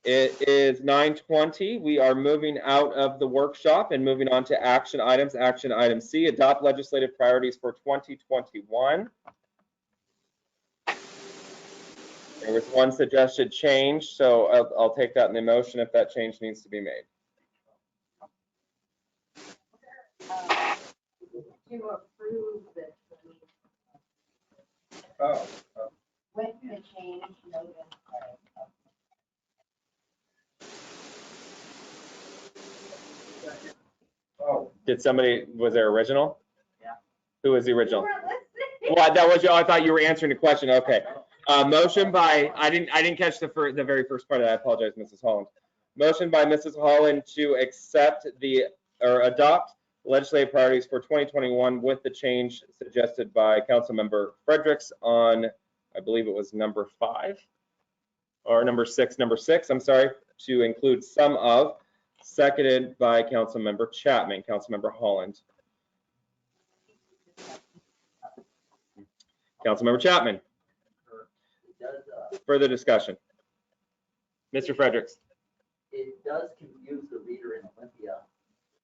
It is 9:20. We are moving out of the workshop and moving on to action items. Action item C, adopt legislative priorities for 2021. There was one suggested change, so I'll take that in the motion if that change needs to be made. To approve the with the change noted. Did somebody, was there original? Yeah. Who was the original? Well, that was you. I thought you were answering the question. Okay. Motion by, I didn't catch the very first part of that. I apologize, Mrs. Holland. Motion by Mrs. Holland to accept or adopt legislative priorities for 2021 with the change suggested by Councilmember Fredericks on, I believe it was number 5 or number 6, I'm sorry, to include some of, seconded by Councilmember Chapman. Councilmember Holland. Councilmember Chapman. Further discussion. Mr. Fredericks. It does confuse the reader in Olympia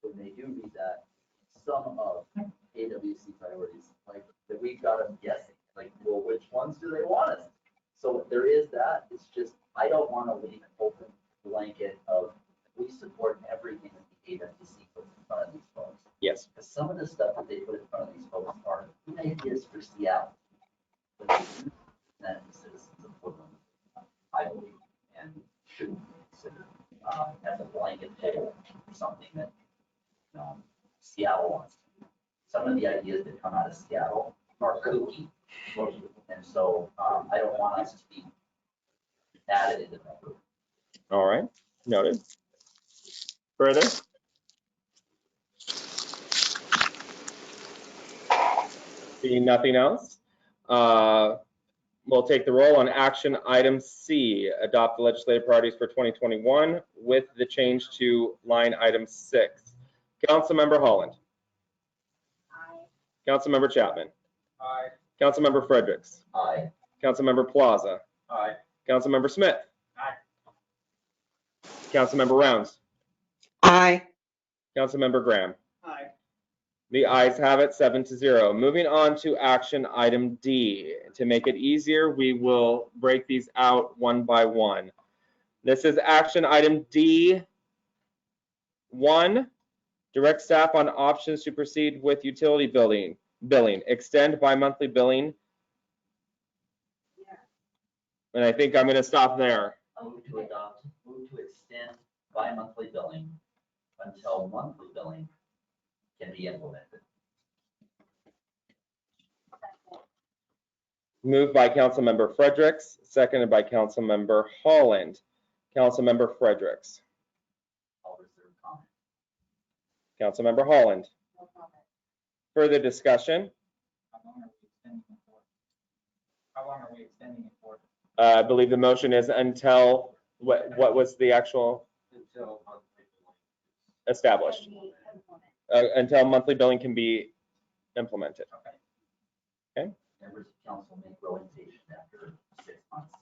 when they do read that some of AWC priorities, like that we've got them guessing, like, well, which ones do they want us? So there is that. It's just, I don't want to leave an open blanket of we support everything that the AWC puts in front of these folks. Yes. Because some of the stuff that they put in front of these folks are good ideas for Seattle. But they do that the citizens of Woodland, I believe, and shouldn't be considered as a blanket whole, something that Seattle wants. Some of the ideas that come out of Seattle are kooky, and so I don't want us to be added into that group. All right, noted. Further? Seeing nothing else, we'll take the roll on action item C, adopt the legislative priorities for 2021 with the change to line item 6. Councilmember Holland. Aye. Councilmember Chapman. Aye. Councilmember Fredericks. Aye. Councilmember Plaza. Aye. Councilmember Smith. Aye. Councilmember Rounds. Aye. Councilmember Graham. Aye. The ayes have it, 7-0. Moving on to action item D. To make it easier, we will break these out one by one. This is action item D1. Direct staff on options to proceed with utility billing. Extend bi-monthly billing. And I think I'm going to stop there. Move to extend bi-monthly billing until monthly billing can be implemented. Moved by Councilmember Fredericks, seconded by Councilmember Holland. Councilmember Fredericks. I'll reserve comment. Councilmember Holland. No comment. Further discussion? How long are we extending it for? How long are we extending it for? I believe the motion is until, what was the actual? Until monthly established. Until monthly billing can be implemented. Okay. Members of council make orientation after 6 months.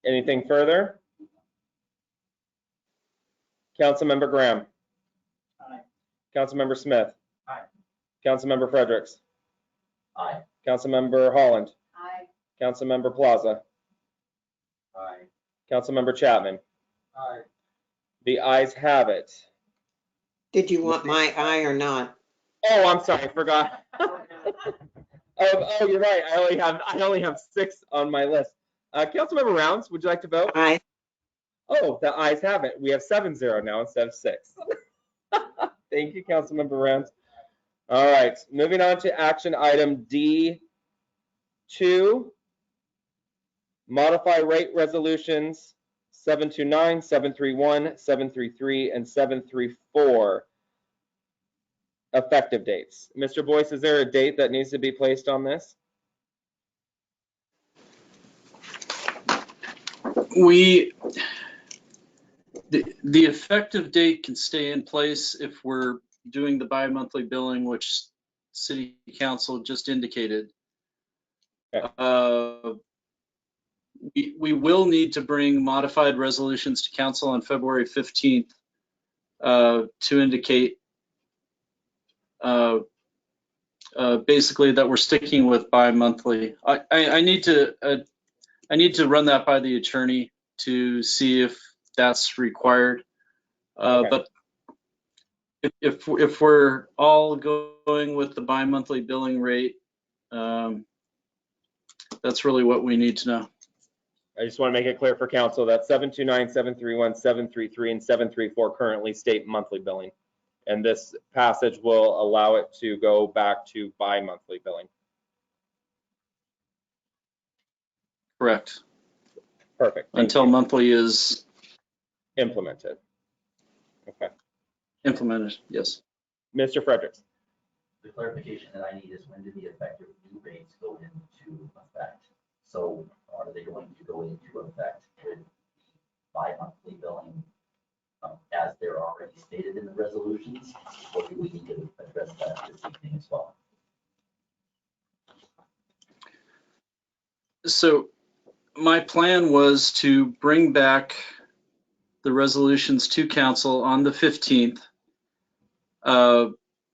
Anything further? Councilmember Graham. Aye. Councilmember Smith. Aye. Councilmember Fredericks. Aye. Councilmember Holland. Aye. Councilmember Plaza. Aye. Councilmember Chapman. Aye. The ayes have it. Did you want my eye or not? Oh, I'm sorry, I forgot. Oh, you're right. I only have 6 on my list. Councilmember Rounds, would you like to vote? Aye. Oh, the ayes have it. We have 7-0 now instead of 6. Thank you, Councilmember Rounds. All right, moving on to action item D2. Modify rate resolutions 729, 731, 733, and 734. Effective dates. Mr. Boyce, is there a date that needs to be placed on this? We The effective date can stay in place if we're doing the bi-monthly billing, which City Council just indicated. We will need to bring modified resolutions to Council on February 15th to indicate basically that we're sticking with bi-monthly. I need to run that by the attorney to see if that's required. But if we're all going with the bi-monthly billing rate, that's really what we need to know. I just want to make it clear for council that 729, 731, 733, and 734 currently state monthly billing. And this passage will allow it to go back to bi-monthly billing. Correct. Perfect. Until monthly is implemented. Okay. Implemented, yes. Mr. Fredericks. The clarification that I need is when do the effective new rates go into effect? So are they going to go into effect with bi-monthly billing as they're already stated in the resolutions, or do we need to address that this evening as well? So my plan was to bring back the resolutions to council on the 15th.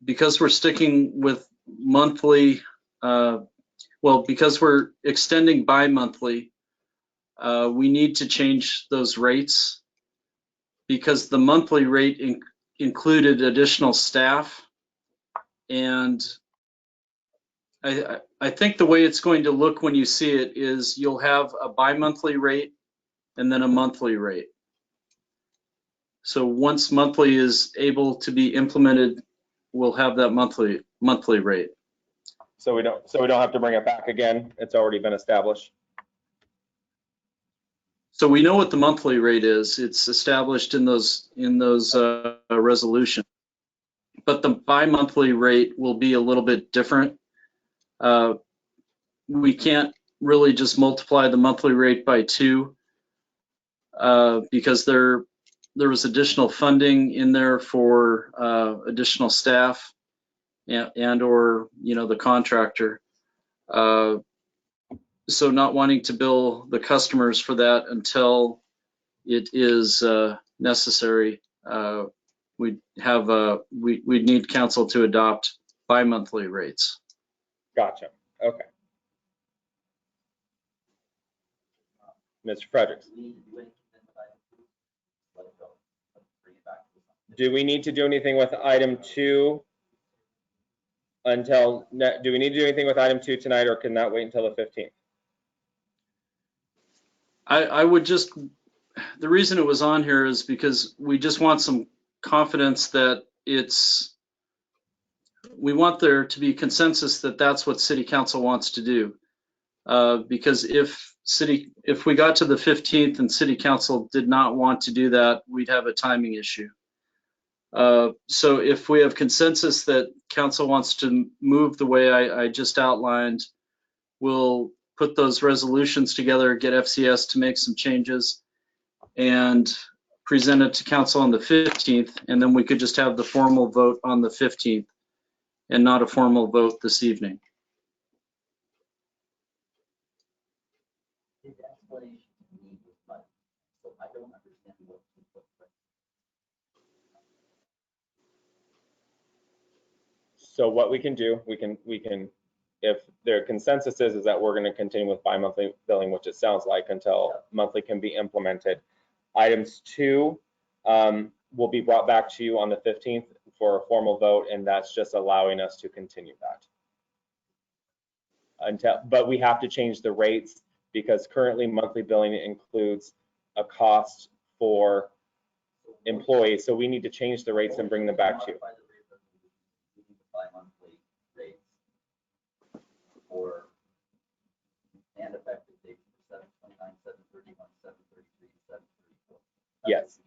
Because we're sticking with monthly, because we're extending bi-monthly, we need to change those rates because the monthly rate included additional staff. And I think the way it's going to look when you see it is you'll have a bi-monthly rate and then a monthly rate. So once monthly is able to be implemented, we'll have that monthly rate. So we don't have to bring it back again. It's already been established. So we know what the monthly rate is. It's established in those resolutions. But the bi-monthly rate will be a little bit different. We can't really just multiply the monthly rate by 2 because there was additional funding in there for additional staff and or the contractor. So not wanting to bill the customers for that until it is necessary, we'd need council to adopt bi-monthly rates. Gotcha. Okay. Mr. Fredericks. Do we need to do anything with item 2 until, do we need to do anything with item 2 tonight, or can that wait until the 15th? I would just, the reason it was on here is because we just want some confidence that we want there to be consensus that that's what City Council wants to do. Because if we got to the 15th and City Council did not want to do that, we'd have a timing issue. So if we have consensus that council wants to move the way I just outlined, we'll put those resolutions together, get FCS to make some changes, and present it to council on the 15th, and then we could just have the formal vote on the 15th and not a formal vote this evening. So what we can do, we can, if their consensus is that we're going to continue with bi-monthly billing, which it sounds like, until monthly can be implemented. Items 2 will be brought back to you on the 15th for a formal vote, and that's just allowing us to continue that. But we have to change the rates because currently monthly billing includes a cost for employees. So we need to change the rates and bring them back to you. Bi-monthly rates for and effective date 7/29, 7/31, 7/33, 7/34. Yes.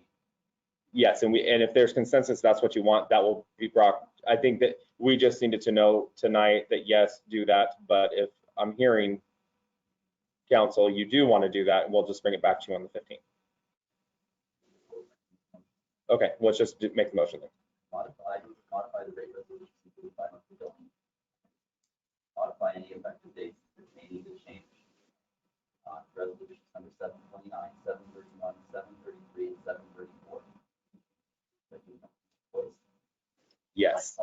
Yes, and if there's consensus, that's what you want, that will be brought. I think that we just needed to know tonight that yes, do that. But if I'm hearing council, you do want to do that, we'll just bring it back to you on the 15th. Okay, let's just make the motion then. Modify the rate resolutions, including bi-monthly billing. Modify any effective dates that may need to change. Resolutions number 729, 731, 733, and 734. Yes.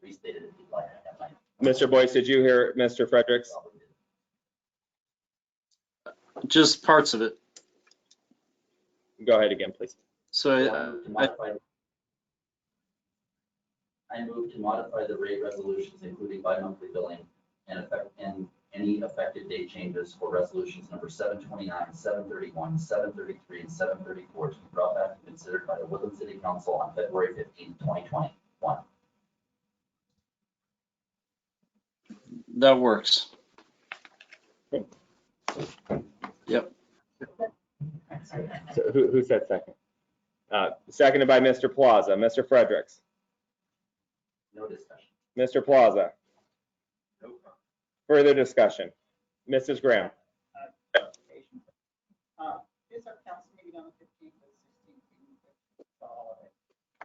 Restated if you'd like. Mr. Boyce, did you hear Mr. Fredericks? Just parts of it. Go ahead again, please. So I move to modify the rate resolutions, including bi-monthly billing and any effective date changes for resolutions number 729, 731, 733, and 734 to be brought back and considered by the Woodland City Council on February 15, 2021. that works. Yep. So who said second? Seconded by Mr. Plaza. Mr. Fredericks. No discussion. Mr. Plaza. No. Further discussion. Mrs. Graham. Is our council meeting on the 15th or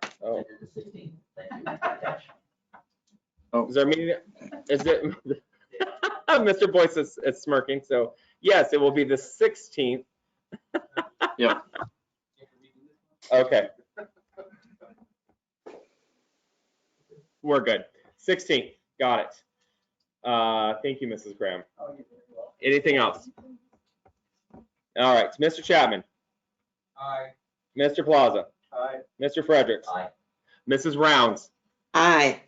16th? Oh. The 16th. Thank you. Oh. Is there a meeting? Is it? Mr. Boyce is smirking. So yes, it will be the 16th. Yep. Okay. We're good. 16th. Got it. Thank you, Mrs. Graham. Anything else? All right. Mr. Chapman. Aye. Mr. Plaza. Aye. Mr. Fredericks. Aye. Mrs. Rounds. Aye.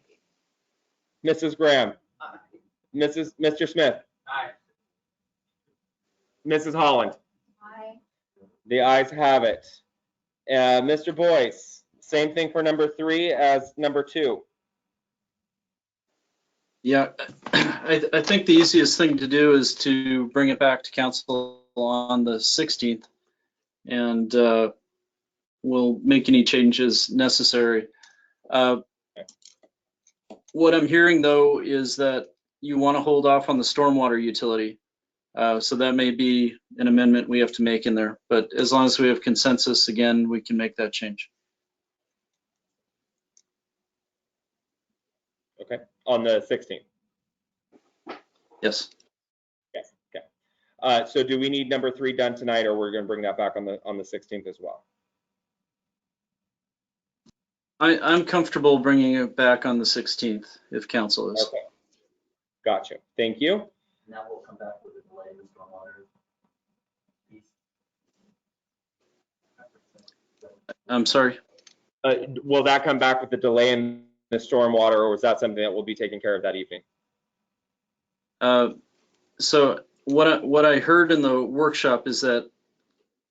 Mrs. Graham. Mr. Smith. Aye. Mrs. Holland. Aye. The ayes have it. Mr. Boyce, same thing for number 3 as number 2. Yeah, I think the easiest thing to do is to bring it back to council on the 16th, and we'll make any changes necessary. What I'm hearing, though, is that you want to hold off on the stormwater utility. So that may be an amendment we have to make in there. But as long as we have consensus, again, we can make that change. Okay, on the 16th. Yes. Yes. Okay. So do we need number 3 done tonight, or we're going to bring that back on the 16th as well? I'm comfortable bringing it back on the 16th if council is. Okay. Gotcha. Thank you. Now we'll come back with a delay in the stormwater piece. I'm sorry. Will that come back with the delay in the stormwater, or was that something that will be taken care of that evening? So what I heard in the workshop is that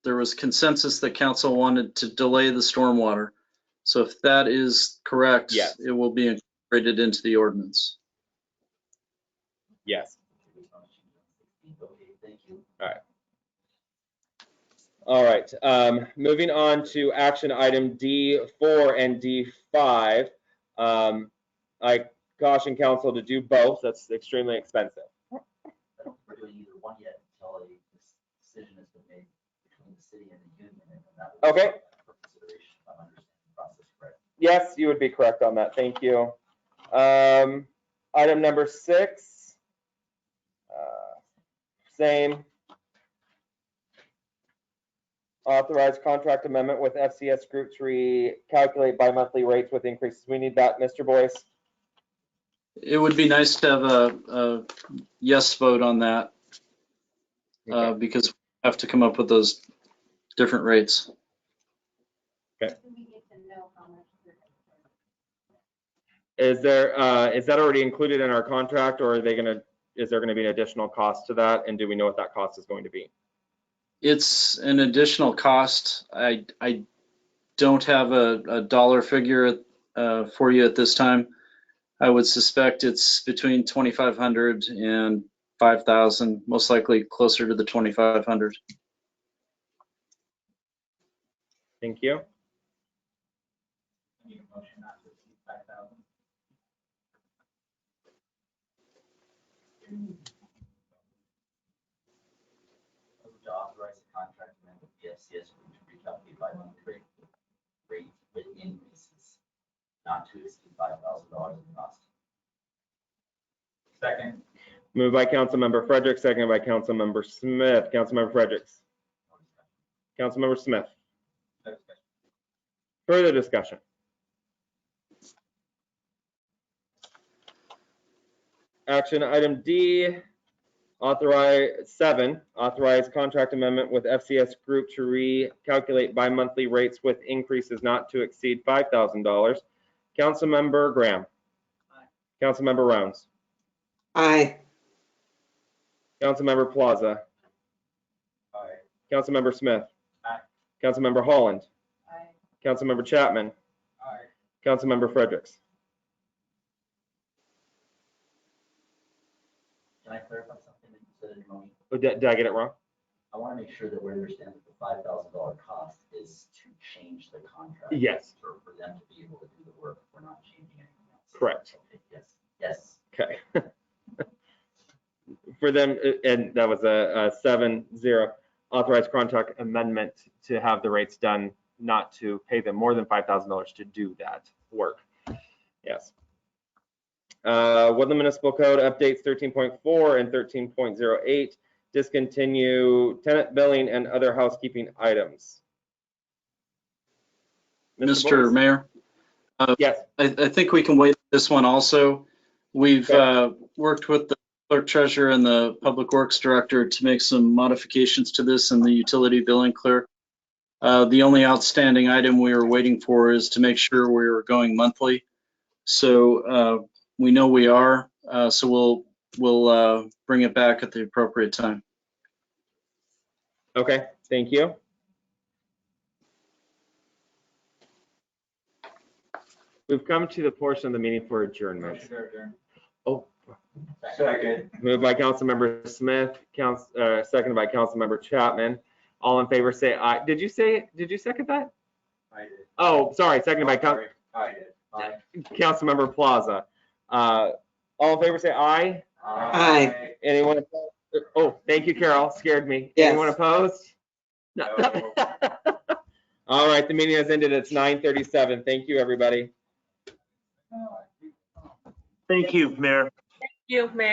there was consensus that council wanted to delay the stormwater. So if that is correct, yes, it will be incorporated into the ordinance. Yes. Okay, thank you. All right. Moving on to action item D4 and D5. I caution council to do both. That's extremely expensive. We're doing either one yet until a decision has been made between the city and the union. And that would Okay. For consideration, if I'm understanding the process correct. Yes, you would be correct on that. Thank you. Item number 6. Same. Authorized contract amendment with FCS Group to recalculate bi-monthly rates with increases. We need that, Mr. Boyce. It would be nice to have a yes vote on that, because we have to come up with those different rates. Okay. Do we get to know how much they're Is that already included in our contract, or is there gonna be an additional cost to that? And do we know what that cost is going to be? It's an additional cost. I don't have a dollar figure for you at this time. I would suspect it's between 2,500 and 5,000, most likely closer to the 2,500. Thank you. I need a motion not to exceed 5,000. To authorize a contract amendment with the FCS Group to recalculate bi-monthly rate with not to exceed $5,000 in cost. Second. Moved by Councilmember Fredericks, seconded by Councilmember Smith. Councilmember Fredericks. Councilmember Smith. No discussion. Further discussion? Action item D, authorize contract amendment with FCS Group to recalculate bi-monthly rates with increases not to exceed $5,000. Councilmember Graham. Aye. Councilmember Rounds. Aye. Councilmember Plaza. Aye. Councilmember Smith. Aye. Councilmember Holland. Aye. Councilmember Chapman. Aye. Councilmember Fredericks. Can I clarify something that you said in your motion? Did I get it wrong? I want to make sure that we understand that the $5,000 cost is to change the contract. Yes. For them to be able to do the work. We're not changing anything else. Correct. Okay, yes, yes. Okay. For them, and that was a 7-0 authorized contract amendment to have the rates done, not to pay them more than $5,000 to do that work. Yes. Woodland Municipal Code updates 13.4 and 13.08 discontinue tenant billing and other housekeeping items. Mr. Boyce? Mayor? Yes. I think we can wait this one also. We've worked with the Clerk-Treasurer and the Public Works Director to make some modifications to this in the utility billing clerk. The only outstanding item we were waiting for is to make sure we were going monthly. So we know we are, so we'll bring it back at the appropriate time. Okay, thank you. We've come to the portion of the meeting for adjournment. Motion to adjourn. Oh. Second. Moved by Councilmember Smith, seconded by Councilmember Chapman. All in favor say aye. Did you second that? I did. Oh, sorry, seconded by I did. Aye. Councilmember Plaza. All in favor say aye. Aye. Anyone opposed? Oh, thank you, Carol. Scared me. Yes. Anyone opposed? No. All right, the meeting has ended. It's 9:37. Thank you, everybody. Thank you, Mayor. You, Mayor.